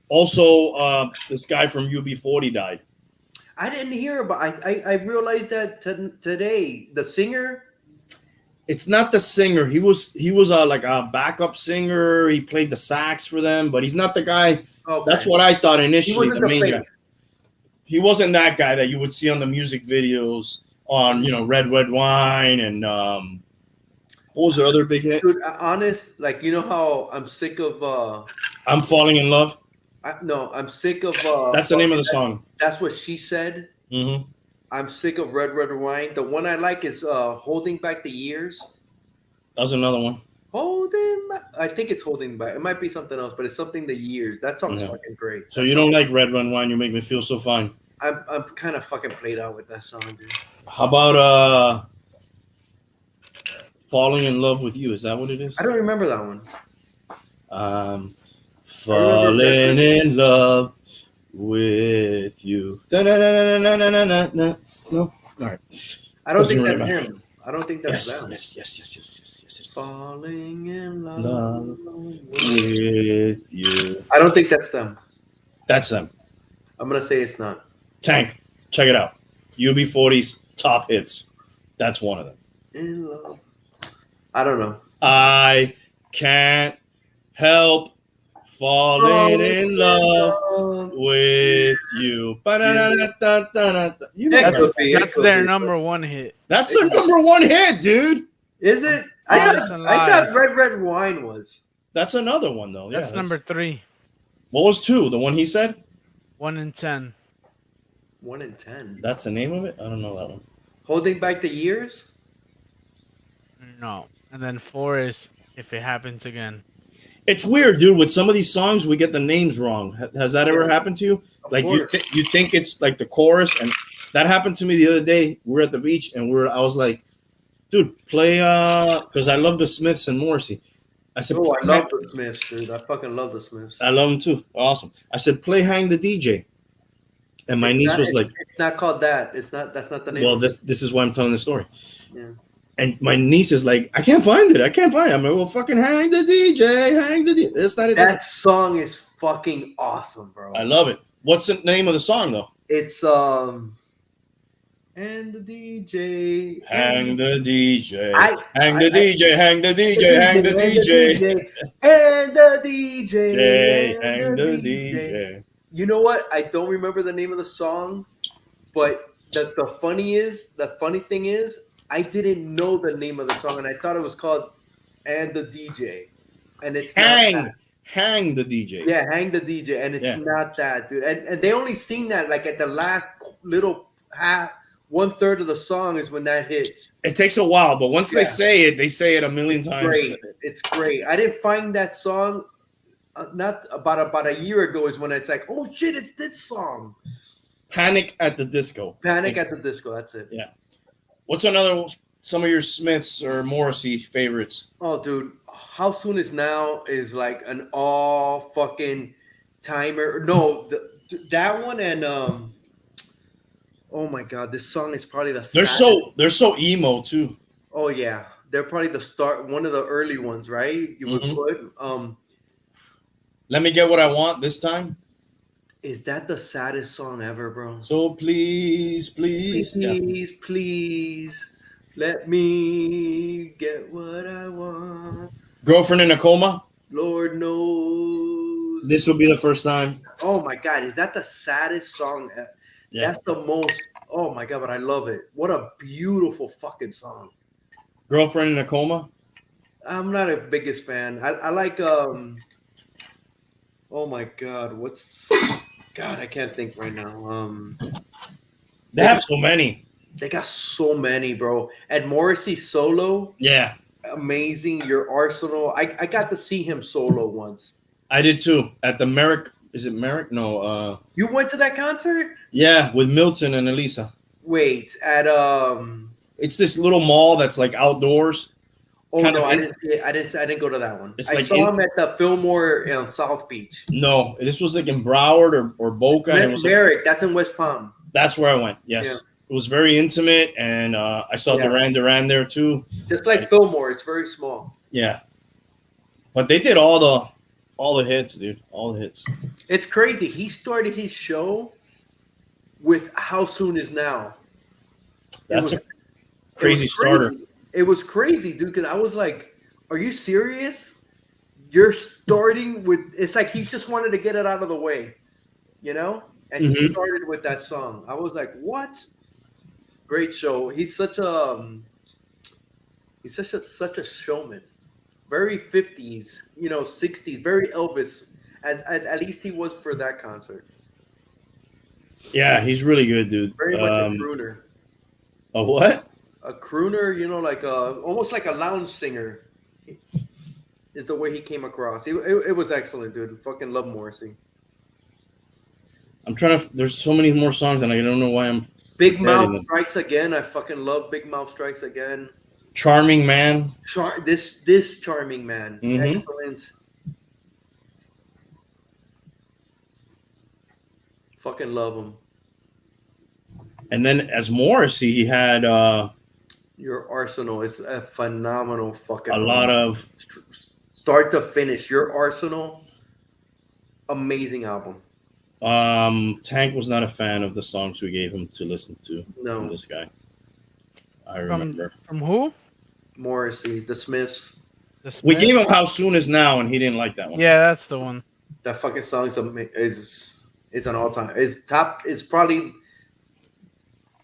Also, this guy from UB40 died. I didn't hear about. I realized that today. The singer. It's not the singer. He was like a backup singer. He played the sax for them, but he's not the guy. Okay. That's what I thought initially. The main guy. He wasn't that guy that you would see on the music videos on Red Wine and what was the other big hit? Dude, honest, like how I'm sick of. I'm Falling in Love. I'm sick of. That's the name of the song. That's what she said. Mm-hmm. I'm sick of Red Wine. The one I like is Holding Back the Years. That's another one. Holding Back. I think it's Holding Back. It might be something else, but it's something the years. That song's fucking great. So you don't like Red Wine? You make me feel so fine. I'm kind of fucking played out with that song, dude. How about Falling in Love with You? Is that what it is? I don't remember that one. Falling in love with you. No. All right. I don't think that's him. I don't think that's them. Yes, it is. Falling in love with you. I don't think that's them. That's them. I'm going to say it's not. Tank, check it out. UB40's top hits. That's one of them. In love. I don't know. I can't help falling in love with you. Ba-da-da-da-da-da-da. You know That that. could be. That's their number one hit. That's their number one hit, dude. Is it? Honest and I Lies. thought Red Wine was. That's another one, though. That's Yeah, number 3. What was 2? The one he said? 1 in 10. 1 in 10. That's the name of it? I don't know that one. Holding Back the Years? No. And then 4 is If It Happens Again. It's weird, dude. With some of these songs, we get the names wrong. Has that ever happened to you? Like you think it's like the chorus, and that happened to me the other day. We were at the beach, and I was like, dude, play because I love the Smiths and Morrissey. I said, I love the Smiths, dude. I fucking love the Smiths. I love them too. Awesome. I said, play Hang the DJ. And my niece was like, it's not called that. That's not the name. Well, this is why I'm telling the story. Yeah. And my niece is like, I can't find it. I'm like, well, fucking hang the DJ. That's not it. That song is fucking awesome, bro. I love it. What's the name of the song though? It's and the DJ. Hang the DJ. Hang the DJ. Hang the DJ. Hang the DJ. And the DJ. Hang the DJ. You know what? I don't remember the name of the song, but the funny thing is, I didn't know the name of the song, and I thought it was called "And the DJ," and it's hang the DJ. Yeah, hang the DJ, and it's not that, dude. And they only sing that like at the last little half, 1/3 of the song is when that hits. It takes a while, but once they say it a million times. It's great. I didn't find that song. Not about a year ago is when it's like, oh shit, it's this song. Panic at the Disco. Panic at the Disco. That's it. Yeah. What's some of your Smiths or Morrissey favorites? Oh, dude, How Soon Is Now is like an all fucking timer. No, that one and oh my god, this song is probably the. They're so emo too. Oh yeah, they're probably one of the early ones, right? You would put Let Me Get What I Want This Time. Is that the saddest song ever, bro? So please, please, let me get what I want. Girlfriend in a Coma. Lord knows. This will be the first time. Oh my god, is that the saddest song? Yeah. That's the most. Oh my god, but I love it. What a beautiful fucking song. Girlfriend in a Coma. I'm not a biggest fan. I like Oh my god, God, I can't think right now. They have so many. They got so many, bro. And Morrissey solo. Yeah. Amazing. Your Arsenal. I got to see him solo once. I did too. At the Merrick. Is it Merrick? No. You went to that concert? Yeah, with Milton and Elisa. Wait, at It's this little mall that's like outdoors. Oh no, I didn't see it. I didn't go to that one. I saw him at the Fillmore South Beach. No, this was like in Broward or Boca. Merrick, that's in West Palm. That's where I went. Yes. Yeah. It was very intimate, and I saw Duran Duran there too. Just like Fillmore, it's very small. Yeah. But they did all the hits, dude. All the hits. It's crazy. He started his show with How Soon Is Now. That's a crazy starter. It was crazy, dude, because I was like, are you serious? You're starting with, it's like he just wanted to get it out of the way, you know? And he started with that song. I was like, what? Great show. He's such a showman. Very 50s, 60s, very Elvis, at least he was for that concert. Yeah, he's really good, dude. Very much a crooner. A what? A crooner, like almost like a lounge singer is the way he came across. It was excellent, dude. Fucking love Morrissey. I'm trying to. There's so many more songs, and I don't know why I'm. Big Mouth Strikes Again. I fucking love Big Mouth Strikes Again. Charming Man. This Charming Man. Excellent. Fucking love him. And then as Morrissey, he had Your Arsenal is a phenomenal fucking lot of start to finish. Your Arsenal, amazing album. Tank was not a fan of the songs we gave him to listen to. No, from this guy. I remember. From who? Morrissey, the Smiths. We gave him How Soon Is Now, and he didn't like that one. Yeah, that's the one. That fucking song is an all time. It's probably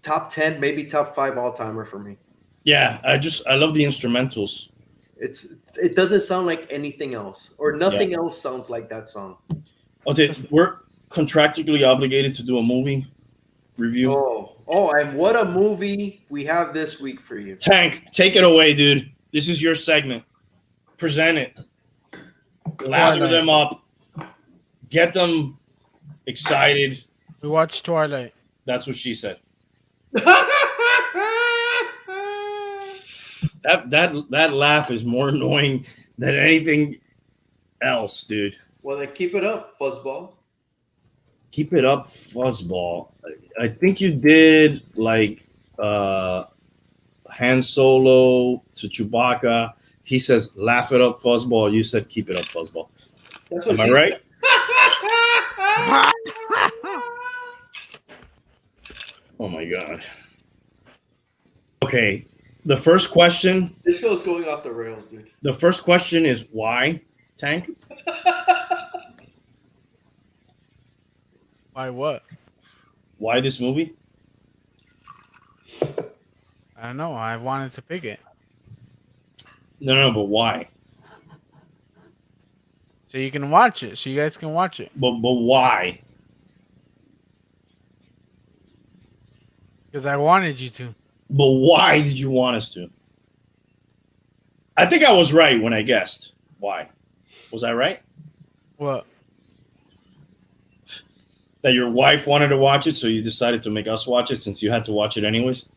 top 10, maybe top 5 all timer for me. Yeah, I love the instrumentals. It doesn't sound like anything else, or nothing else sounds like that song. Okay, we're contractually obligated to do a movie review. And what a movie we have this week for you. Tank, take it away, dude. This is your segment. Present it. Lather them up. Get them excited. We watched Twilight. That's what she said. That laugh is more annoying than anything else, dude. Well, then keep it up, fuzzball. Keep it up, fuzzball. I think you did like Han Solo to Chewbacca. He says, "Laugh it up, fuzzball." You said, "Keep it up, fuzzball." That's what Am I right? Oh my god. Okay. The first question. This show's going off the rails, dude. The first question is why, Tank? Why what? Why this movie? I don't know. I wanted to pick it. No, but why? So you can watch it. So you guys can watch it. But why? Because I wanted you to. But why did you want us to? I think I was right when I guessed. Why? Was I right? What? That your wife wanted to watch it, so you decided to make us watch it since you had to watch it anyways?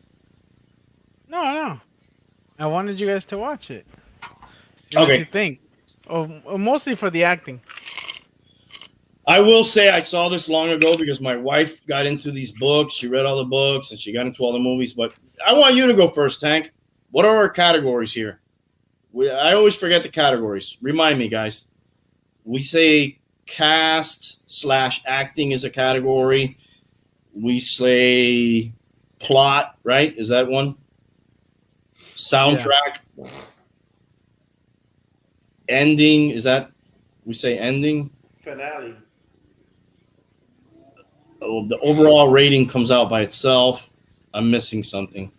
No. I wanted you guys to watch it. See what you think? Mostly for the acting. I will say I saw this long ago because my wife got into these books. She read all the books and she got into all the movies. But I want you to go first, Tank. What are our categories here? I always forget the categories. Remind me, guys. We say cast/acting is a category. We say plot, right? Is that one? Soundtrack. Yeah. Ending. Is that? We say ending. Finale. Oh, the overall rating comes out by itself. I'm missing something.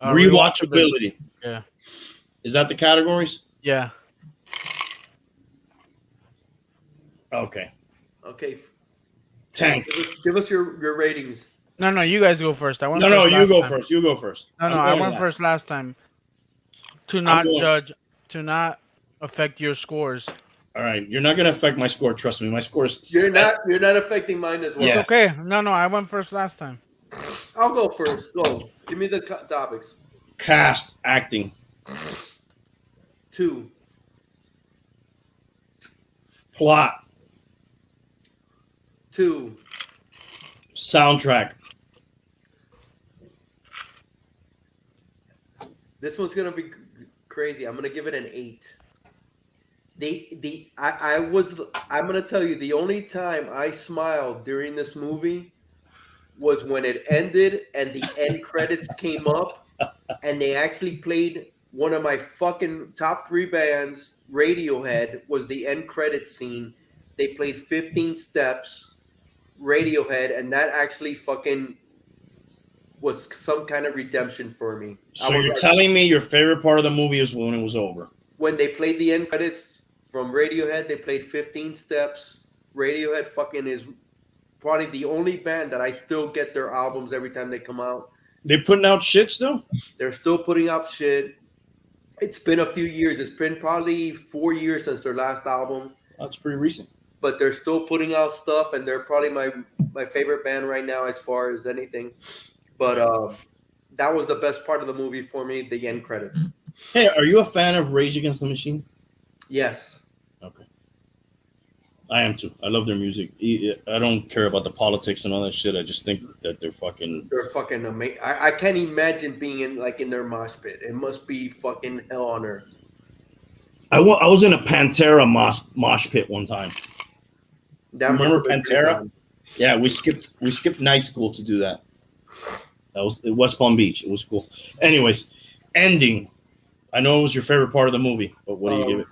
Rewatchability. Yeah. Is that the categories? Yeah. Okay. Tank. Give us your ratings. No, you guys go first. I went No, first you go time. first. You go first. No, I went first last time. To not judge, to not affect your scores. All right, you're not gonna affect my score. Trust me, my score is. You're not affecting mine as well. Yeah. It's okay. No, I went first last time. I'll go first. Go. Give me the topics. Cast, acting. 2. Plot. 2. Soundtrack. This one's gonna be crazy. I'm gonna give it an 8. I'm gonna tell you, the only time I smiled during this movie was when it ended and the end credits came up and they actually played one of my fucking top 3 bands. Radiohead was the end credits scene. They played 15 Steps, Radiohead, and that actually fucking was some kind of redemption for me. So you're telling me your favorite part of the movie is when it was over? When they played the end credits from Radiohead, they played 15 Steps. Radiohead fucking is probably the only band that I still get their albums every time they come out. They putting out shit still? They're still putting out shit. It's been a few years. It's been probably 4 years since their last album. That's pretty recent. But they're still putting out stuff, and they're probably my favorite band right now as far as anything. But that was the best part of the movie for me, the end credits. Hey, are you a fan of Rage Against the Machine? Yes. Okay. I am too. I love their music. I don't care about the politics and all that shit. I just think that they're fucking amazing. I can't imagine being in their mosh pit. It must be fucking hell on earth. I was in a Pantera mosh pit one time. Remember Pantera? Yeah, we skipped night school to do that. That was at West Palm Beach. It was cool. Anyways, ending. I know it was your favorite part of the movie, but what do you give it?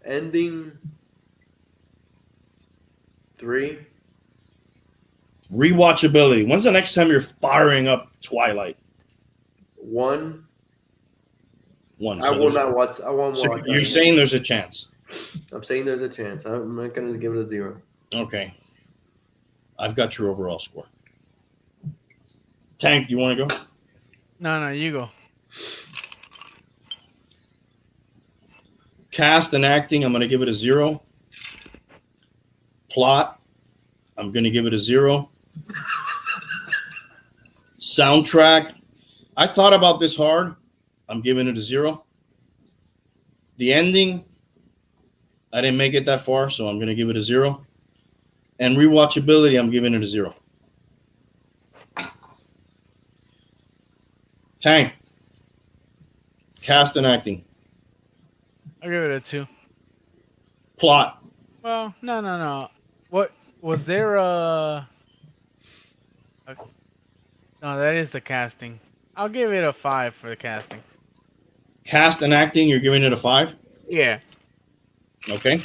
Ending. 3. Rewatchability. When's the next time you're firing up Twilight? 1. 1. I will not watch. I won't So watch. you're saying there's a chance. I'm saying there's a chance. I'm not going to give it a 0. Okay. I've got your overall score. Tank, do you want to go? No, you go. Cast and acting, I'm going to give it a 0. Plot, I'm going to give it a 0. Soundtrack, I thought about this hard. I'm giving it a 0. The ending, I didn't make it that far, so I'm going to give it a 0. And rewatchability, I'm giving it a 0. Tank, cast and acting. I'll give it a 2. Plot, Well, no. What was there? No, that is the casting. I'll give it a 5 for the casting. cast and acting, you're giving it a 5? Yeah. Okay.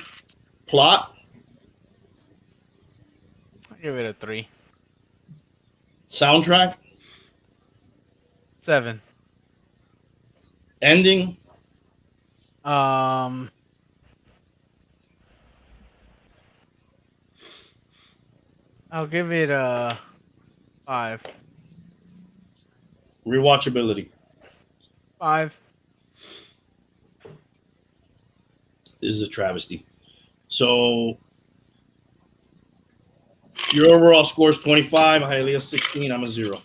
Plot, I'll give it a 3. soundtrack, 7. ending, I'll give it a 5. rewatchability. 5. This is a travesty. So your overall score is 25. Hialeah 16. I'm a 0.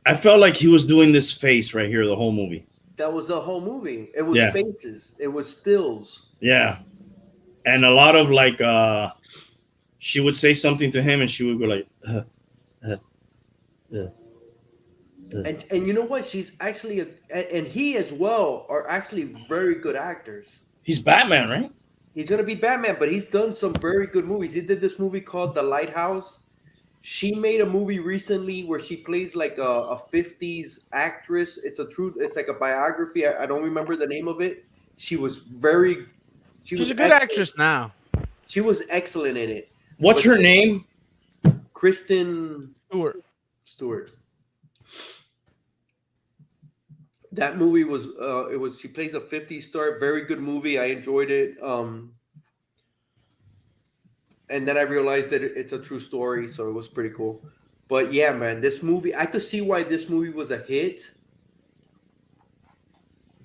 I felt like he was doing this face right here the whole movie. That was the whole movie. It was Yeah. faces. It was stills. Yeah. And a lot of like she would say something to him and she would go like And you know what? She's actually and he as well are actually very good actors. He's Batman, right? He's gonna be Batman, but he's done some very good movies. He did this movie called The Lighthouse. She made a movie recently where she plays like a 50s actress. It's like a biography. I don't remember the name of it. She's a good excellent actress now. She was excellent in it. What's her name? Kristen Stewart. That movie was she plays a 50s star, very good movie. I enjoyed it. And then I realized that it's a true story, so it was pretty cool. But yeah, man, this movie, I could see why this movie was a hit.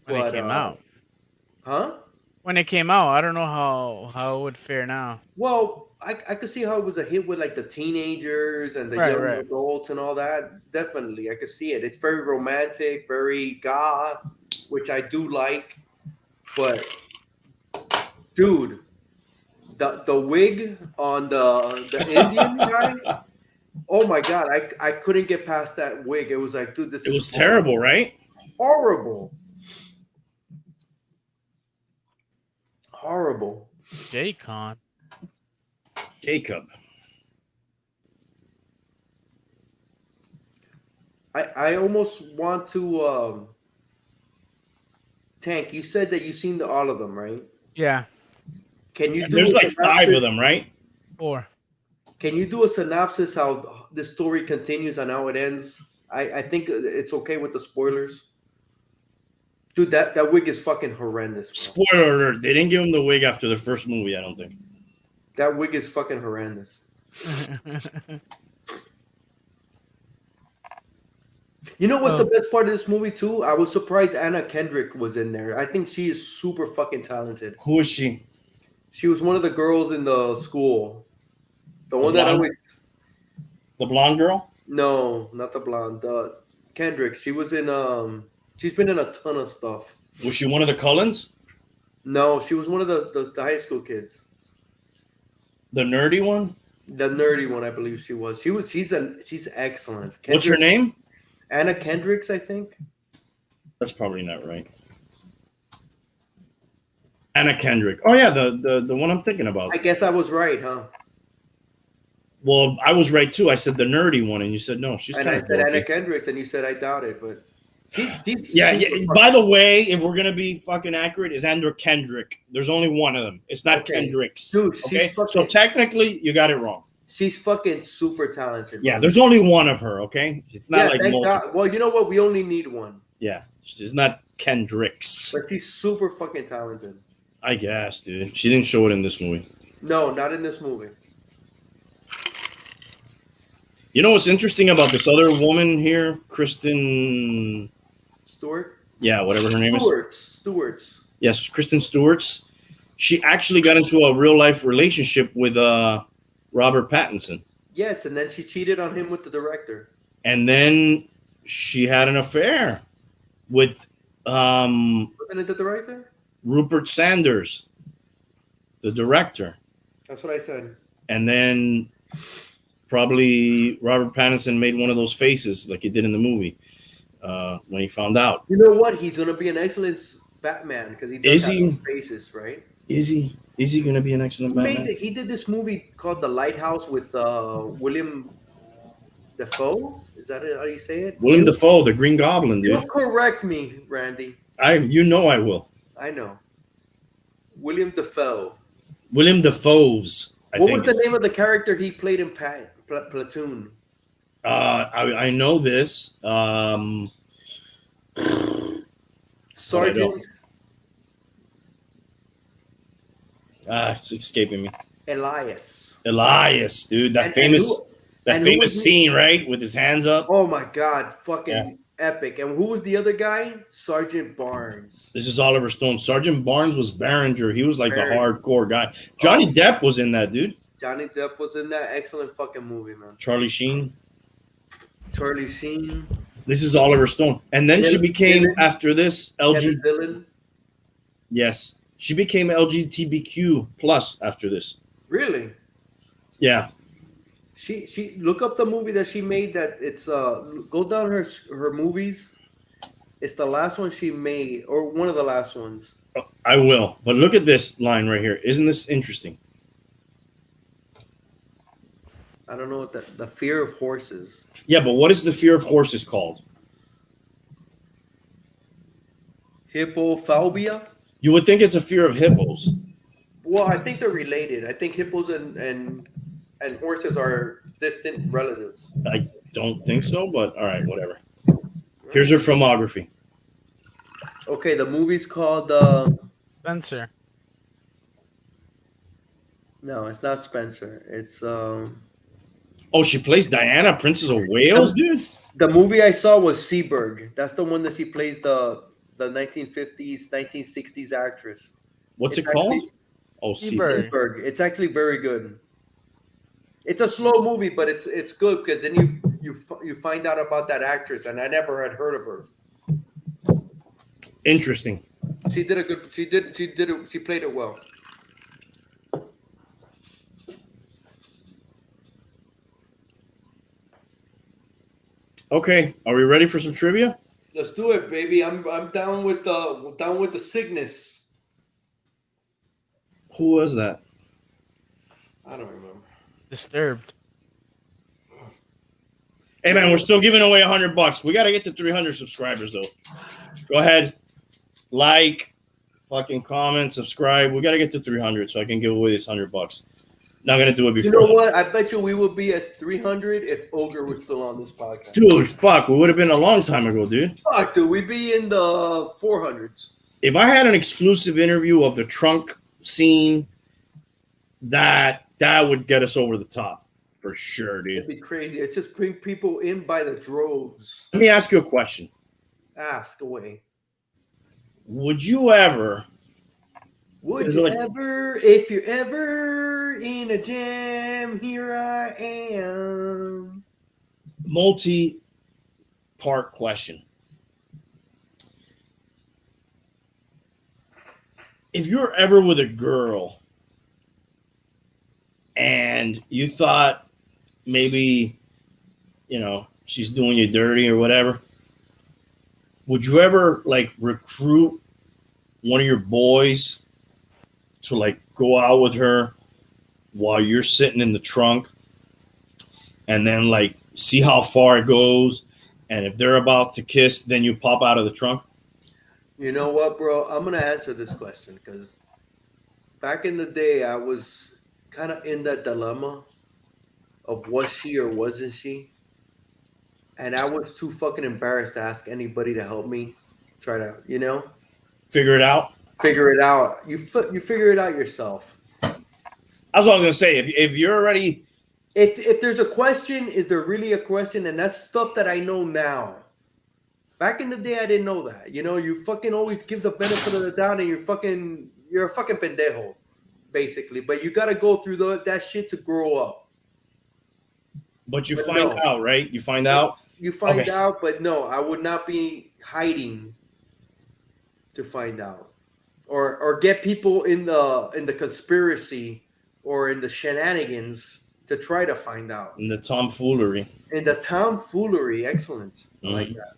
When it came out. Huh? When it came out, I don't know how it would fare now. Well, I could see how it was a hit with like the teenagers and the young adults and all that. Definitely, I could see it. It's very romantic, very goth, which I do like. But, dude, the wig on the Indian guy, oh my God, I couldn't get past that wig. It was like, dude, It was terrible, right? Horrible. J-Con. Jacob. I almost want to Tank, you said that you've seen all of them, right? Yeah. Can you do There's like 5 of them, right? 4. Can you do a synopsis how the story continues and how it ends? I think it's okay with the spoilers. Dude, that wig is fucking horrendous, bro. Spoiler alert. They didn't give him the wig after the first movie, I don't think. That wig is fucking horrendous. You know what's the best part of this movie too? I was surprised Anna Kendrick was in there. I think she is super fucking talented. Who is she? She was one of the girls in the school. The one that always... The blonde girl? No, not the blonde. Kendrick. She was in... She's been in a ton of stuff. Was she one of the Cullens? No, she was one of the high school kids. The nerdy one? The nerdy one, I believe she was. She's excellent. What's her name? Anna Kendricks, I think. That's probably not right. Anna Kendrick. Oh yeah, the one I'm thinking about. I guess I was right, huh? Well, I was right too. I said the nerdy one, and you said no. She's and kind I of said dorky. Anna Kendricks, and you said I doubt it, but Yeah. By the way, if we're gonna be fucking accurate, is Andrew Kendrick. There's only one of them. It's not Kendrick's. Dude, okay, so technically you got it wrong. She's fucking super talented. Yeah, there's only one of her. Okay, it's not like multiple. God. Well, you know what? We only need one. Yeah, she's not Kendrick's. But she's super fucking talented. I guess, dude. She didn't show it in this movie. No, not in this movie. You know what's interesting about this other woman here, Kristen Stewart? Yeah, whatever her name is. Stewart's. Yes, Kristen Stewart's. She actually got into a real life relationship with Robert Pattinson. Yes, and then she cheated on him with the director. And then she had an affair with Wasn't it the director? Rupert Sanders, the director. That's what I said. And then probably Robert Pattinson made one of those faces like he did in the movie when he found out. You know what? He's going to be an excellent Batman because he does have those faces, right? Is he going to be an excellent Batman? He did this movie called The Lighthouse with William Dafoe. Is that how you say it? William Dafoe, the Green Goblin, dude. You'll correct me, Randy. I will. I know. William Dafoe. William Dafoe's. What was the name of the character he played in Platoon? I know this. Sergeant. It's escaping me. Elias, dude. That famous scene, right? With his hands up. Oh my God, fucking epic. And who was the other guy? Sergeant Barnes. This is Oliver Stone. Sergeant Barnes was Berenger. He was like the hardcore guy. Johnny Depp was in that, dude. Johnny Depp was in that excellent fucking movie, man. Charlie Sheen. This is Oliver Stone. And then she became, after this, Yes. She became LGBTQ plus after this. Really? Yeah. She look up the movie that she made. That it's go down her movies. It's the last one she made, or one of the last ones. I will, but look at this line right here. Isn't this interesting? I don't know what the fear of horses. Yeah, but what is the fear of horses called? Hippophobia. You would think it's a fear of hippos. Well, I think they're related. I think hippos and horses are distant relatives. I don't think so, but all right, whatever. Here's her filmography. Okay, the movie's called Spencer. No, it's not Spencer. It's Oh, she plays Diana, Princess of Wales, dude? The movie I saw was Seaberg. That's the one that she plays the 1950s, 1960s actress. What's it called? Oh, Seaberg. It's actually very good. It's a slow movie, but it's good because then you find out about that actress, and I never had heard of her. Interesting. She did a good. She played it well. Okay, are we ready for some trivia? Let's do it, baby. I'm down with the sickness. Who was that? I don't remember. Disturbed. Hey man, we're still giving away $100. We got to get to 300 subscribers though. Go ahead, like, fucking comment, subscribe. We got to get to 300 so I can give away this $100. Not gonna do it before. You know what? I bet you we would be at 300 if Ogre was still on this podcast. Dude, fuck, we would have been a long time ago, dude. Fuck, dude, we'd be in the 400s. If I had an exclusive interview of the trunk scene, that would get us over the top for sure, dude. It'd be crazy. It's just bring people in by the droves. Let me ask you a question. Ask away. Would you ever? If you're ever in a jam, here I am. Multi-part question. If you're ever with a girl and you thought maybe, she's doing you dirty or whatever, would you ever recruit one of your boys to go out with her while you're sitting in the trunk and then see how far it goes and if they're about to kiss, then you pop out of the trunk? You know what, bro? I'm gonna answer this question because back in the day, I was kind of in that dilemma of was she or wasn't she, and I was too fucking embarrassed to ask anybody to help me try to, Figure it out. figure it out. You figure it out yourself. That's what I was gonna say. If you're already, If there's a question, is there really a question? And that's stuff that I know now. Back in the day, I didn't know that. You fucking always give the benefit of the doubt, and you're a fucking pendejo, basically. But you got to go through that shit to grow up. but you find out, right? You find out. You find out, but no, I would not be hiding to find out, or get people in the conspiracy or in the shenanigans to try to find out. In the tomfoolery. Excellent. I like that.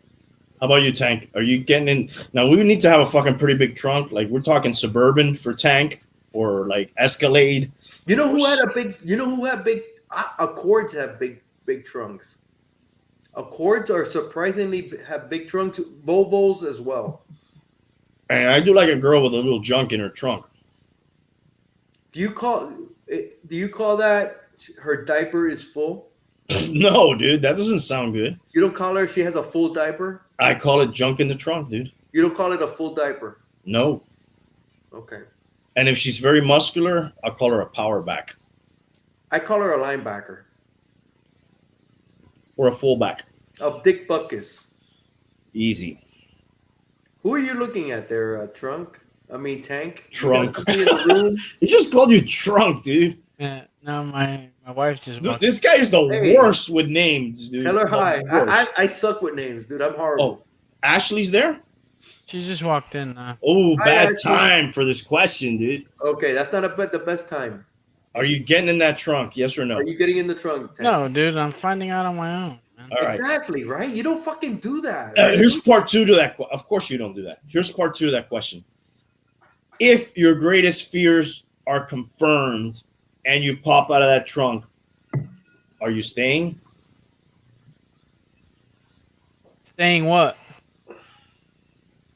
How about you, Tank? Are you getting in? Now, we would need to have a fucking pretty big trunk. Like, we're talking Suburban for Tank or, like, Escalade. You know who had big Accords have big trunks. Accords are surprisingly have big trunks. Volvos as well. And I do like a girl with a little junk in her trunk. Do you call that her diaper is full? No, dude, that doesn't sound good. You don't call her she has a full diaper? I call it junk in the trunk, dude. You don't call it a full diaper? No. Okay. And if she's very muscular, I'll call her a power back. I call her a linebacker. Or a fullback. A Dick Buckus. Easy. Who are you looking at there, Tank? Trunk. You in the room? He just called you Trunk, dude. Yeah, no, my wife just. Dude, this guy is the worst with names, dude. Tell her hi. I suck with names, dude. I'm horrible. Oh, Ashley's there? She just walked in. Oh, bad time for this question, dude. Okay, that's not the best time. Are you getting in that trunk? Yes or no? Are you getting in the trunk, Tank? No, dude, I'm finding out on my own. Man. All right. Exactly, right? You don't fucking do that. Right? Here's part two to that. Of course you don't do that. Here's part two to that question. If your greatest fears are confirmed and you pop out of that trunk, are you staying? Staying what?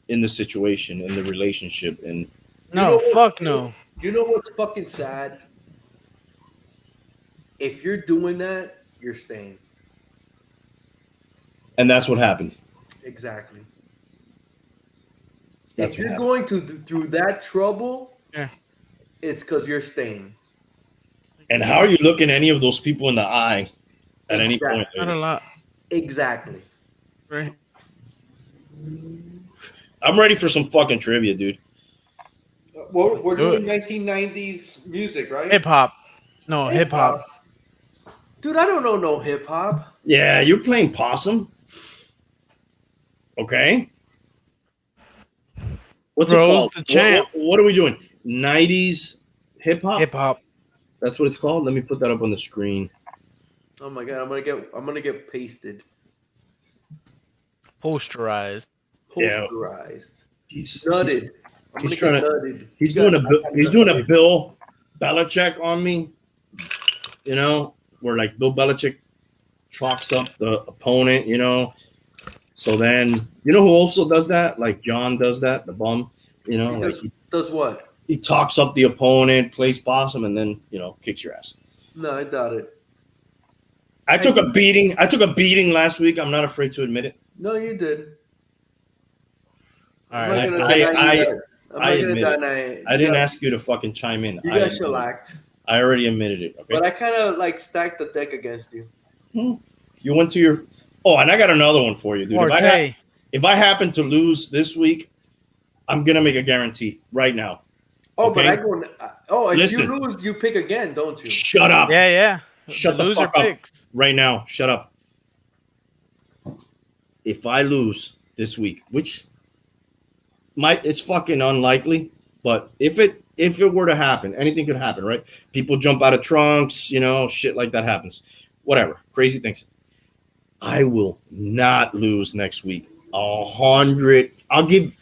In the situation, in the relationship, and No, fuck no. You know what's fucking sad? If you're doing that, you're staying. and that's what happened. Exactly. That's if you're what going through that trouble, Yeah. it's because you're staying. And how are you looking any of those people in the eye at any point? Not a lot. Exactly. Right. I'm ready for some fucking trivia, dude. We're doing 1990s music, right? Hip hop. No, hip hop. Dude, I don't know no hip hop. Yeah, you're playing possum. Okay. What's Rose it called? the Champ. What are we doing? 90s hip hop? Hip hop. That's what it's called. Let me put that up on the screen. Oh my god, I'm gonna get pasted. Posterized. Posterized. He's Nutted. he's trying to. nutted. He's doing a Bill Belichick on me. You know, where like Bill Belichick chalks up the opponent. You know, so then you know who also does that? Like John does that. The bum. You know, Does what? He talks up the opponent, plays possum, and then kicks your ass. No, I doubt it. I took a beating. I took a beating last week. I'm not afraid to admit it. No, you did. All I'm right. not gonna deny you that. I admit it. I didn't ask you to fucking chime in. You got shellacked. I already admitted it. Okay. But I kind of like stacked the deck against you. You went to your. Oh, and I got another one for you, dude. If I happen to lose this week, I'm gonna make a guarantee right now. Oh, okay? but I go. Oh, if Listen. you lose, you pick again, don't you? Shut up. Yeah. Shut the fuck up right now. Shut up. If I lose this week, which it's fucking unlikely, but if it were to happen, anything could happen, right? People jump out of trunks, shit like that happens. Whatever, crazy things. I will not lose next week. 100. I'll give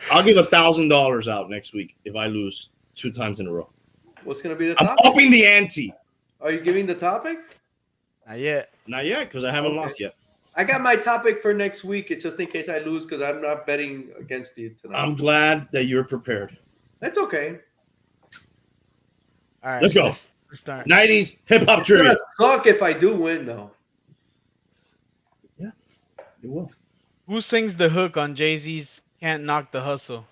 $1,000 out next week if I lose 2 times in a row. What's gonna be the I'm topic? upping the ante. Are you giving the topic? Not yet. Not yet, because I haven't lost yet. I got my topic for next week. It's just in case I lose because I'm not betting against you tonight. I'm glad that you're prepared. That's okay. All right, Let's go. Let's start. 90s hip hop It's trivia. gonna suck if I do win, though. Yeah, it will. Who sings the hook on Jay-Z's "Can't Knock the Hustle"?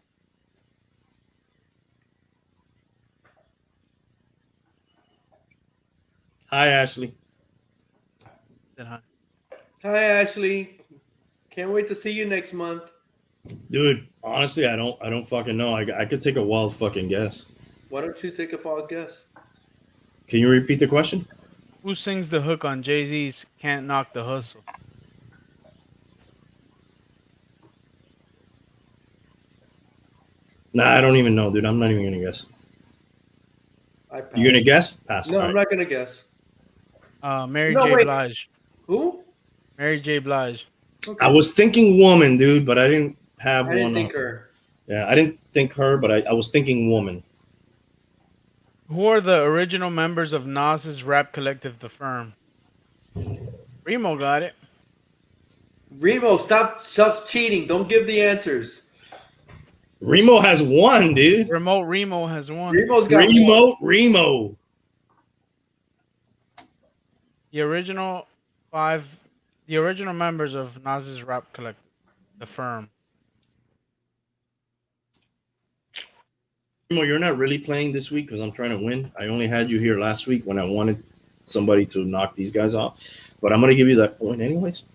Hi, Ashley. Said, huh? Hi, Ashley. Can't wait to see you next month. Dude, honestly, I don't fucking know. I could take a wild fucking guess. Why don't you take a wild guess? Can you repeat the question? Who sings the hook on Jay-Z's "Can't Knock the Hustle"? Nah, I don't even know, dude. I'm not even gonna guess. I pass. You gonna guess? Pass. No, All I'm right. not gonna guess. Mary No, J. wait. Blige. Who? Mary J. Blige. Okay. I was thinking woman, dude, but I didn't have I didn't one. think her. Yeah, I didn't think her, but I was thinking woman. Who are the original members of Nas's rap collective, The Firm? Remo got it. Remo, stop cheating. Don't give the answers. Remo has one, dude. Remote Remo has won. Remo's got one. Remo. The original members of Nas's rap collective, The Firm. Remo, you're not really playing this week because I'm trying to win. I only had you here last week when I wanted somebody to knock these guys off, but I'm gonna give you that point anyways.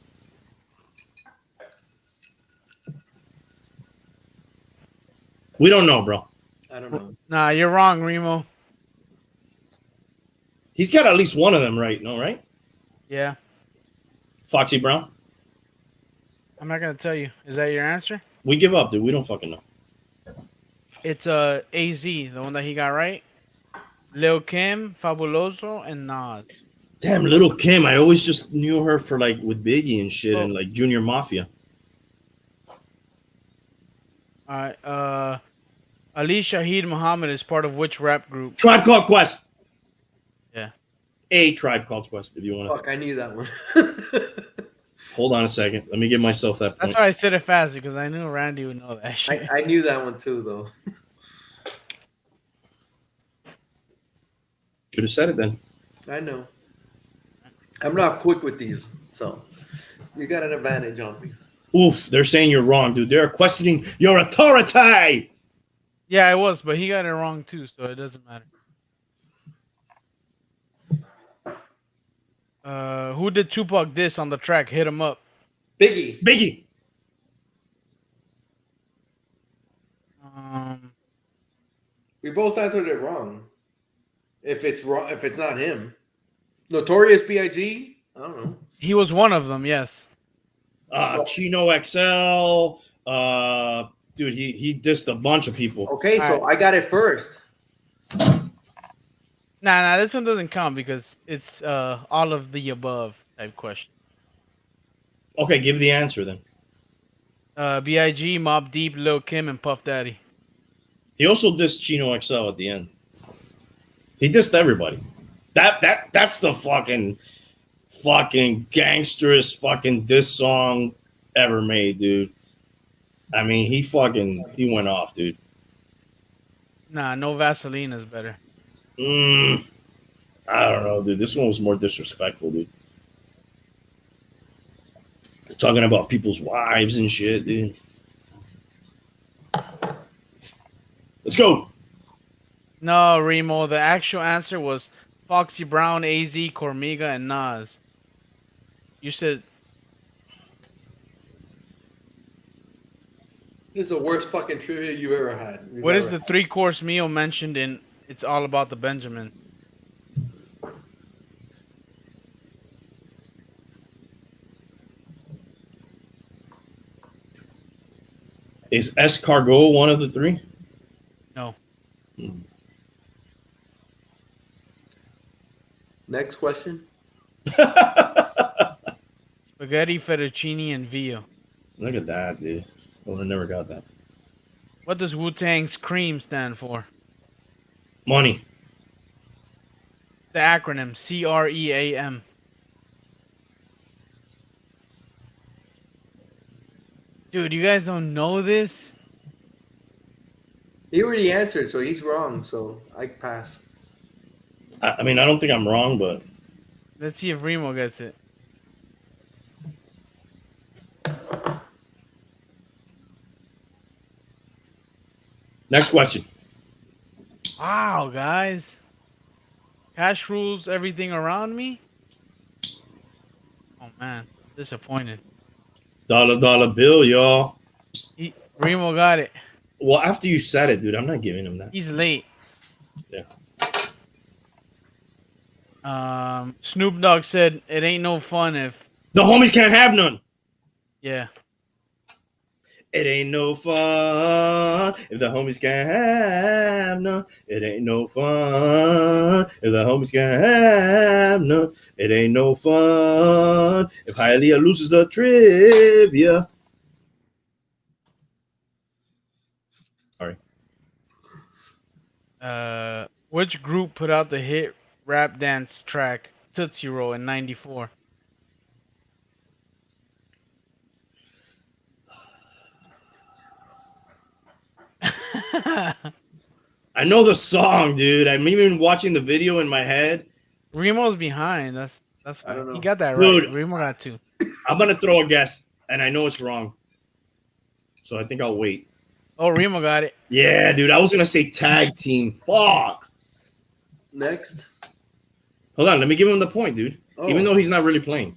We don't know, bro. I don't know. Nah, you're wrong, Remo. He's got at least one of them right, no, right? Yeah. Foxy Brown. I'm not gonna tell you. Is that your answer? We give up, dude. We don't fucking know. It's AZ, the one that he got right. Lil Kim, Fabuloso, and Nas. Damn, Little Kim. I always just knew her for like with Biggie and shit and like Junior Mafia. Alright, Ali Shaheed Muhammad is part of which rap group? Tribe Called Quest. Yeah. A Tribe Called Quest, if you want to. Fuck, I knew that one. Hold on a second. Let me give myself that point. That's why I said it fast, because I knew Randy would know that shit. I knew that one too, though. Should have said it then. I know. I'm not quick with these, so you got an advantage on me. Oof, they're saying you're wrong, dude. They're questioning your authority. Yeah, I was, but he got it wrong too, so it doesn't matter. Who did Tupac diss on the track "Hit 'Em Up"? Biggie. We both answered it wrong. If it's wrong, if it's not him, Notorious B.I.G. I don't know. He was one of them, yes. Chino XL. Dude, he dissed a bunch of people. Okay, so Alright. I got it first. Nah, this one doesn't count because it's all of the above type question. Okay, give the answer then. B.I.G., Mobb Deep, Lil Kim, and Puff Daddy. He also dissed Chino XL at the end. He dissed everybody. That's the fucking gangsterest fucking diss song ever made, dude. I mean, he went off, dude. Nah, No Vaseline is better. I don't know, dude. This one was more disrespectful, dude. Talking about people's wives and shit, dude. Let's go. No, Remo, the actual answer was Foxy Brown, AZ, Cormiga, and Nas. You said... This is the worst fucking trivia you ever had. What is the three-course meal mentioned in It's All About the Benjamin? Is escargot one of the three? No. Next question. Spaghetti, fettuccine, and veal. Look at that, dude. Well, I never got that. What does Wu-Tang's CREAM stand for? Money. The acronym, CREAM. Dude, you guys don't know this? He already answered, so he's wrong. So I pass. I mean, I don't think I'm wrong, but Let's see if Remo gets it. next question. Wow, guys. Cash rules everything around me? Oh, man. I'm disappointed. Dollar bill, y'all. Remo got it. Well, after you said it, dude, I'm not giving him that. He's late. Yeah. Snoop Dogg said it ain't no fun if... The homies can't have none. Yeah. It ain't no fun if the homies can't have none. It ain't no fun if the homies can't have none. It ain't no fun if Hialeah loses the trivia. Sorry. Which group put out the hit rap dance track Tootsie Roll in '94? I know the song, dude. I'm even watching the video in my head. Remo's behind. That's I fine. don't know. He got that Dude. right. Remo got 2. I'm gonna throw a guess, and I know it's wrong. So I think I'll wait. Oh, Remo got it. Yeah, dude. I was gonna say tag team. Fuck. Next. Hold on. Let me give him the point, dude. Oh. Even though he's not really playing,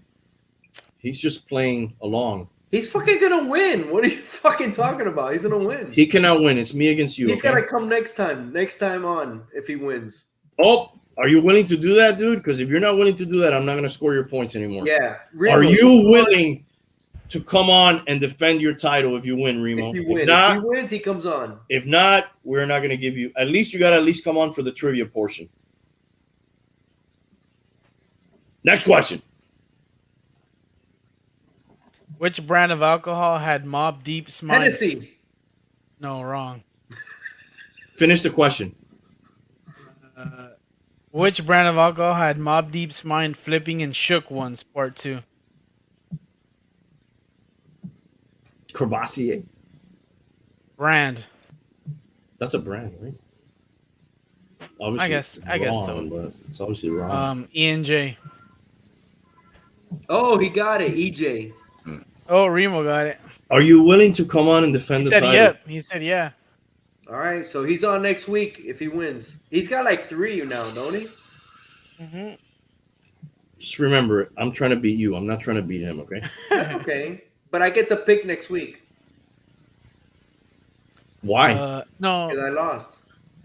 he's just playing along. He's fucking gonna win. What are you fucking talking about? He's gonna win. He cannot win. It's me against you. He's Okay? gotta come next time. Next time on, if he wins. Oh, are you willing to do that, dude? Because if you're not willing to do that, I'm not gonna score your points anymore. Yeah. Are you willing to come on and defend your title if you win, Remo? If he wins, not, if he wins, he comes on. if not, we're not gonna give you. At least you gotta at least come on for the trivia portion. Next question. Which brand of alcohol had Mobb Deep's mind? Hennessy. No, wrong. Finish the question. Which brand of alcohol had Mobb Deep's mind flipping and shook once? Part 2. Crevassier. Brand. That's a brand, right? Obviously, I guess so. wrong, but it's obviously wrong. E&J. Oh, he got it. EJ. Oh, Remo got it. Are you willing to come on and defend He the said title? yep. He said yeah. All right, so he's on next week if he wins. He's got like 3 now, don't he? Mm-hmm. Just remember it. I'm trying to beat you. I'm not trying to beat him, okay? That's okay. But I get to pick next week Why? No. because I lost.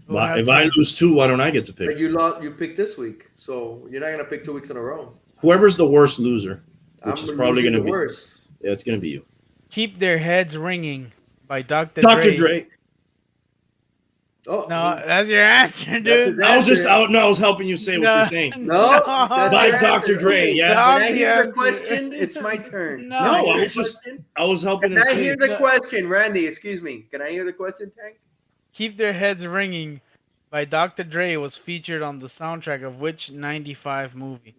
Why? If I lose 2, why don't I get to But pick? you lost. You picked this week, so you're not gonna pick 2 weeks in a row. Whoever's the worst loser, which is probably losing going to the be. worst. Yeah, it's going to be you. Keep Their Heads Ringing by Dr. Dr. Dre. Oh No, that's your answer, That's dude. his I was just answer. out. No, I was helping you say what No. you're saying. No, that's By your Dr. answer. Dre, Okay, yeah. Can I That's the hear the answer. question? It's my turn. No. Can I No, hear I the was just- question? I was helping Can him I say. hear the question, Randy? Excuse me. Can I hear the question, Tank? Keep Their Heads Ringing by Dr. Dre was featured on the soundtrack of which '95 movie?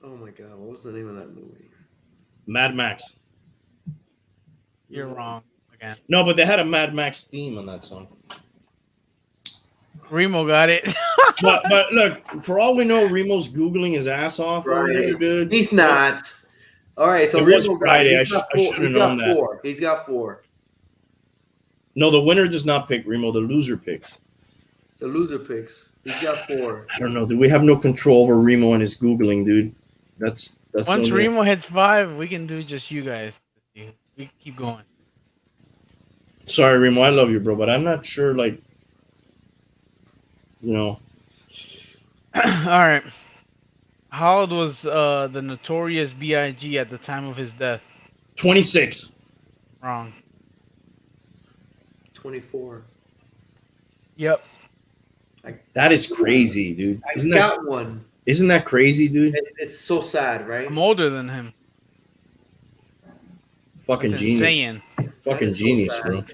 Oh my God, what was the name of that movie? Mad Max. You're wrong again. No, but they had a Mad Max theme on that song. Remo got it. But look, for all we know, Remo's Googling his ass off over here, dude. He's not. All right, so It was Remo got Friday. it. He's I got should have he's known got that. 4. He's got 4. No, the winner does not pick Remo. The loser picks. The loser picks. He's got 4. I don't know, dude. We have no control over Remo and his Googling, dude. That's Once the- Remo hits 5, we can do just you guys. We keep going. Sorry, Remo. I love you, bro, but I'm not sure, like, you know. All right. How old was the Notorious B.I.G. at the time of his death? 26. Wrong. 24. Yep. That is crazy, dude. I got one. Isn't that crazy, dude? It's so sad, right? I'm older than him. Fucking That's genius. insane. Fucking is so genius, sad. bro.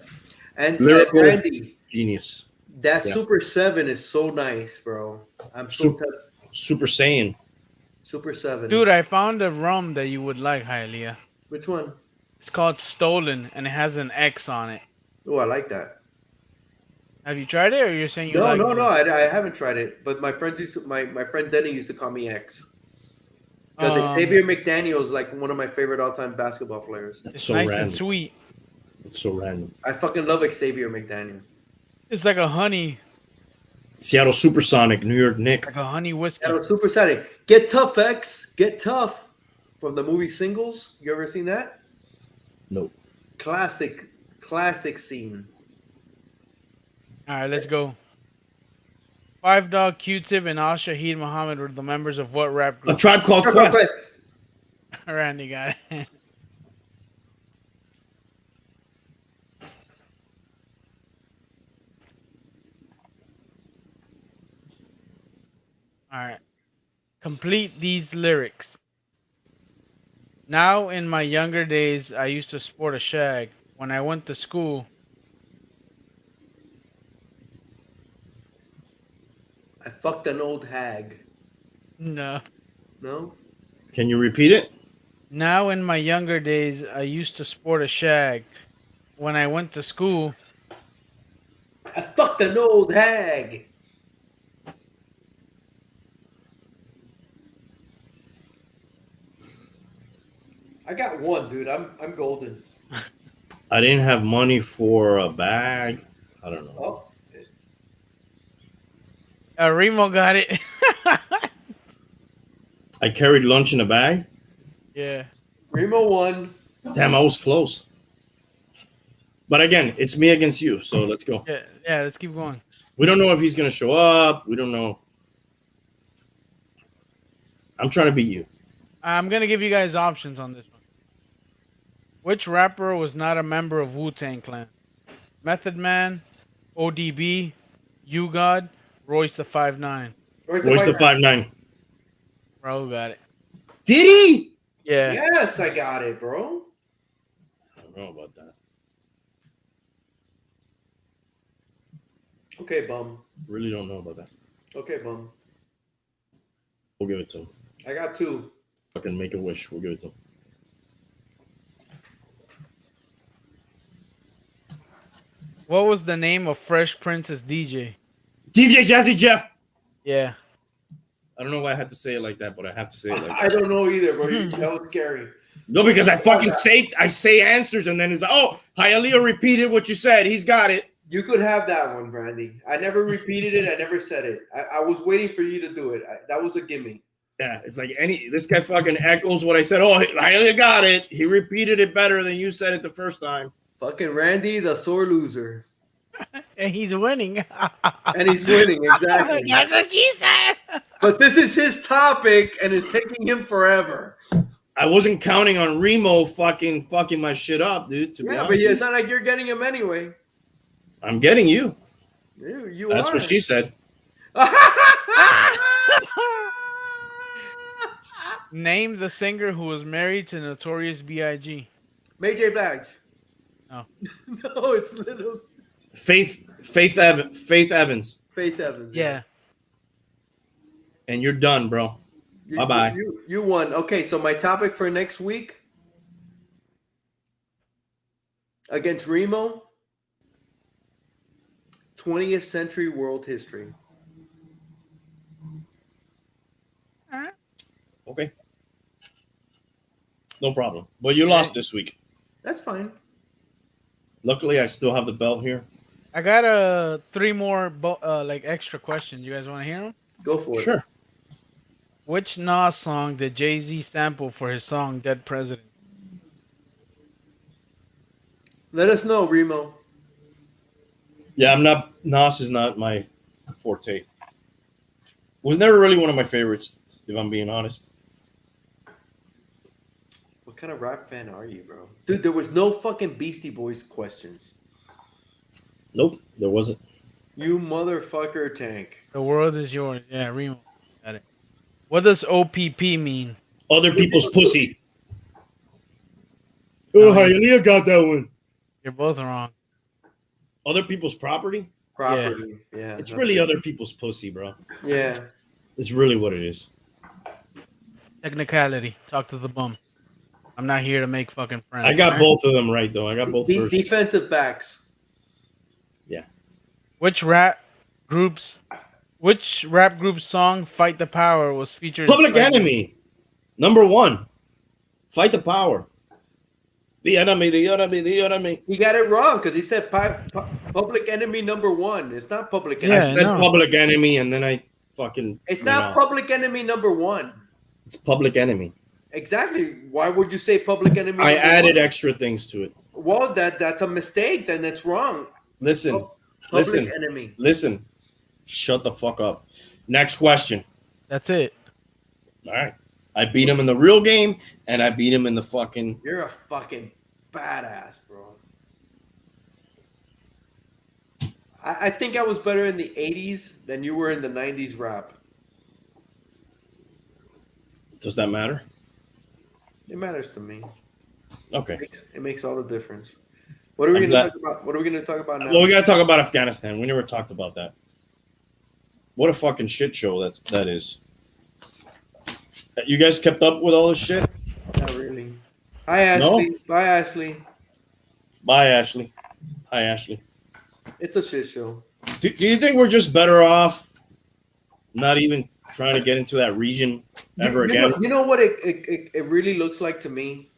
And Lyrical. Randy, Genius. that Yeah. Super 7 is so nice, bro. I'm so touched. Super Saiyan. Super 7. Dude, I found a rum that you would like, Hialeah. Which one? It's called Stolen, and it has an X on it. Oh, I like that. Have you tried it, or you're saying you No, like no, it? no. I haven't tried it. But my friends my friend Denny used to call me X. Because Xavier McDaniel is like one of my favorite all-time basketball players. That's It's so nice random. and sweet. It's so random. I fucking love Xavier McDaniel. It's like a honey Seattle Supersonic, New York Nick. Like a honey whiskey. That was super exciting. Get Tough, X. Get Tough. From the movie Singles. You ever seen that? No. Classic scene. All right, let's go. Five Dog, Q-Tip, and Al Shaheed Muhammad were the members of what rap A group? Tribe Called Quest. Randy got it. All right. Complete these lyrics. Now, in my younger days, I used to sport a shag. When I went to school, I fucked an old hag. no. No? Can you repeat it? Now, in my younger days, I used to sport a shag. When I went to school, I fucked an old hag. I got one, dude. I'm golden. I didn't have money for a bag. I don't know. Oh, Remo got it. I carried lunch in a bag. Yeah. Remo won. Damn, I was close. But again, it's me against you. So let's go. Yeah, let's keep going. We don't know if he's going to show up. We don't know. I'm trying to beat you. I'm going to give you guys options on this one. Which rapper was not a member of Wu-Tang Clan? Method Man, ODB, U-God, Royce the 5'9". Royce the 5'9". Raul got it. Did he? Yeah. Yes, I got it, bro. I don't know about that. Okay, bum. Really don't know about that. Okay, bum. We'll give it to him. I got two. Fucking make a wish. We'll give it to him. What was the name of Fresh Prince's DJ? DJ Jazzy Jeff. Yeah. I don't know why I had to say it like that, but I have to say it like that. I don't know either, bro. That was scary. No, because I fucking say answers and then it's like, oh, Hialeah repeated what you said. He's got it. You could have that one, Brandy. I never repeated it. I never said it. I was waiting for you to do it. That was a gimme. Yeah, it's like this guy fucking echoes what I said. Oh, Hialeah got it. He repeated it better than you said it the first time. Fucking Randy, the sore loser. And he's winning. And he's winning, exactly. That's what she said. But this is his topic, and it's taking him forever. I wasn't counting on Remo fucking my shit up, dude. To be honest, but it's not like you're getting him anyway. I'm getting you. You That's are. what she said. Name the singer who was married to Notorious B.I.G. May J. Blige. No. No, it's little Faith Evans. Faith Evans. Yeah. And you're done, bro. Bye-bye. You won. Okay, so my topic for next week against Remo, 20th century world history. Okay. No problem. Well, you lost this week. That's fine. Luckily, I still have the belt here. I got 3 more extra questions. You guys want to hear them? Go for it. Sure. Which Nas song did Jay-Z sample for his song Dead President? Let us know, Remo. Yeah, Nas is not my forte. Was never really one of my favorites, if I'm being honest. What kind of rap fan are you, bro? Dude, there was no fucking Beastie Boys questions. Nope, there wasn't. You motherfucker, Tank. The world is yours. Yeah, Remo. Got it. What does OPP mean? Other people's pussy. Oh, Hialeah got that one. You're both wrong. Other people's property? Property. Yeah. It's really other people's pussy, bro. Yeah. It's really what it is. Technicality. Talk to the bum. I'm not here to make fucking friends. I got alright? both of them right though. I got both versions. Defensive backs. Which rap group's song "Fight the Power" was featured? Public Enemy, number 1. Fight the power. The enemy, the enemy, the enemy. He got it wrong because he said Public Enemy number 1. It's not Public Enemy. I said Public Enemy, and then I fucking. It's not Public Enemy number 1. It's Public Enemy. Exactly. Why would you say Public Enemy? I added extra things to it. Well, that's a mistake. Then that's wrong. Listen. Public Enemy. Listen. Shut the fuck up. Next question. That's it. All right. I beat him in the real game, and I beat him in the fucking. You're a fucking badass, bro. I think I was better in the 80s than you were in the 90s rap. Does that matter? It matters to me. Okay. It makes all the difference. What are we going to talk about? What are we going to talk about now? Well, we got to talk about Afghanistan. We never talked about that. What a fucking shit show that is. You guys kept up with all this shit? Not really. Hi, Ashley. No? Bye, Ashley. Bye, Ashley. Hi, Ashley. It's a shit show. Do you think we're just better off not even trying to get into that region ever again? You know what it really looks like to me?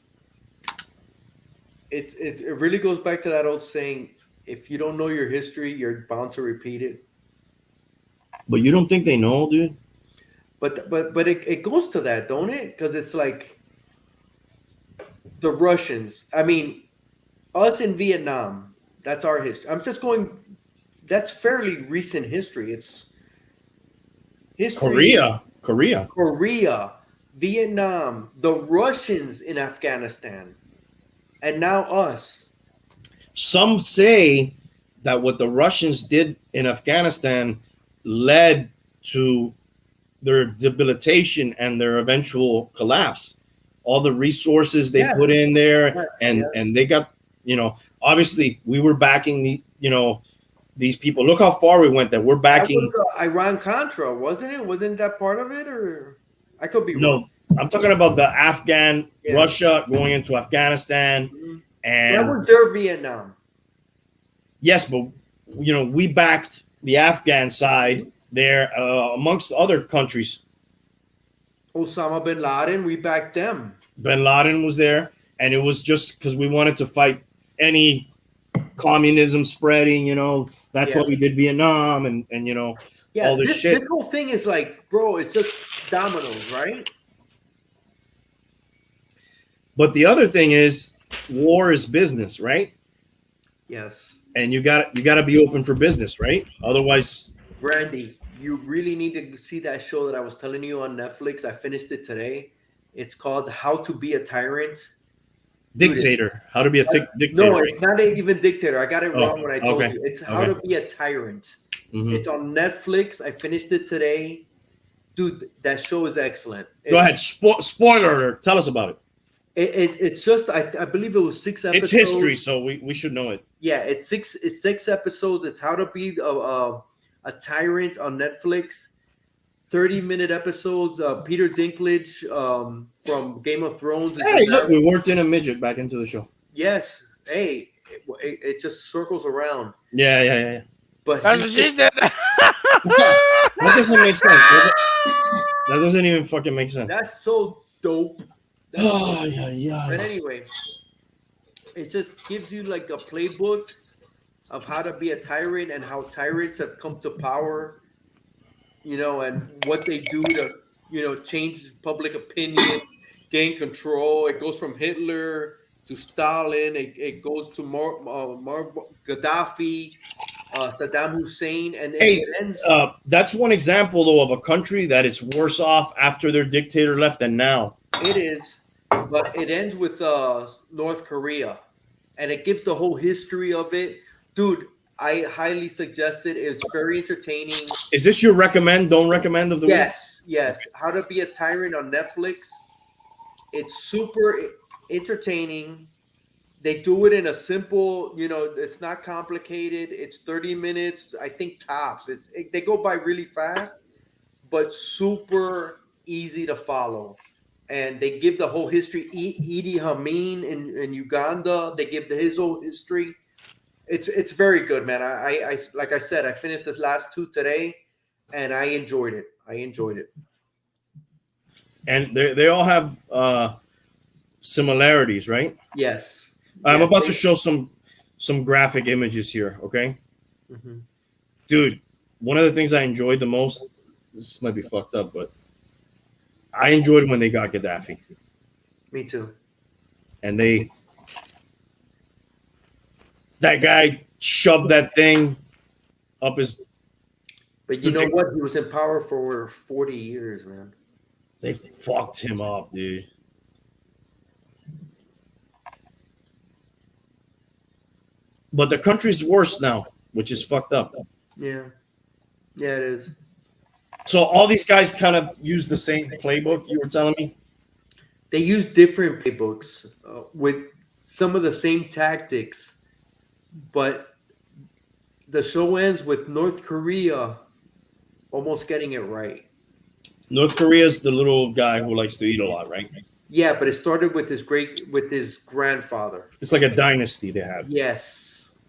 It really goes back to that old saying, if you don't know your history, you're bound to repeat it. But you don't think they know, dude? But it goes to that, don't it? Because it's like the Russians. I mean, us in Vietnam, that's our history. I'm just going, that's fairly recent history. It's history. Korea, Vietnam, the Russians in Afghanistan, and now us. Some say that what the Russians did in Afghanistan led to their debilitation and their eventual collapse. All the resources they put in there, and they got, obviously we were backing these people. Look how far we went. That we're backing. That was Iran Contra, wasn't it? Wasn't that part of it, or I could be wrong. No, I'm talking about the Afghan Russia going into Afghanistan, and that was their Vietnam. Yes, but we backed the Afghan side there amongst other countries. Osama bin Laden, we backed them. Bin Laden was there, and it was just because we wanted to fight any communism spreading. That's what we did Vietnam, and all this shit. This whole thing is like, bro, it's just dominoes, right? But the other thing is, war is business, right? Yes. And you got to be open for business, right? Otherwise, Brandy, you really need to see that show that I was telling you on Netflix. I finished it today. It's called How to Be a Tyrant. Dictator. How to be a dictator. No, it's not even dictator. I got it wrong when I told you. It's How to Be a Tyrant. Mm-hmm. It's on Netflix. I finished it today. Dude, that show is excellent. Go ahead. Spoiler alert. Tell us about it. It's just I believe it was 6 episodes. It's history, so we should know it. Yeah, it's six episodes. It's How to Be a Tyrant on Netflix. 30-minute episodes. Peter Dinklage from Game of Thrones. Hey, look, we worked in a midget back into the show. Yes. Hey, it just circles around. Yeah. But that doesn't make sense. That doesn't even fucking make sense. That's so dope. Yeah. But anyway, it just gives you like a playbook of how to be a tyrant and how tyrants have come to power, and what they do to, change public opinion, gain control. It goes from Hitler to Stalin. It goes to Gaddafi, Saddam Hussein, and then it ends. That's one example, though, of a country that is worse off after their dictator left than now. It is, but it ends with North Korea, and it gives the whole history of it. Dude, I highly suggest it. It's very entertaining. Is this your don't recommend of the week? Yes. How to Be a Tyrant on Netflix. It's super entertaining. They do it in a simple, it's not complicated. It's 30 minutes, I think tops. They go by really fast, but super easy to follow. and they give the whole history. Idi Amin in Uganda, they give his whole history. It's very good, man. I like I said, I finished this last 2 today, and I enjoyed it. And they all have similarities, right? Yes. I'm about to show some graphic images here, okay? Mm-hmm. Dude, one of the things I enjoyed the most, this might be fucked up, but I enjoyed when they got Gaddafi. Me too. And that guy shoved that thing up his... But you know what? He was in power for 40 years, man. They fucked him up, dude. But the country's worse now, which is fucked up. Yeah. Yeah, it is. So all these guys kind of use the same playbook, you were telling me? They use different playbooks with some of the same tactics, but the show ends with North Korea almost getting it right. North Korea's the little guy who likes to eat a lot, right? Yeah, but it started with his grandfather. It's like a dynasty they have. Yes.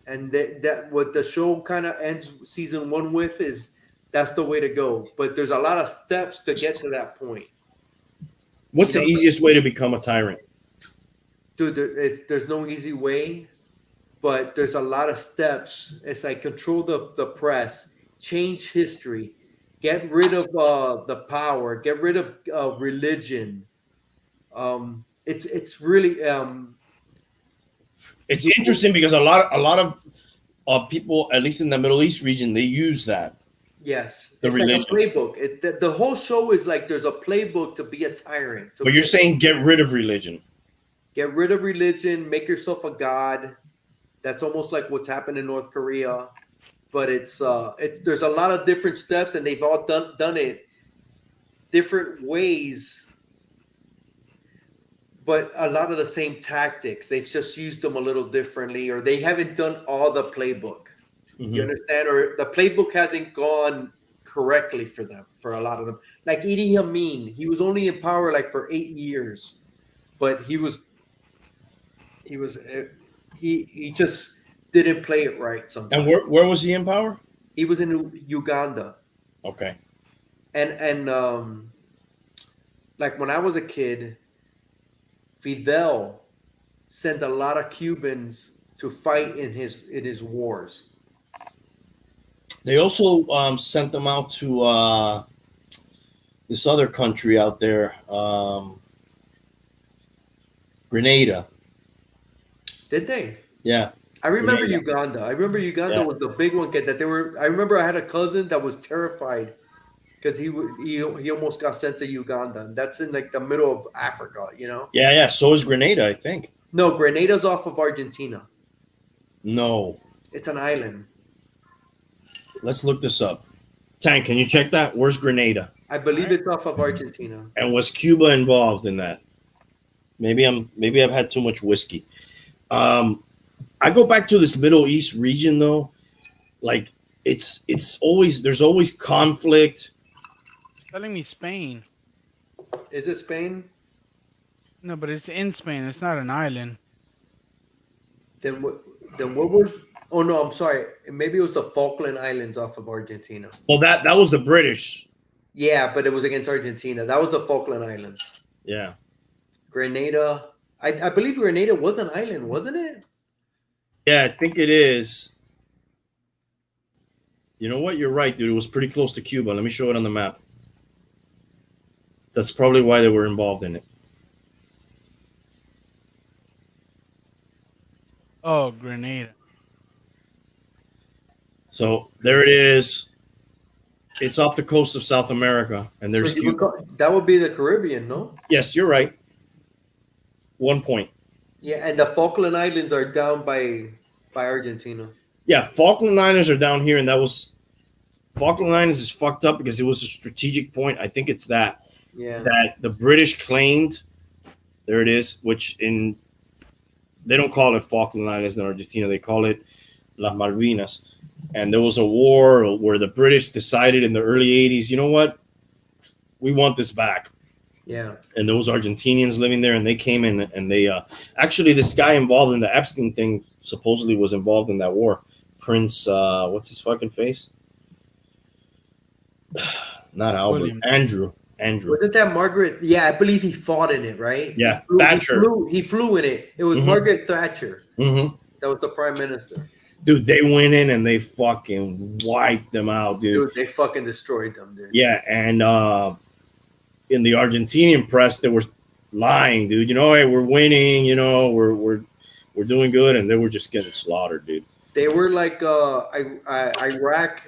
And that what the show kind of ends season 1 with is that's the way to go. But there's a lot of steps to get to that point. What's the easiest way to become a tyrant? Dude, there's no easy way, but there's a lot of steps. It's like control the press, change history, get rid of the power, get rid of religion. It's really it's interesting because a lot of people, at least in the Middle East region, they use that. Yes, the it's religion. like a playbook. The whole show is like there's a playbook to be a tyrant. But you're saying get rid of religion. Get rid of religion, make yourself a god. That's almost like what's happened in North Korea. But it's there's a lot of different steps, and they've all done it different ways. But a lot of the same tactics. They've just used them a little differently, or they haven't done all the playbook. Mm-hmm. You understand? Or the playbook hasn't gone correctly for them, for a lot of them. Like Idi Amin, he was only in power like for 8 years, but he just didn't play it right sometimes. And where was he in power? He was in Uganda. Okay. And like when I was a kid, Fidel sent a lot of Cubans to fight in his wars. They also sent them out to this other country out there, Grenada. Did they? Yeah. I remember Uganda. I remember Uganda was the big one that they were. I remember I had a cousin that was terrified because he almost got sent to Uganda. And that's in like the middle of Africa, you know? Yeah. So is Grenada, I think. No, Grenada's off of Argentina. No. It's an island. Let's look this up. Tank, can you check that? Where's Grenada? I believe it's off of Argentina. And was Cuba involved in that? Maybe I've had too much whiskey. I go back to this Middle East region though. Like it's always there's always conflict. Telling me Spain. Is it Spain? No, but it's in Spain. It's not an island. Then what was? Oh no, I'm sorry. Maybe it was the Falkland Islands off of Argentina. Well, that was the British. Yeah, but it was against Argentina. That was the Falkland Islands. Yeah. Grenada. I believe Grenada was an island, wasn't it? Yeah, I think it is. You know what? You're right, dude. It was pretty close to Cuba. Let me show it on the map. That's probably why they were involved in it. Oh, Grenada. So there it is. It's off the coast of South America, and there's Cuba. That would be the Caribbean, no? Yes, you're right. 1 point. Yeah, and the Falkland Islands are down by Argentina. Yeah, Falkland Islands are down here, and Falkland Islands is fucked up because it was a strategic point. I think it's that. Yeah. That the British claimed. There it is, they don't call it Falkland Islands in Argentina. They call it Las Malvinas. And there was a war where the British decided in the early 80s, you know what? We want this back. Yeah. And those Argentinians living there, and they came in and they actually this guy involved in the Epstein thing supposedly was involved in that war. Prince, what's his fucking face? Not Albert, William. Andrew. Wasn't that Margaret? Yeah, I believe he fought in it, right? Yeah, he Thatcher. He flew in it. It was Mhm. Margaret Thatcher. Mm-hmm. That was the prime minister. Dude, they went in and they fucking wiped them out, dude. Dude, they fucking destroyed them, dude. Yeah, and in the Argentinian press, they were lying, dude. You know, hey, we're winning. You know, we're doing good, and they were just getting slaughtered, dude. They were like Iraq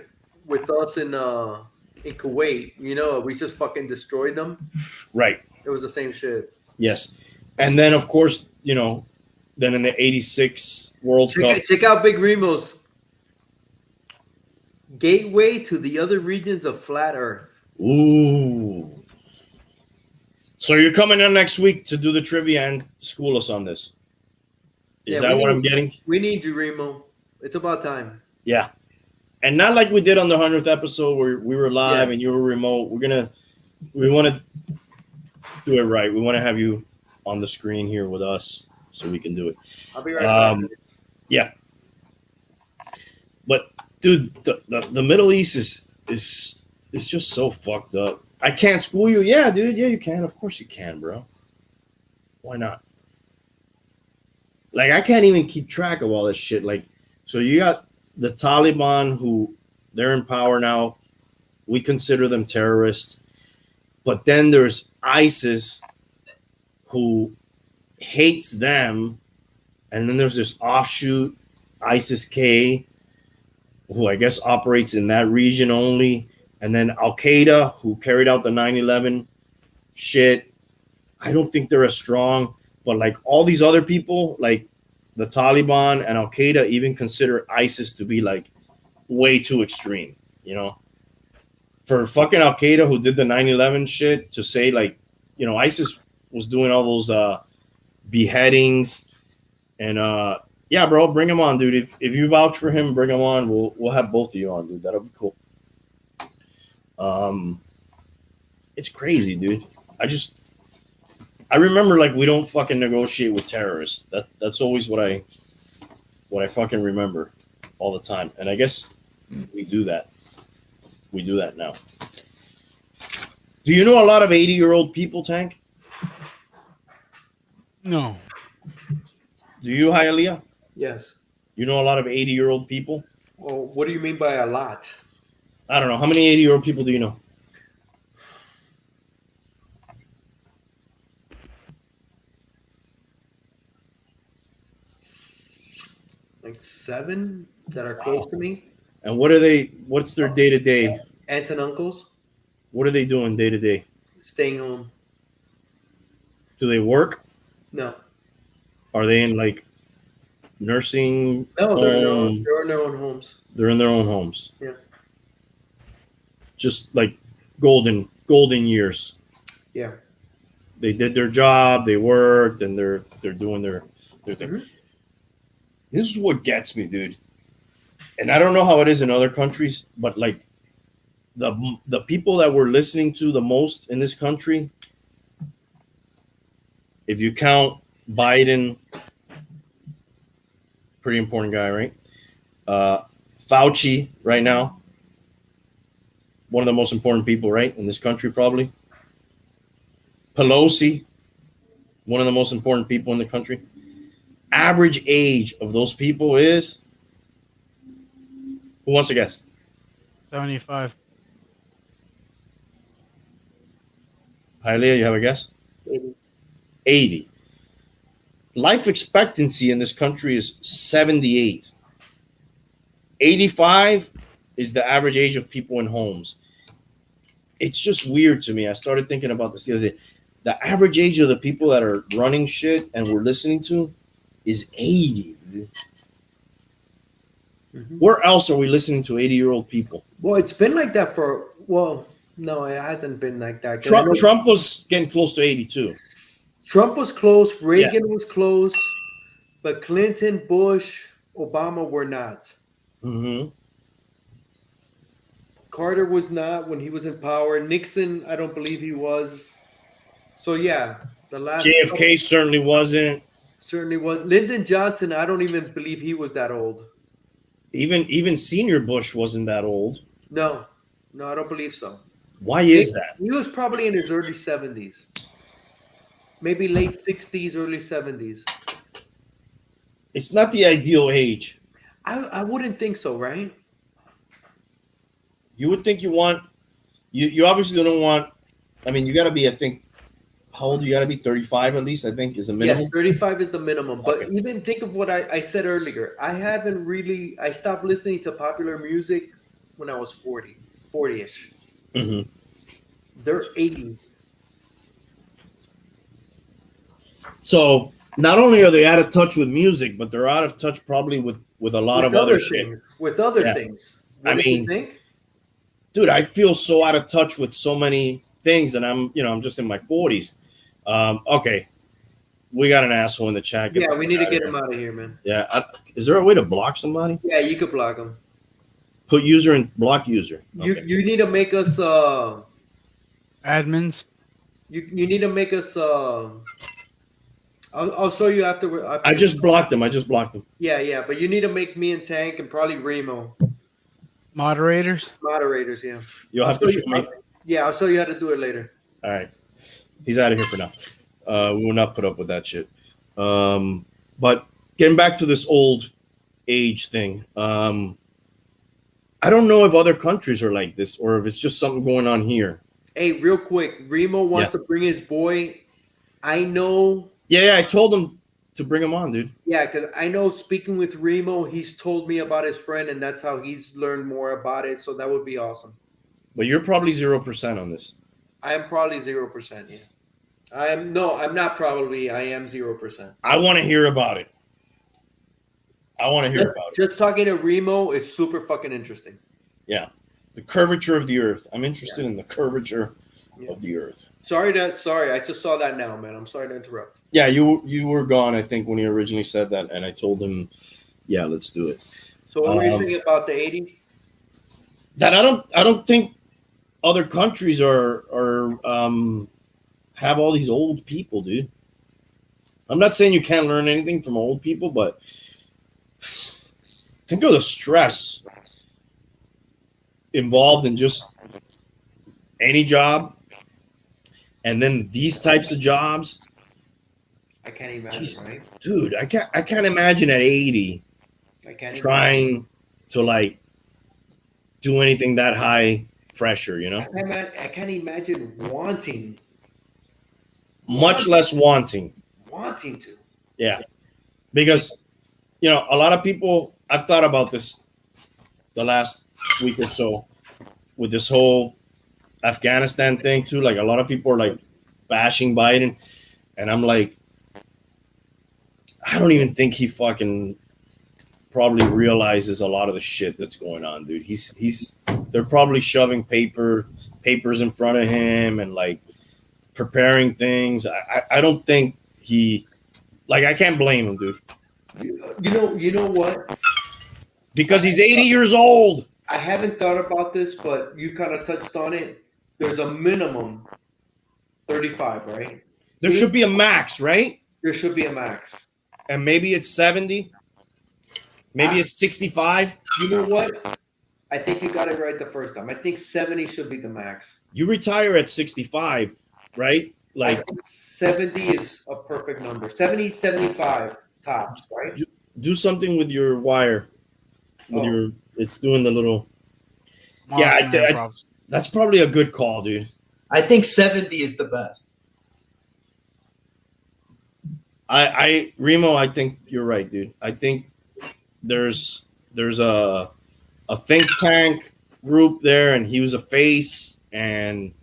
with us in Kuwait. You know, we just fucking destroyed them. Right. It was the same shit. Yes, and then of course, you know, then in the '86 World Cup. Check out Big Remo's gateway to the other regions of flat Earth. Ooh. So you're coming in next week to do the trivia and school us on this. Is that what I'm getting? We need you, Remo. It's about time. Yeah. And not like we did on the 100th episode where we were live and you were remote. We want to do it right. We want to have you on the screen here with us so we can do it. I'll be right back. Yeah. But dude, the Middle East is just so fucked up. I can't school you. Yeah, dude. Yeah, you can. Of course you can, bro. Why not? Like, I can't even keep track of all this shit. Like, so you got the Taliban, who they're in power now. We consider them terrorists. But then there's ISIS, who hates them. And then there's this offshoot, ISIS-K, who I guess operates in that region only. And then Al-Qaeda, who carried out the 9/11 shit. I don't think they're as strong. But like all these other people, like the Taliban and Al-Qaeda, even consider ISIS to be like way too extreme, you know? For fucking Al-Qaeda, who did the 9/11 shit, to say like, you know, ISIS was doing all those beheadings. And yeah, bro, bring him on, dude. If you vouch for him, bring him on. We'll have both of you on, dude. That'll be cool. It's crazy, dude. I remember like we don't fucking negotiate with terrorists. That's always what I fucking remember all the time. And I guess we do that. We do that now. Do you know a lot of 80-year-old people, Tank? No. Do you, Hialeah? Yes. You know a lot of 80-year-old people? Well, what do you mean by a lot? I don't know. How many 80-year-old people do you know? Like 7 that are close to me. And what's their day-to-day? Aunts and uncles. What are they doing day-to-day? Staying home. Do they work? No. Are they in like nursing? No, they're in their own homes. They're in their own homes. Yeah. Just like golden years. Yeah. They did their job, they worked, and they're doing their thing. Mhm. This is what gets me, dude. And I don't know how it is in other countries, but like the people that we're listening to the most in this country, if you count Biden, pretty important guy, right? Fauci right now, one of the most important people, right, in this country, probably. Pelosi, one of the most important people in the country. Average age of those people is, who wants to guess? 75. Hialeah, you have a guess? 80. Life expectancy in this country is 78. 85 is the average age of people in homes. It's just weird to me. I started thinking about this the other day. The average age of the people that are running shit and we're listening to is 80. Mm-hmm. Where else are we listening to 80-year-old people? Well, it's been like that for, well, no, it hasn't been like that. Trump was getting close to 82. Trump was close. Reagan was close. But Clinton, Bush, Obama were not. Mm-hmm. Carter was not when he was in power. Nixon, I don't believe he was. So yeah, the last JFK certainly wasn't. certainly was. Lyndon Johnson, I don't even believe he was that old. Even Senior Bush wasn't that old. No, I don't believe so. Why is that? He was probably in his early 70s, maybe late 60s, early 70s. It's not the ideal age. I wouldn't think so, right? You would think you want. You obviously don't want. I mean, you got to be. I think. How old you got to be? 35 at least. I think is the minimum. Yes, 35 is the minimum. But Okay. even think of what I said earlier. I stopped listening to popular music when I was 40-ish. Mm-hmm. They're 80. So not only are they out of touch with music, but they're out of touch probably with a lot of other shit. things. With other Yeah. things. I What do you mean, think? Dude, I feel so out of touch with so many things, and I'm just in my 40s. Okay, we got an asshole in the chat. Yeah, we need to get him. him out of here, man. Yeah, is there a way to block somebody? Yeah, you could block him. Put user and block user. Okay. You need to make us Admins. you need to make us I'll show you after. I just blocked him. Yeah, but you need to make me and Tank and probably Remo Moderators. moderators. Yeah, You'll have to show me. Yeah, I'll show you how to do it later. All right, he's out of here for now. We will not put up with that shit. But getting back to this old age thing, I don't know if other countries are like this or if it's just something going on here. Hey, real quick, Remo wants to bring his boy. I know. Yeah, I told him to bring him on, dude. Yeah, because I know speaking with Remo, he's told me about his friend, and that's how he's learned more about it. So that would be awesome. But you're probably 0% on this. I am probably 0%. Yeah, I'm not probably. I am 0%. I want to hear about it. Just talking to Remo is super fucking interesting. Yeah, the curvature of the earth. I'm interested in the curvature of the earth. Sorry, I just saw that now, man. I'm sorry to interrupt. Yeah, you were gone, I think, when he originally said that, and I told him, yeah, let's do it. So what were you saying about the 80? That I don't think other countries are have all these old people, dude. I'm not saying you can't learn anything from old people, but think of the stress involved in just any job, and then these types of jobs. I can't imagine, right? Dude, I can't imagine at 80 trying to like do anything that high pressure, you know? I can't imagine wanting. Much less wanting. Wanting to. Yeah. Because, you know, a lot of people, I've thought about this the last week or so with this whole Afghanistan thing too. Like a lot of people are like bashing Biden, and I'm like, I don't even think he fucking probably realizes a lot of the shit that's going on, dude. They're probably shoving papers in front of him and like preparing things. I don't think I can't blame him, dude. You know what? Because he's 80 years old. I haven't thought about this, but you kind of touched on it. There's a minimum 35, right? There should be a max, right? There should be a max. And maybe it's 70. Maybe it's 65. You know what? I think you got it right the first time. I think 70 should be the max. You retire at 65, right? Like 70 is a perfect number. 70, 75 tops, right? Do something with your wire. It's doing the little. Yeah, that's probably a good call, dude. I think 70 is the best. Remo, I think you're right, dude. I think there's a think tank group there, and he was a face. And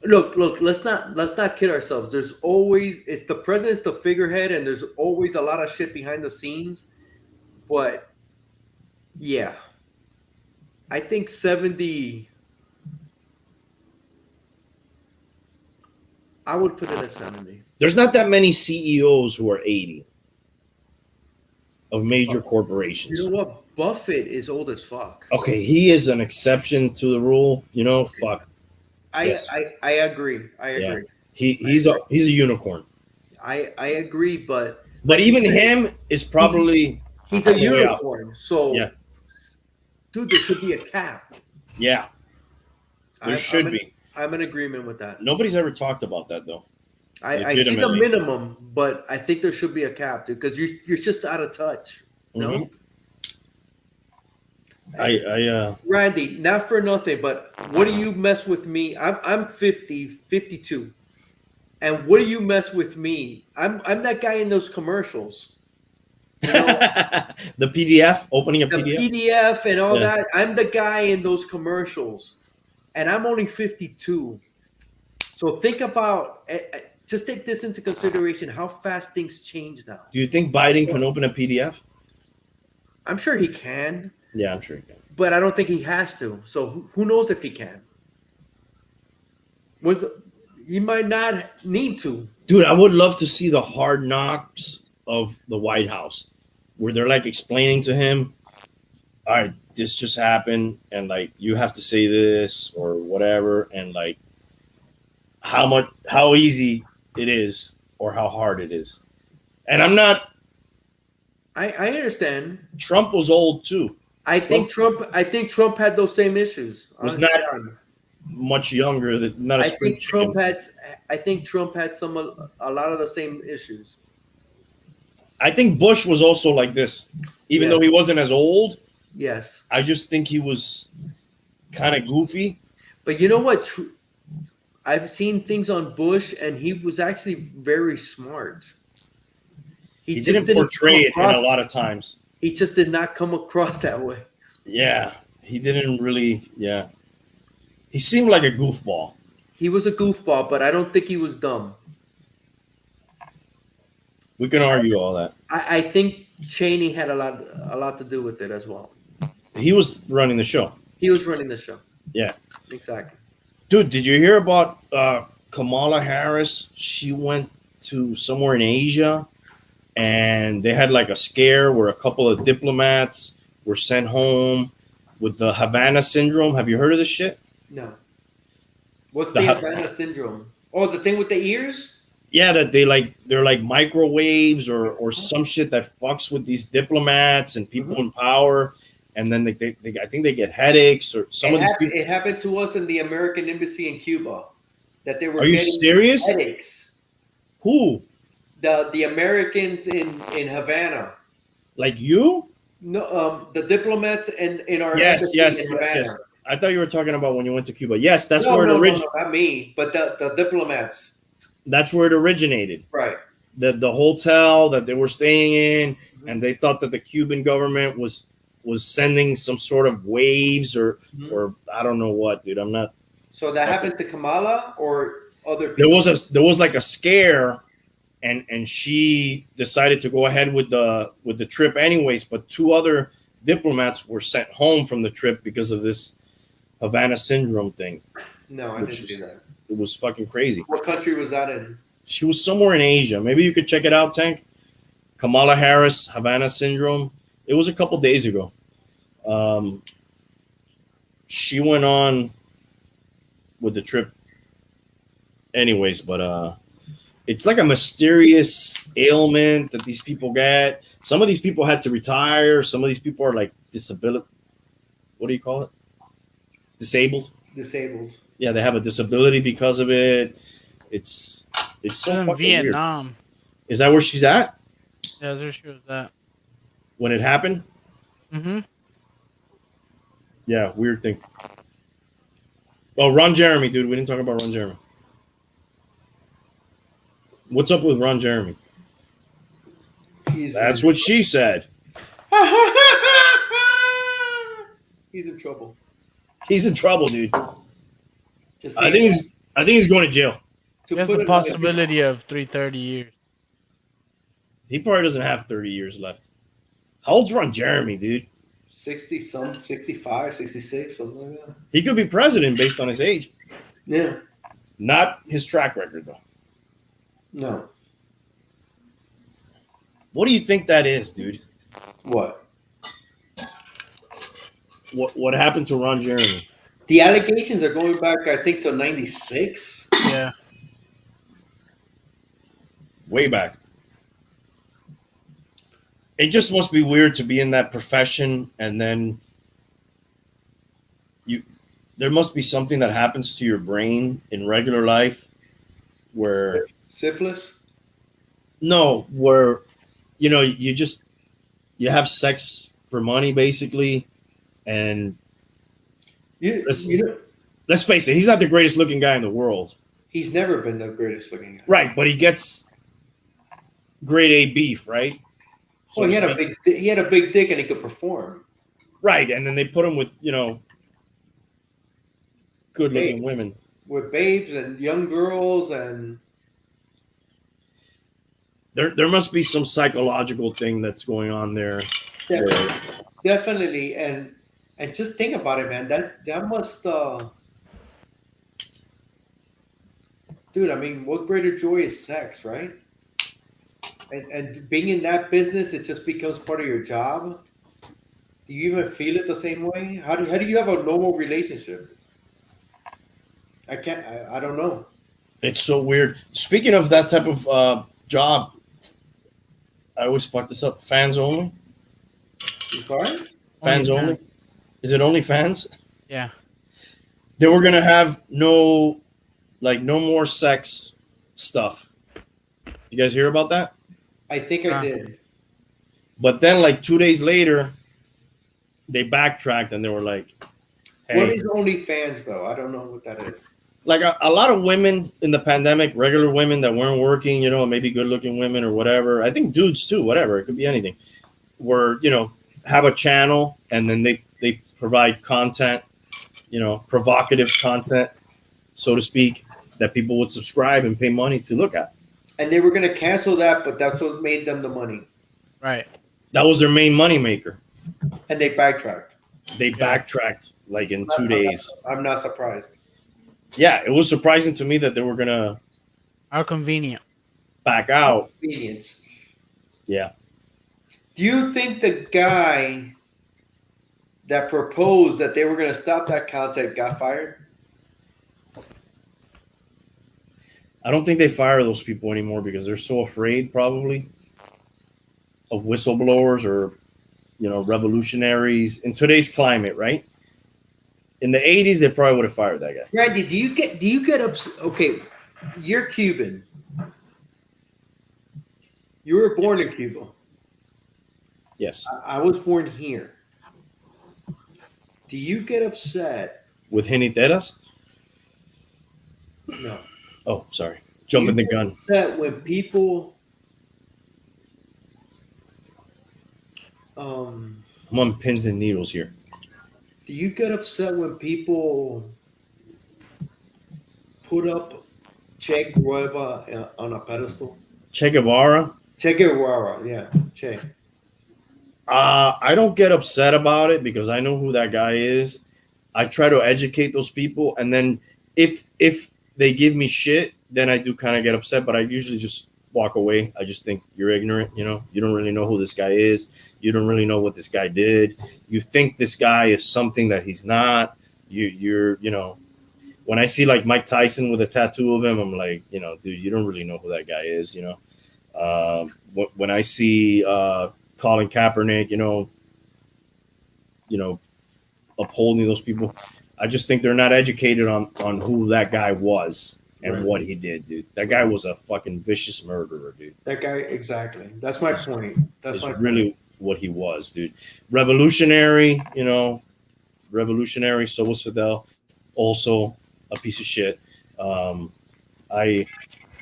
look, let's not kid ourselves. There's always the president's the figurehead, and there's always a lot of shit behind the scenes. But yeah, I think 70. I would put it at 70. There's not that many CEOs who are 80 of major corporations. You know what? Buffett is old as fuck. Okay, he is an exception to the rule. You know, fuck. I agree. He's a unicorn. I agree, but even him is probably he's a way out. unicorn. So, Yeah. dude, there should be a cap. Yeah, there should be. I'm in agreement with that. Nobody's ever talked about that though. I see the minimum, but I think there should be a cap, dude, because you're just out of touch. No. Randy, not for nothing, but what do you mess with me? I'm 52. And what do you mess with me? I'm that guy in those commercials. You know, the PDF, opening a the PDF. PDF and all that. I'm the guy in those commercials. And I'm only 52. So think about, just take this into consideration, how fast things change now. Do you think Biden can open a PDF? I'm sure he can. Yeah, I'm sure he can. But I don't think he has to. So who knows if he can? He might not need to. Dude, I would love to see the hard knocks of the White House, where they're like explaining to him, all right, this just happened, and like you have to say this or whatever, and like how easy it is or how hard it is. And I'm not. I understand. Trump was old too. I think Trump had those same issues. Was not much younger. Not a spring chicken. I think Trump had a lot of the same issues. I think Bush was also like this, even though he wasn't as old. Yes. I just think he was kind of goofy. But you know what? I've seen things on Bush, and he was actually very smart. He didn't portray it in a lot of times. He just did not come across that way. Yeah. He didn't really, yeah. He seemed like a goofball. He was a goofball, but I don't think he was dumb. We can argue all that. I think Cheney had a lot to do with it as well. He was running the show. He was running the show. Yeah. Exactly. Dude, did you hear about Kamala Harris? She went to somewhere in Asia, and they had like a scare where a couple of diplomats were sent home with the Havana syndrome. Have you heard of this shit? No. What's the Havana syndrome? Oh, the thing with the ears? Yeah, that they're like microwaves or some shit that fucks with these diplomats and people in power, and then they I think they get headaches or some of these people. It happened to us in the American embassy in Cuba. That they were. Are you serious? Headaches. Who? The Americans in Havana. Like you? No, the diplomats in our yes. I thought you were talking about when you went to Cuba. Yes, that's where it originated. No, not me, but the diplomats. That's where it originated. Right. The hotel that they were staying in, and they thought that the Cuban government was sending some sort of waves or I don't know what, dude. I'm not. So that happened to Kamala or other people? There was like a scare, and she decided to go ahead with the trip anyways. But two other diplomats were sent home from the trip because of this Havana syndrome thing. No, I didn't do that. It was fucking crazy. What country was that in? She was somewhere in Asia. Maybe you could check it out, Tank. Kamala Harris, Havana syndrome. It was a couple days ago. She went on with the trip anyways, but it's like a mysterious ailment that these people get. Some of these people had to retire. Some of these people are like disability. What do you call it? Disabled. Yeah, they have a disability because of it. It's so in fucking Vietnam. weird. Is that where she's at? Yeah, there she was at. When it happened? Mm-hmm. Yeah, weird thing. Oh, Ron Jeremy, dude. We didn't talk about Ron Jeremy. What's up with Ron Jeremy? That's what she said. He's in trouble. He's in trouble, dude. I think he's going to jail. There's the possibility of 30 years. He probably doesn't have 30 years left. How old's Ron Jeremy, dude? 60-some, 65, 66, something like that. He could be president based on his age. Yeah. Not his track record, though. No. What do you think that is, dude? What? What happened to Ron Jeremy? The allegations are going back, I think, till 96. Yeah. way back. It just must be weird to be in that profession, and then there must be something that happens to your brain in regular life where Syphilis? where you have sex for money basically, and let's face it, he's not the greatest looking guy in the world. He's never been the greatest looking guy. Right, but he gets grade A beef, right? Well, he had a big dick and he could perform. Right, and then they put him with, good-looking women. With babes and young girls, and there must be some psychological thing that's going on there. Definitely, and just think about it, man. That must, dude. I mean, what greater joy is sex, right? And being in that business, it just becomes part of your job. Do you even feel it the same way? How do you have a normal relationship? I don't know. It's so weird. Speaking of that type of job, I always fuck this up. Fans only? Sorry? Fans only? Is it only fans? Yeah. They were going to have no more sex stuff. You guys hear about that? I think I did. But then 2 days later, they backtracked and they were like, hey. What is OnlyFans, though? I don't know what that is. Like a lot of women in the pandemic, regular women that weren't working, maybe good-looking women or whatever. I think dudes too, whatever. It could be anything. Were, have a channel and then they provide content, provocative content, so to speak, that people would subscribe and pay money to look at. And they were going to cancel that, but that's what made them the money. Right. That was their main money maker. And they backtracked. They backtracked in 2 days. I'm not surprised. Yeah, it was surprising to me that they were going to How convenient. back out. Convenience. Yeah. Do you think the guy that proposed that they were going to stop that content got fired? I don't think they fire those people anymore because they're so afraid probably of whistleblowers or, revolutionaries in today's climate, right? In the 80s, they probably would have fired that guy. Randy, do you get upset? Okay, you're Cuban. You were born in Cuba. Yes. I was born here. Do you get upset? With Geniteras? No. Oh, sorry. Jumping the gun. That when people I'm on pins and needles here. do you get upset when people put up Che Guevara on a pedestal? Che Guevara? Che Guevara, yeah. Che. I don't get upset about it because I know who that guy is. I try to educate those people, and then if they give me shit, then I do kind of get upset, but I usually just walk away. I just think you're ignorant, you don't really know who this guy is. You don't really know what this guy did. You think this guy is something that he's not. You're when I see Mike Tyson with a tattoo of him, I'm like, dude, you don't really know who that guy is, when I see Colin Kaepernick, upholding those people, I just think they're not educated on who that guy was and what he did, dude. That guy was a fucking vicious murderer, dude. That guy, exactly. That's my point. That's really what he was, dude. Revolutionary, revolutionary. So was Fidel. Also a piece of shit. My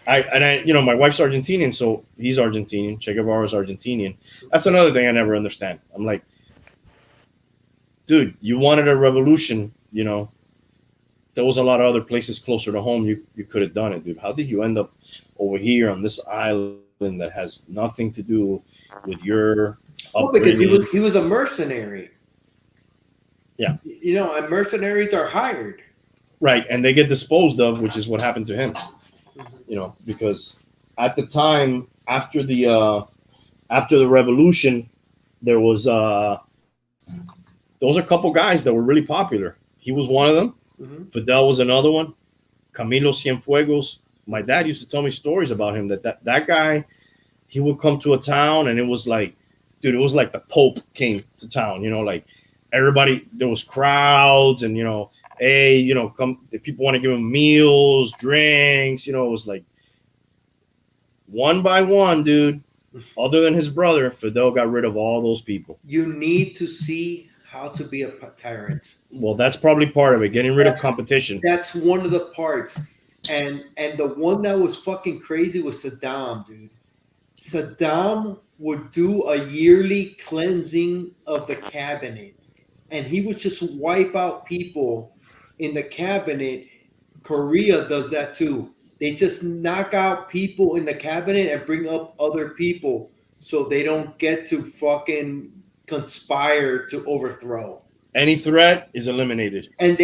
wife's Argentinian, so he's Argentinian. Che Guevara's Argentinian. That's another thing I never understand. I'm like, dude, you wanted a revolution, there was a lot of other places closer to home you could have done it, dude. How did you end up over here on this island that has nothing to do with your upbringing? Because he was a mercenary. Yeah. And mercenaries are hired. Right, and they get disposed of, which is what happened to him. Because at the time after the revolution, there was a couple guys that were really popular. He was one of them. Mm-hmm. Fidel was another one. Camilo Cienfuegos my dad used to tell me stories about him. That guy, he would come to a town, and it was like, dude, it was like the Pope came to town. You know, like everybody, there was crowds, and hey, come. The people want to give him meals, drinks. It was like one by one, dude. Other than his brother, Fidel got rid of all those people. You need to see how to be a tyrant. Well, that's probably part of it, getting rid of competition. That's one of the parts. And the one that was fucking crazy was Saddam, dude. Saddam would do a yearly cleansing of the cabinet, and he would just wipe out people in the cabinet. Korea does that too. They just knock out people in the cabinet and bring up other people so they don't get to fucking conspire to overthrow. Any threat is eliminated. And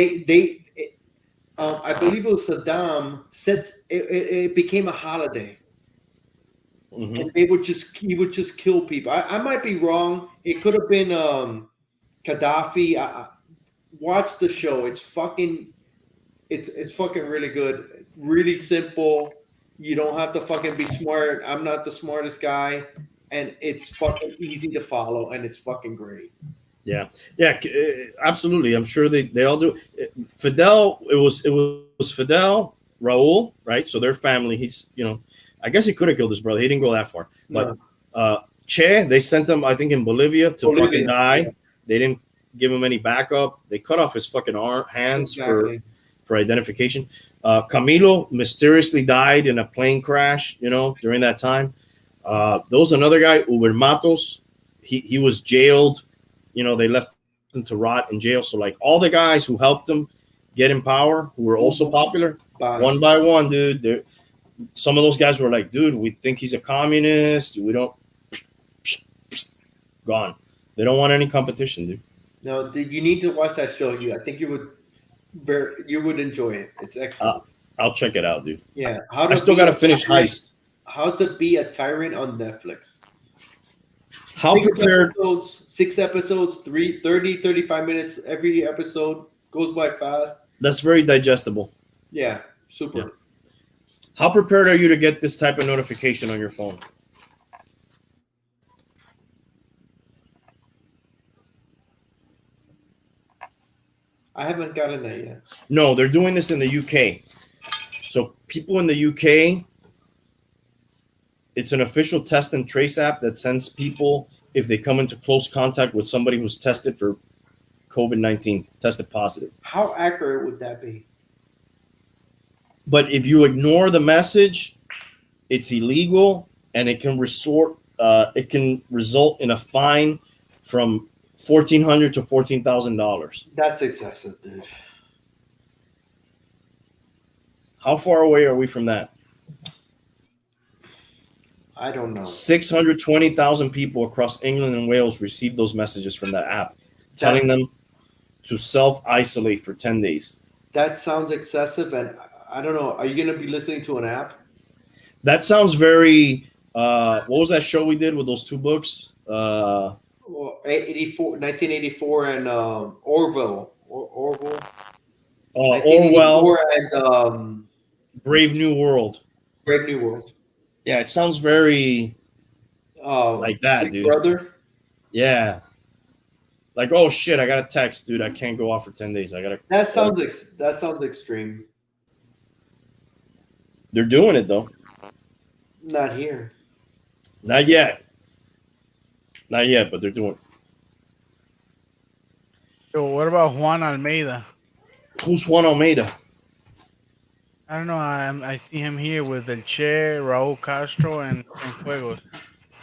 I believe it was Saddam, it became a holiday. Mm-hmm. And he would just kill people. I might be wrong. It could have been Gaddafi. Watch the show. It's fucking really good. Really simple. You don't have to fucking be smart. I'm not the smartest guy, and it's fucking easy to follow, and it's fucking great. Yeah, absolutely. I'm sure they all do. Fidel, it was Fidel, Raul, right? So their family. He's I guess he could have killed his brother. He didn't go that far. But Che, they sent him, I think, in Bolivia to fucking die. Yeah. They didn't give him any backup. They cut off his fucking hands for identification. Camilo mysteriously died in a plane crash, during that time. There was another guy, Uber Matos. He was jailed. They left him to rot in jail. So, like, all the guys who helped him get in power, who were also popular, one by one, dude. Some of those guys were like, dude, we think he's a communist. We don't. Gone. They don't want any competition, dude. No, you need to watch that show. I think you would enjoy it. It's excellent. I'll check it out, dude. Yeah. I still got to finish Heist. How to Be a Tyrant on Netflix. How prepared? 6 episodes, 30, 35 minutes. Every episode goes by fast. That's very digestible. Yeah, super. Yeah. How prepared are you to get this type of notification on your phone? I haven't gotten that yet. No, they're doing this in the UK. So people in the UK, it's an official test and trace app that sends people, if they come into close contact with somebody who's tested for COVID-19, tested positive. How accurate would that be? But if you ignore the message, it's illegal, and it can result in a fine from $1,400 to $14,000. That's excessive, dude. How far away are we from that? I don't know. 620,000 people across England and Wales received those messages from that app, telling them to self-isolate for 10 days. That sounds excessive, and I don't know. Are you going to be listening to an app? That sounds very. What was that show we did with those two books? 1984 and Orwell. Orwell. Orwell and Brave New World. Brave New World. Yeah, it sounds very like that, Big dude. Brother. Yeah. Like, oh shit, I got a text, dude. I can't go off for 10 days. I gotta. That sounds extreme. They're doing it though. Not here. Not yet. Not yet, but they're doing it. So what about Juan Almeida? Who's Juan Almeida? I don't know. I see him here with El Che, Raul Castro, and Fuegos.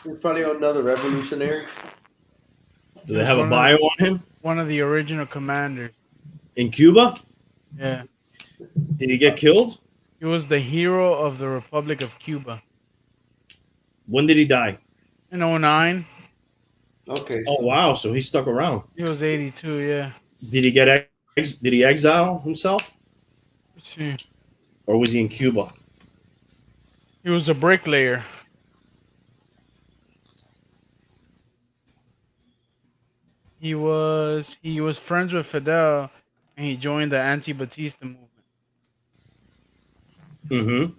He's probably another revolutionary. Do they have a bio on him? One of the original commanders. In Cuba? Yeah. Did he get killed? He was the hero of the Republic of Cuba. When did he die? In 2009. Okay. Oh wow, so he stuck around. He was 82, yeah. Did he exile himself? Let's see. Or was he in Cuba? He was a bricklayer. He was friends with Fidel, and he joined the anti-Batista movement. Mm-hmm.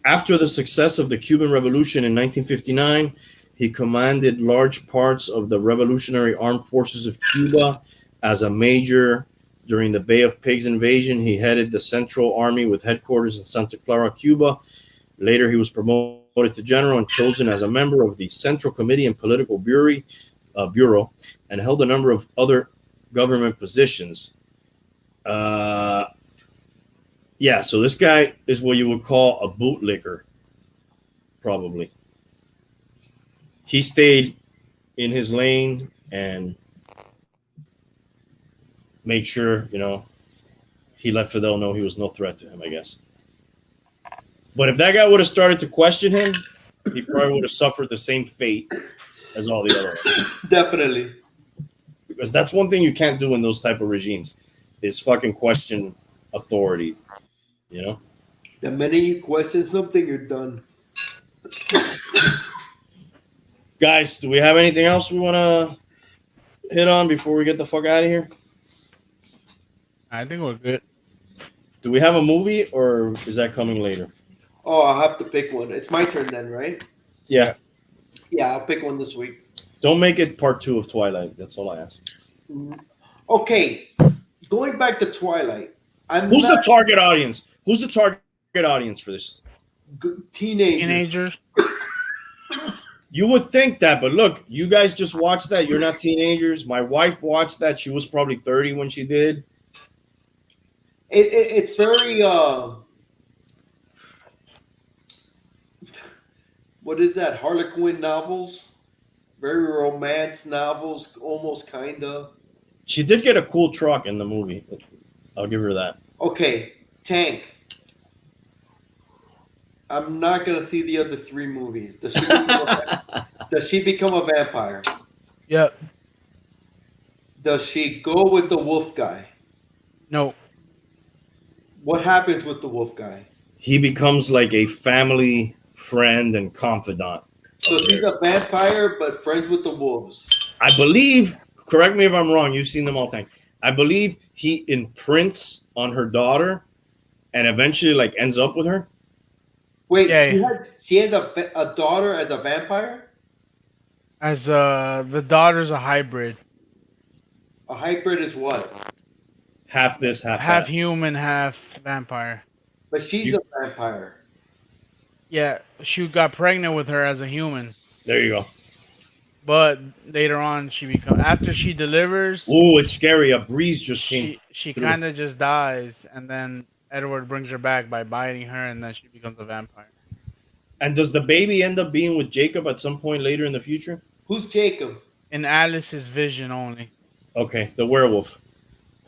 After the success of the Cuban Revolution in 1959, he commanded large parts of the Revolutionary Armed Forces of Cuba. As a major during the Bay of Pigs invasion, he headed the Central Army with headquarters in Santa Clara, Cuba. Later, he was promoted to general and chosen as a member of the Central Committee and Political Bureau, and held a number of other government positions. So this guy is what you would call a bootlicker, probably. He stayed in his lane and made sure, he let Fidel know he was no threat to him, I guess. But if that guy would have started to question him, he probably would have suffered the same fate as all the other ones. Definitely. Because that's one thing you can't do in those type of regimes is fucking question authority, The minute you question something, you're done. Guys, do we have anything else we want to hit on before we get the fuck out of here? I think we're good. Do we have a movie or is that coming later? Oh, I'll have to pick one. It's my turn then, right? Yeah. Yeah, I'll pick one this week. Don't make it part 2 of Twilight. That's all I ask. Okay, going back to Twilight. Who's the target audience? Who's the target audience for this? Teenagers. You would think that, but look, you guys just watched that. You're not teenagers. My wife watched that. She was probably 30 when she did. It's very what is that? Harlequin novels, very romance novels, almost kind of. She did get a cool truck in the movie. I'll give her that. Okay, Tank. I'm not gonna see the other 3 movies. Does she become a vampire? Yep. Does she go with the wolf guy? No. What happens with the wolf guy? He becomes like a family friend and confidant. So she's a vampire, but friends with the wolves. I believe, correct me if I'm wrong, you've seen them all the time. I believe he imprints on her daughter and eventually like ends up with her. Wait, Yeah. she has a daughter as a vampire? As the daughter's a hybrid. A hybrid is what? Half this, half Half that. human, half vampire. But she's a vampire. Yeah, she got pregnant with her as a human. There you go. But later on, after she delivers. Ooh, it's scary. A breeze just came. She kind of just dies, and then Edward brings her back by biting her, and then she becomes a vampire. And does the baby end up being with Jacob at some point later in the future? Who's Jacob? In Alice's vision only. Okay, the werewolf.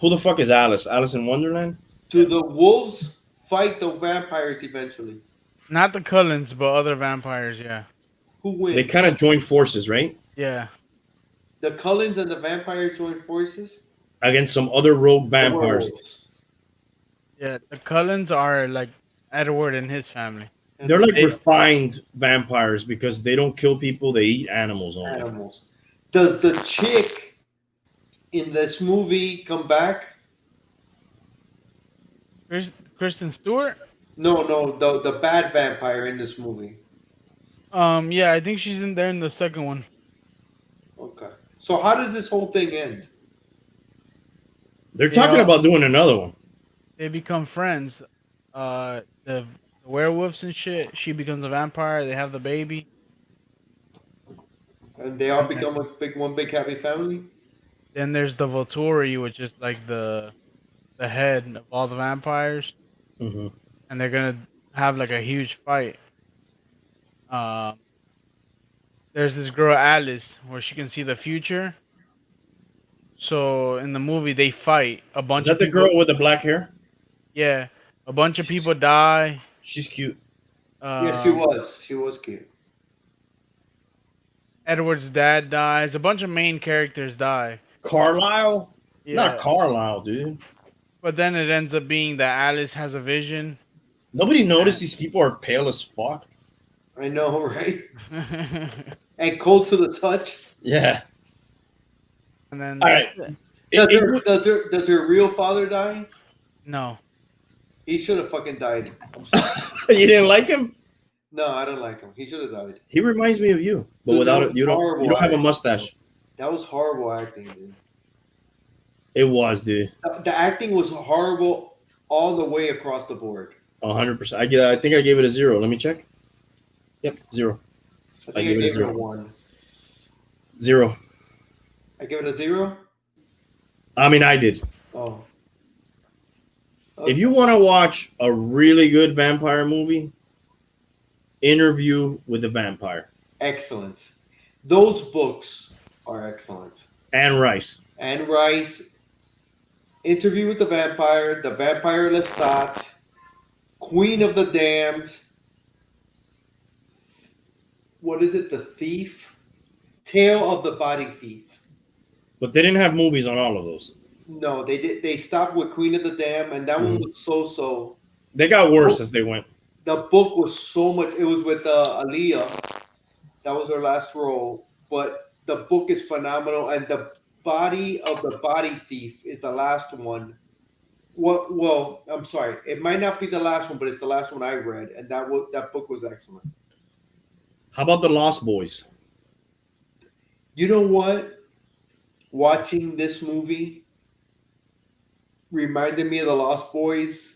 Who the fuck is Alice? Alice in Wonderland? Do the wolves fight the vampires eventually? Not the Cullens, but other vampires, yeah. Who wins? They kind of join forces, right? Yeah. The Cullens and the vampires join forces? Against some other rogue vampires. Yeah, the Cullens are like Edward and his family. They're like refined vampires because they don't kill people, they eat animals only. Animals. Does the chick in this movie come back? Kristen Stewart? No, the bad vampire in this movie. Yeah, I think she's in there in the second one. Okay. So how does this whole thing end? They're talking about doing another one. They become friends. The werewolves and shit. She becomes a vampire. They have the baby. And they all become one big happy family? Then there's the Volturi, which is like the head of all the vampires. Mm-hmm. And they're gonna have like a huge fight. There's this girl Alice where she can see the future. So in the movie they fight a bunch. Is that the girl with the black hair? Yeah, a bunch of people die. She's cute. Yeah, she was. She was cute. Edward's dad dies. A bunch of main characters die. Carlisle? Yeah. Not Carlisle, dude. But then it ends up being that Alice has a vision. Nobody noticed these people are pale as fuck. I know, right? And cold to the touch. Yeah. And then all right. Does her real father die? No. He should have fucking died. I'm sorry. You didn't like him? No, I don't like him. He should have died. He reminds me of you, but Dude, without that it, was you don't horrible have a acting. mustache. That was horrible acting, dude. It was, dude. The acting was horrible all the way across the board. 100%. I think I gave it a 0. Let me check. Yep, 0. I think I give it a gave it a 0. 1. 0. I give it a 0? I mean, I did. Oh. If you want to watch a really good vampire movie, Interview with the Vampire. Excellent. Those books are excellent. Anne Rice. Anne Rice, Interview with the Vampire Lestat, Queen of the Damned. What is it? The Thief? Tale of the Body Thief. But they didn't have movies on all of those. No, they did. They stopped with Queen of the Damned, and that one was so. They got worse as they went. The book was so much. It was with Hialeah. That was her last role, but the book is phenomenal, and the Body of the Body Thief is the last one. Well, I'm sorry, it might not be the last one, but it's the last one I read, and that book was excellent. How about The Lost Boys? You know what? Watching this movie reminded me of The Lost Boys.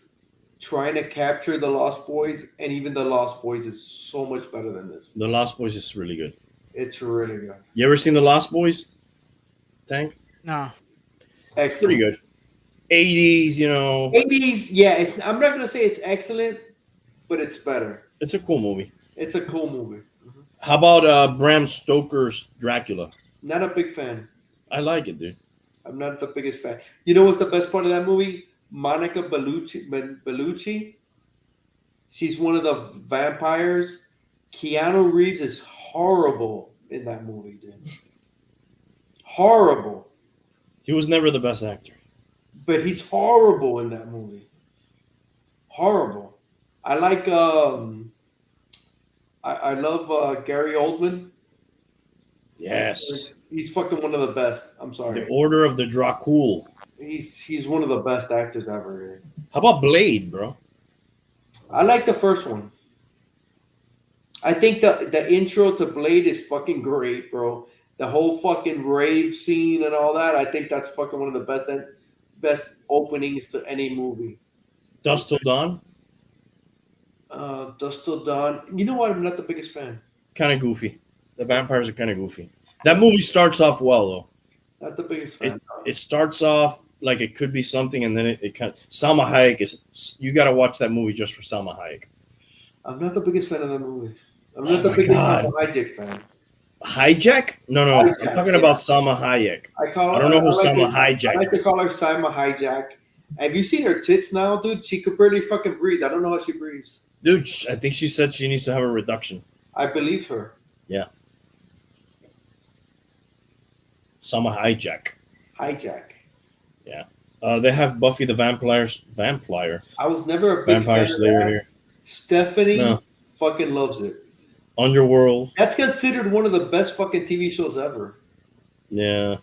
Trying to capture The Lost Boys, and even The Lost Boys is so much better than this. The Lost Boys is really good. It's really good. You ever seen The Lost Boys, Tank? No. It's pretty good. 80s, 80s, yeah. I'm not going to say it's excellent, but it's better. It's a cool movie. It's a cool movie. How about Bram Stoker's Dracula? Not a big fan. I like it, dude. I'm not the biggest fan. You know what's the best part of that movie? Monica Bellucci. She's one of the vampires. Keanu Reeves is horrible in that movie, dude. Horrible. He was never the best actor. But he's horrible in that movie. Horrible. I like I love Gary Oldman. Yes. He's fucking one of the best. I'm sorry. The Order of the Dracul. He's one of the best actors ever. How about Blade, bro? I like the first one. I think the intro to Blade is fucking great, bro. The whole fucking rave scene and all that. I think that's fucking one of the best openings to any movie. Dusk Till Dawn? Dusk Till Dawn. You know what? I'm not the biggest fan. Kind of goofy. The vampires are kind of goofy. That movie starts off well, though. Not the biggest fan. It starts off like it could be something, and then it kind of... Salma Hayek is... You got to watch that movie just for Salma Hayek. I'm not the biggest fan of that movie. I'm not the biggest Salma Hayek fan. Hijack? No. Hijack, I'm talking about Salma Hayek. I don't know who Salma Hayek I like to call her Salma Hijack. Have you seen her tits now, dude? She could barely fucking breathe. I don't know how she breathes. Dude, I think she said she needs to have a reduction. I believe her. Yeah. Salma Hijack. Yeah. They have Buffy the Vampire. I was never a big Vampire Slayer here. Stephanie fucking loves it. Underworld. That's considered one of the best fucking TV shows ever. Yeah.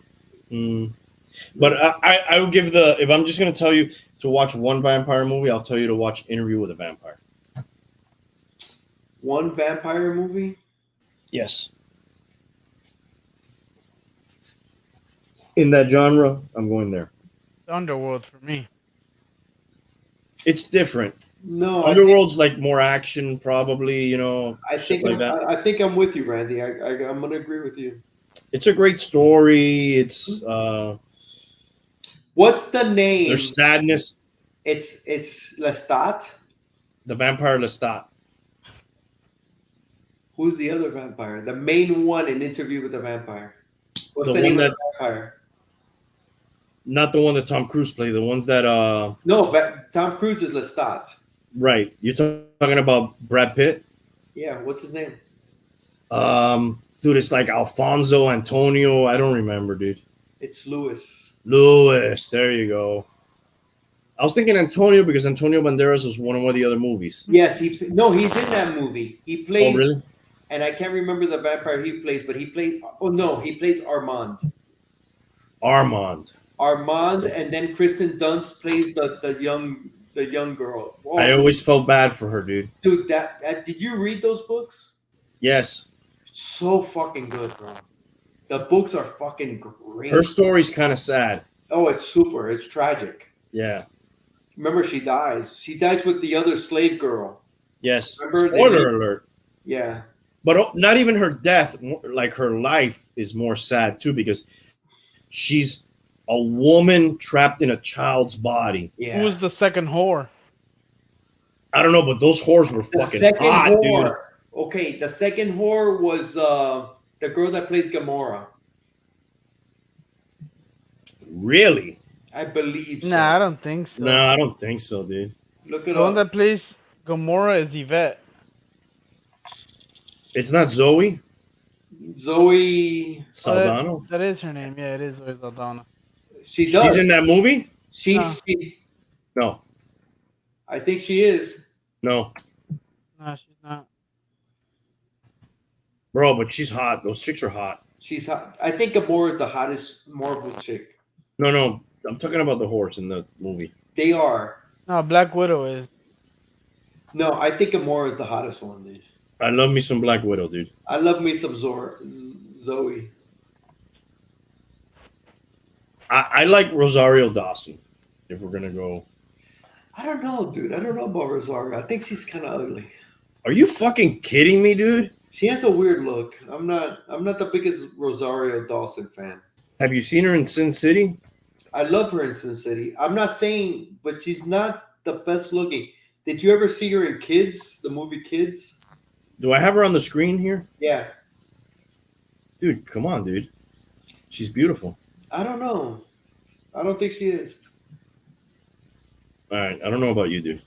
But I would give if I'm just going to tell you to watch one vampire movie, I'll tell you to watch Interview with a Vampire. One vampire movie? Yes. In that genre, I'm going there. Underworld for me. It's different. No, Underworld's like more action, probably. I think like that. I think I'm with you, Randy. I'm gonna agree with you. It's a great story. It's what's the name? There's sadness. It's Lestat. The vampire Lestat. Who's the other vampire? The main one in Interview with the Vampire. What's The the one name that- of the vampire? Not the one that Tom Cruise played. The ones that No, Tom Cruise is Lestat. Right. You're talking about Brad Pitt? Yeah, what's his name? Dude, it's like Alfonso, Antonio. I don't remember, dude. It's Lewis. Lewis. There you go. I was thinking Antonio because Antonio Banderas was one of the other movies. Yes, he's in that movie. He plays. Oh, really? And I can't remember the vampire he plays, but he plays. Oh no, he plays Armand. Armand, and then Kristen Dunst plays the the young girl. Oh, I always felt bad for her, dude. dude, that did you read those books? Yes. So fucking good, bro. The books are fucking great. Her story's kind of sad. Oh, it's super. It's tragic. Yeah. Remember, she dies. She dies with the other slave girl. Yes. Remember Spoiler alert. Yeah. But not even her death, like her life is more sad too, because she's a woman trapped in a child's body. Yeah. Who was the second whore? I don't know, but those whores were The fucking second hot, whore. dude. Okay, the second whore was the girl that plays Gamora. Really? I believe so. Nah, I don't think so. No, I don't think so, dude. Look it The one up. that plays Gamora is Yvette. It's not Zoe Zoe. Saldana. That is her name. Yeah, it is Zoe Saldana. She does. She's in that movie? She, No. she. No, I think she is. no, No, she's not. bro. But she's hot. Those chicks are hot. She's hot. I think Gamora is the hottest Marvel chick. No. I'm talking about the horse in the movie. They are. No, Black Widow is. No, I think Gamora is the hottest one, dude. I love me some Black Widow, dude. I love me some Zoe. I like Rosario Dawson. If we're gonna go, I don't know, dude. I don't know about Rosario. I think she's kind of ugly. are you fucking kidding me, dude? She has a weird look. I'm not the biggest Rosario Dawson fan. Have you seen her in Sin City? I love her in Sin City. I'm not saying, but she's not the best looking. Did you ever see her in Kids, the movie Kids? Do I have her on the screen here? Yeah. Dude, come on, dude. She's beautiful. I don't know. I don't think she is. All right, I don't know about you, dude.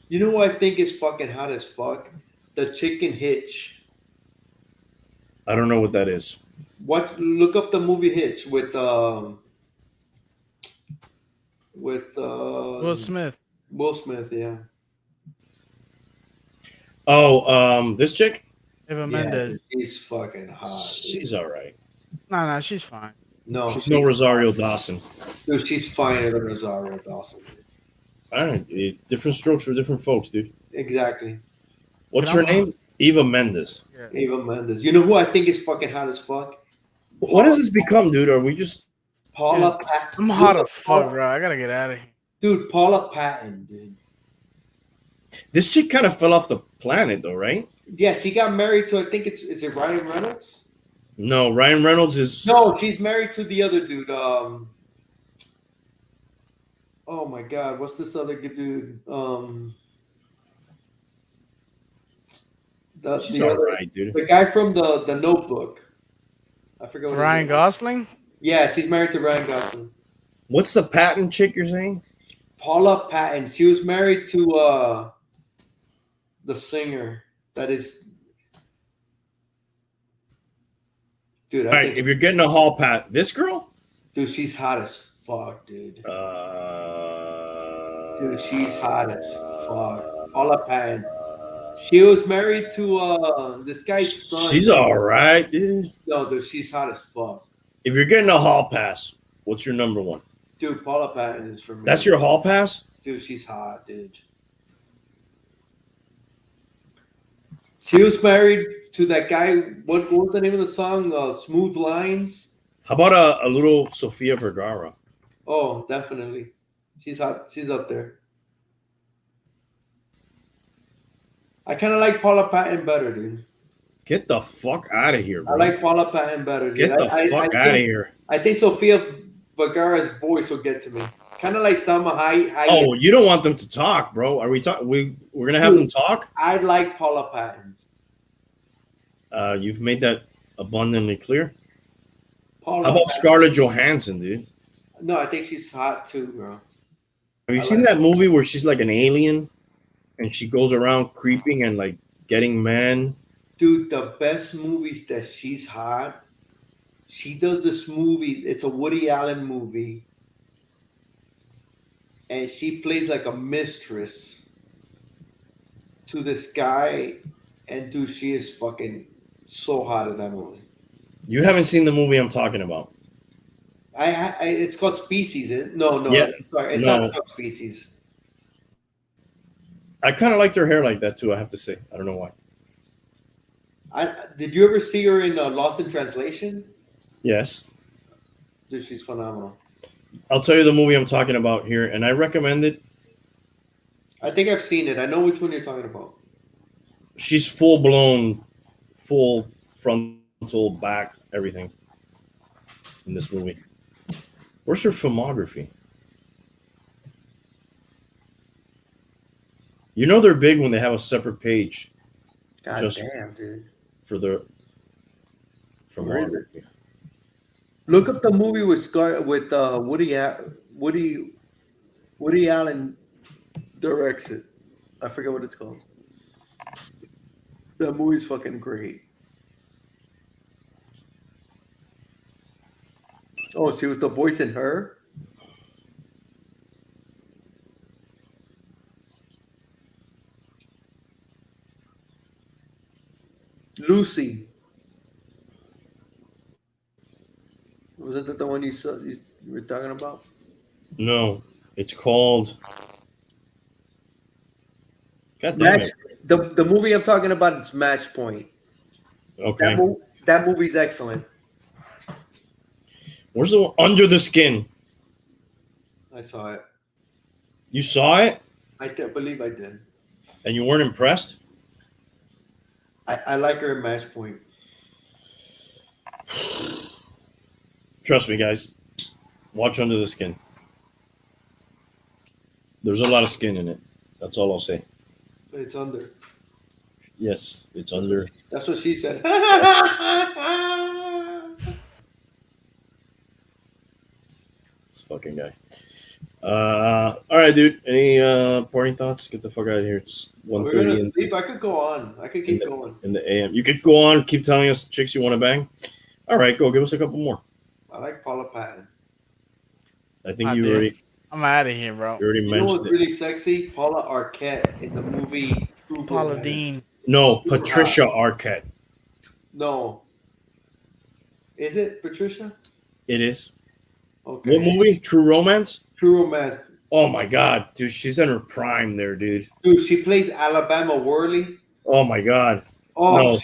You know who I think is fucking hot as fuck? The chicken Hitch. I don't know what that is. Look up the movie Hitch with Will Smith. Will Smith, yeah. Oh, this chick? Eva Mendes. She's fucking hot. She's all right. Nah, she's fine. No, She's no Rosario Dawson. dude, she's finer than Rosario Dawson. All right, different strokes for different folks, dude. Exactly. What's her name? Eva Mendes. Yeah. Eva Mendes. You know who I think is fucking hot as fuck? What has this become, dude? Are we just Paula Patton. I'm hot as fuck, bro. I gotta get out of here. Dude, Paula Patton, dude. this chick kind of fell off the planet, though, right? Yeah, she got married to, I think is it Ryan Reynolds? No, Ryan Reynolds is No, she's married to the other dude. Oh my god, what's this other good dude? She's all right, dude. The guy from the Notebook. I forgot. What Ryan his name is. Gosling? Yeah, she's married to Ryan Gosling. What's the patent chick you're saying? Paula Patton. She was married to the singer that is. Dude, All right, if you're getting a hall pat, this girl? dude, she's hot as fuck, dude. Dude, she's hot as fuck. Paula Patton. She was married to this guy's son. She's all right, dude. No, dude, she's hot as fuck. If you're getting a hall pass, what's your number one? Dude, Paula Patton is for me. That's your hall pass? Dude, she's hot, dude. She was married to that guy. What was the name of the song? Smooth Lines. How about a little Sofia Vergara? Oh, definitely. She's hot. She's up there. I kind of like Paula Patton better, dude. Get the fuck out of here, bro. I like Paula Patton better, dude. Get the fuck out of here. I think Sofia Vergara's voice will get to me. Kind of like Salma Hayek. Oh, you don't want them to talk, bro. Are we talking? We're gonna have them talk? I like Paula Patton. You've made that abundantly clear. Paula How about Patton. Scarlett Johansson, dude? No, I think she's hot too, bro. Have you seen that movie where she's like an alien and she goes around creeping and like getting men? Dude, the best movies that she's hot. She does this movie. It's a Woody Allen movie. And she plays like a mistress to this guy. And dude, she is fucking so hot in that movie. You haven't seen the movie I'm talking about. It's called Species. No, Yeah. sorry, it's No. not called Species. I kind of liked her hair like that too. I have to say, I don't know why. Did you ever see her in Lost in Translation? Yes, Dude, she's phenomenal. I'll tell you the movie I'm talking about here, and I recommend it. I think I've seen it. I know which one you're talking about. She's full blown, full frontal, back, everything in this movie. Where's her filmography? You know they're big when they have a separate page God Just- damn, dude. for their Where is it? filmography. Look up the movie with Woody Allen directs it. I forget what it's called. That movie's fucking great. Oh, she was the voice in Her? Lucy. Wasn't that the one you were talking about? No, it's called. God damn Match, it. the movie I'm talking about is Match Point. Okay. That movie's excellent. Where's the one? Under the Skin? I saw it. You saw it Believe I did. and you weren't impressed? I like her in Match Point. Trust me, guys. Watch Under the Skin. There's a lot of skin in it. That's all I'll say. But it's under. Yes, it's under. That's what she said. This fucking guy. All right, dude. Any parting thoughts? Get the fuck out of here. It's We're 1:30 gonna in, sleep. I could go on. I could keep going. in the AM. You could go on. Keep telling us chicks you want to bang. All right, go. Give us a couple more. I like Paula Patton. I think I you do. already I'm out of here, bro. already You know what's mentioned it. really sexy? Paula Arquette in the movie True Paula Romance. Dean. No, Patricia Arquette. No. Is it Patricia? It is. Okay. What movie? True Romance? True Romance. Oh my god, dude, she's in her prime there, dude. Dude, she plays Alabama Worley. Oh my god. Oh, No.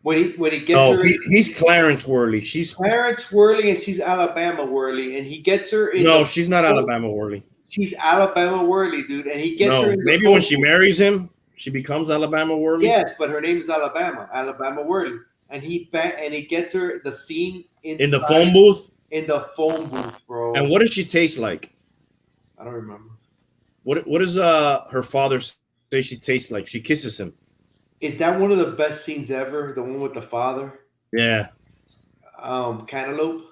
when he gets No, her, he's Clarence Worley. She's Clarence Worley and she's Alabama Worley, and he gets her in. no, she's not Alabama Worley. She's Alabama Worley, dude, and he gets No, her. In maybe when she marries him, she becomes Alabama Worley. Yes, but her name is Alabama Worley, and he gets her the scene In the phone booth. In the phone booth, bro. And what does she taste like? I don't remember. What does her father say she tastes like? She kisses him. Is that one of the best scenes ever? The one with the father, Yeah. Cantaloupe.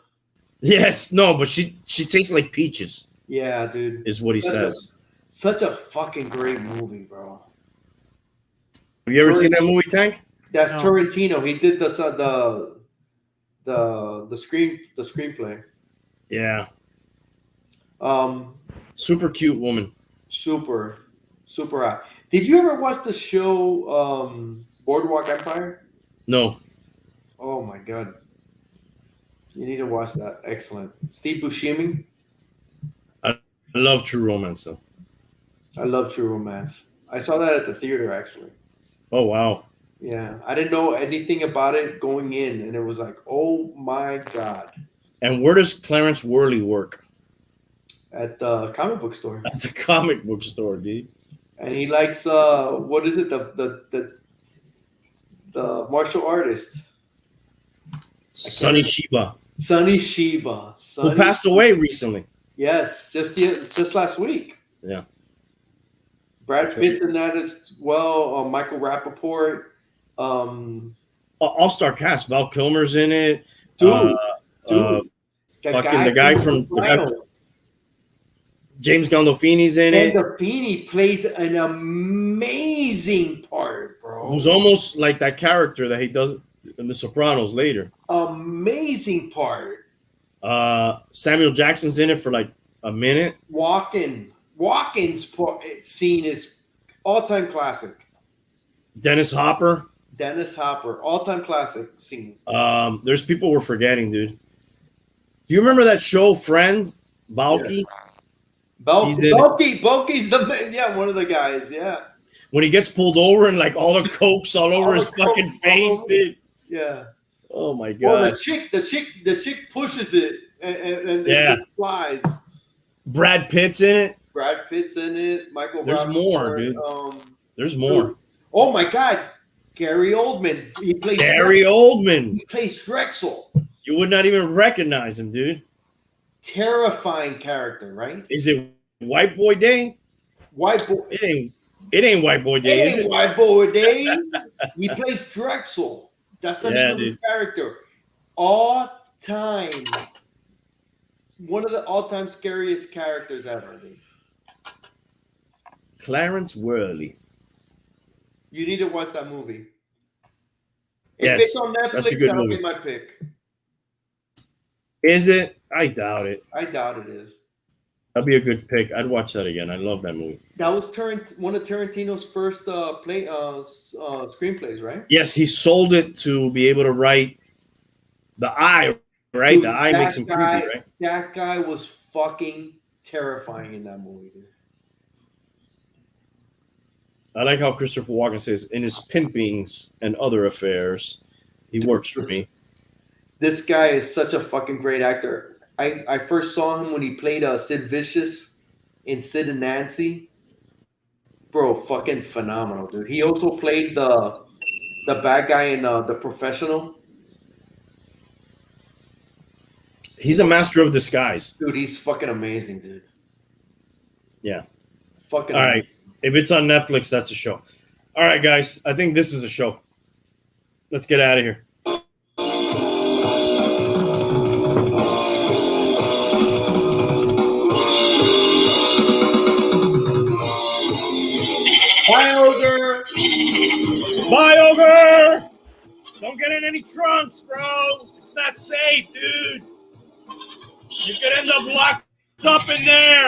Yes. No, but she tastes like peaches. Yeah, dude. Is what he says. Such a fucking great movie, bro. Have you ever seen that movie, Tank? That's No. Tarantino. He did the screenplay. Yeah. Um, Super cute woman. super hot. Did you ever watch the show Boardwalk Empire? No. Oh my god, you need to watch that. Excellent. Steve Buscemi. I love True Romance though. I love True Romance. I saw that at the theater actually. Oh wow. Yeah, I didn't know anything about it going in, and it was like, oh my god. And where does Clarence Worley work? At the comic book store. At the comic book store, dude. And he likes what is it, the martial artist, Sonny Shiba, Sonny Shiba, who passed away recently. Yes, just last week. Yeah. Brad Pitt's in that as well. Michael Rappaport. All-star cast. Val Kilmer's in it. Dude, The guy from James Gandolfini's in it. Gandolfini plays an amazing part, bro. Who's almost like that character that he does in The Sopranos later. Amazing part. Samuel Jackson's in it for like a minute. Walken's scene is all-time classic. Dennis Hopper. All-time classic scene. There's people we're forgetting, dude. Do you remember that show, Friends? Balky? Bulky's the man. Yeah, one of the guys. Yeah. when he gets pulled over and like all the coke's all over his fucking face, dude. Yeah. Oh my god. Well, the chick pushes it and it flies. Brad Pitt's in it. Brad Pitt's in it. Michael. There's Rappaport, more, dude. There's more. Oh my god, Gary Oldman. He plays Gary Oldman. He plays Drexel. You would not even recognize him, dude. Terrifying character, right? Is it White Boy Day? White boy. It ain't White Boy Day, is it? White Boy Day. He plays Drexel. That's the name of his character. All time. One of the all-time scariest characters ever, dude. Clarence Worley. You need to watch that movie. Yes, if it's on Netflix, that's a good that'll movie. be my pick. Is it? I doubt it. I doubt it is. That'd be a good pick. I'd watch that again. I love that movie. That was one of Tarantino's first screenplays, right? Yes, he sold it to be able to write The Eye, right? Dude, The Eye makes him creepy, right? That guy was fucking terrifying in that movie, dude. I like how Christopher Walken says, in his pimpings and other affairs, he works for me. This guy is such a fucking great actor. I first saw him when he played Sid Vicious in Sid and Nancy. Bro, fucking phenomenal, dude. He also played the bad guy in The Professional. He's a master of disguise. Dude, he's fucking amazing, dude. Yeah. Fucking All amazing. right. If it's on Netflix, that's a show. All right, guys. I think this is a show. Let's get out of here. Bye, Ogre! Bye, Ogre! Don't get in any trunks, bro. It's not safe, dude. You could end up locked up in there.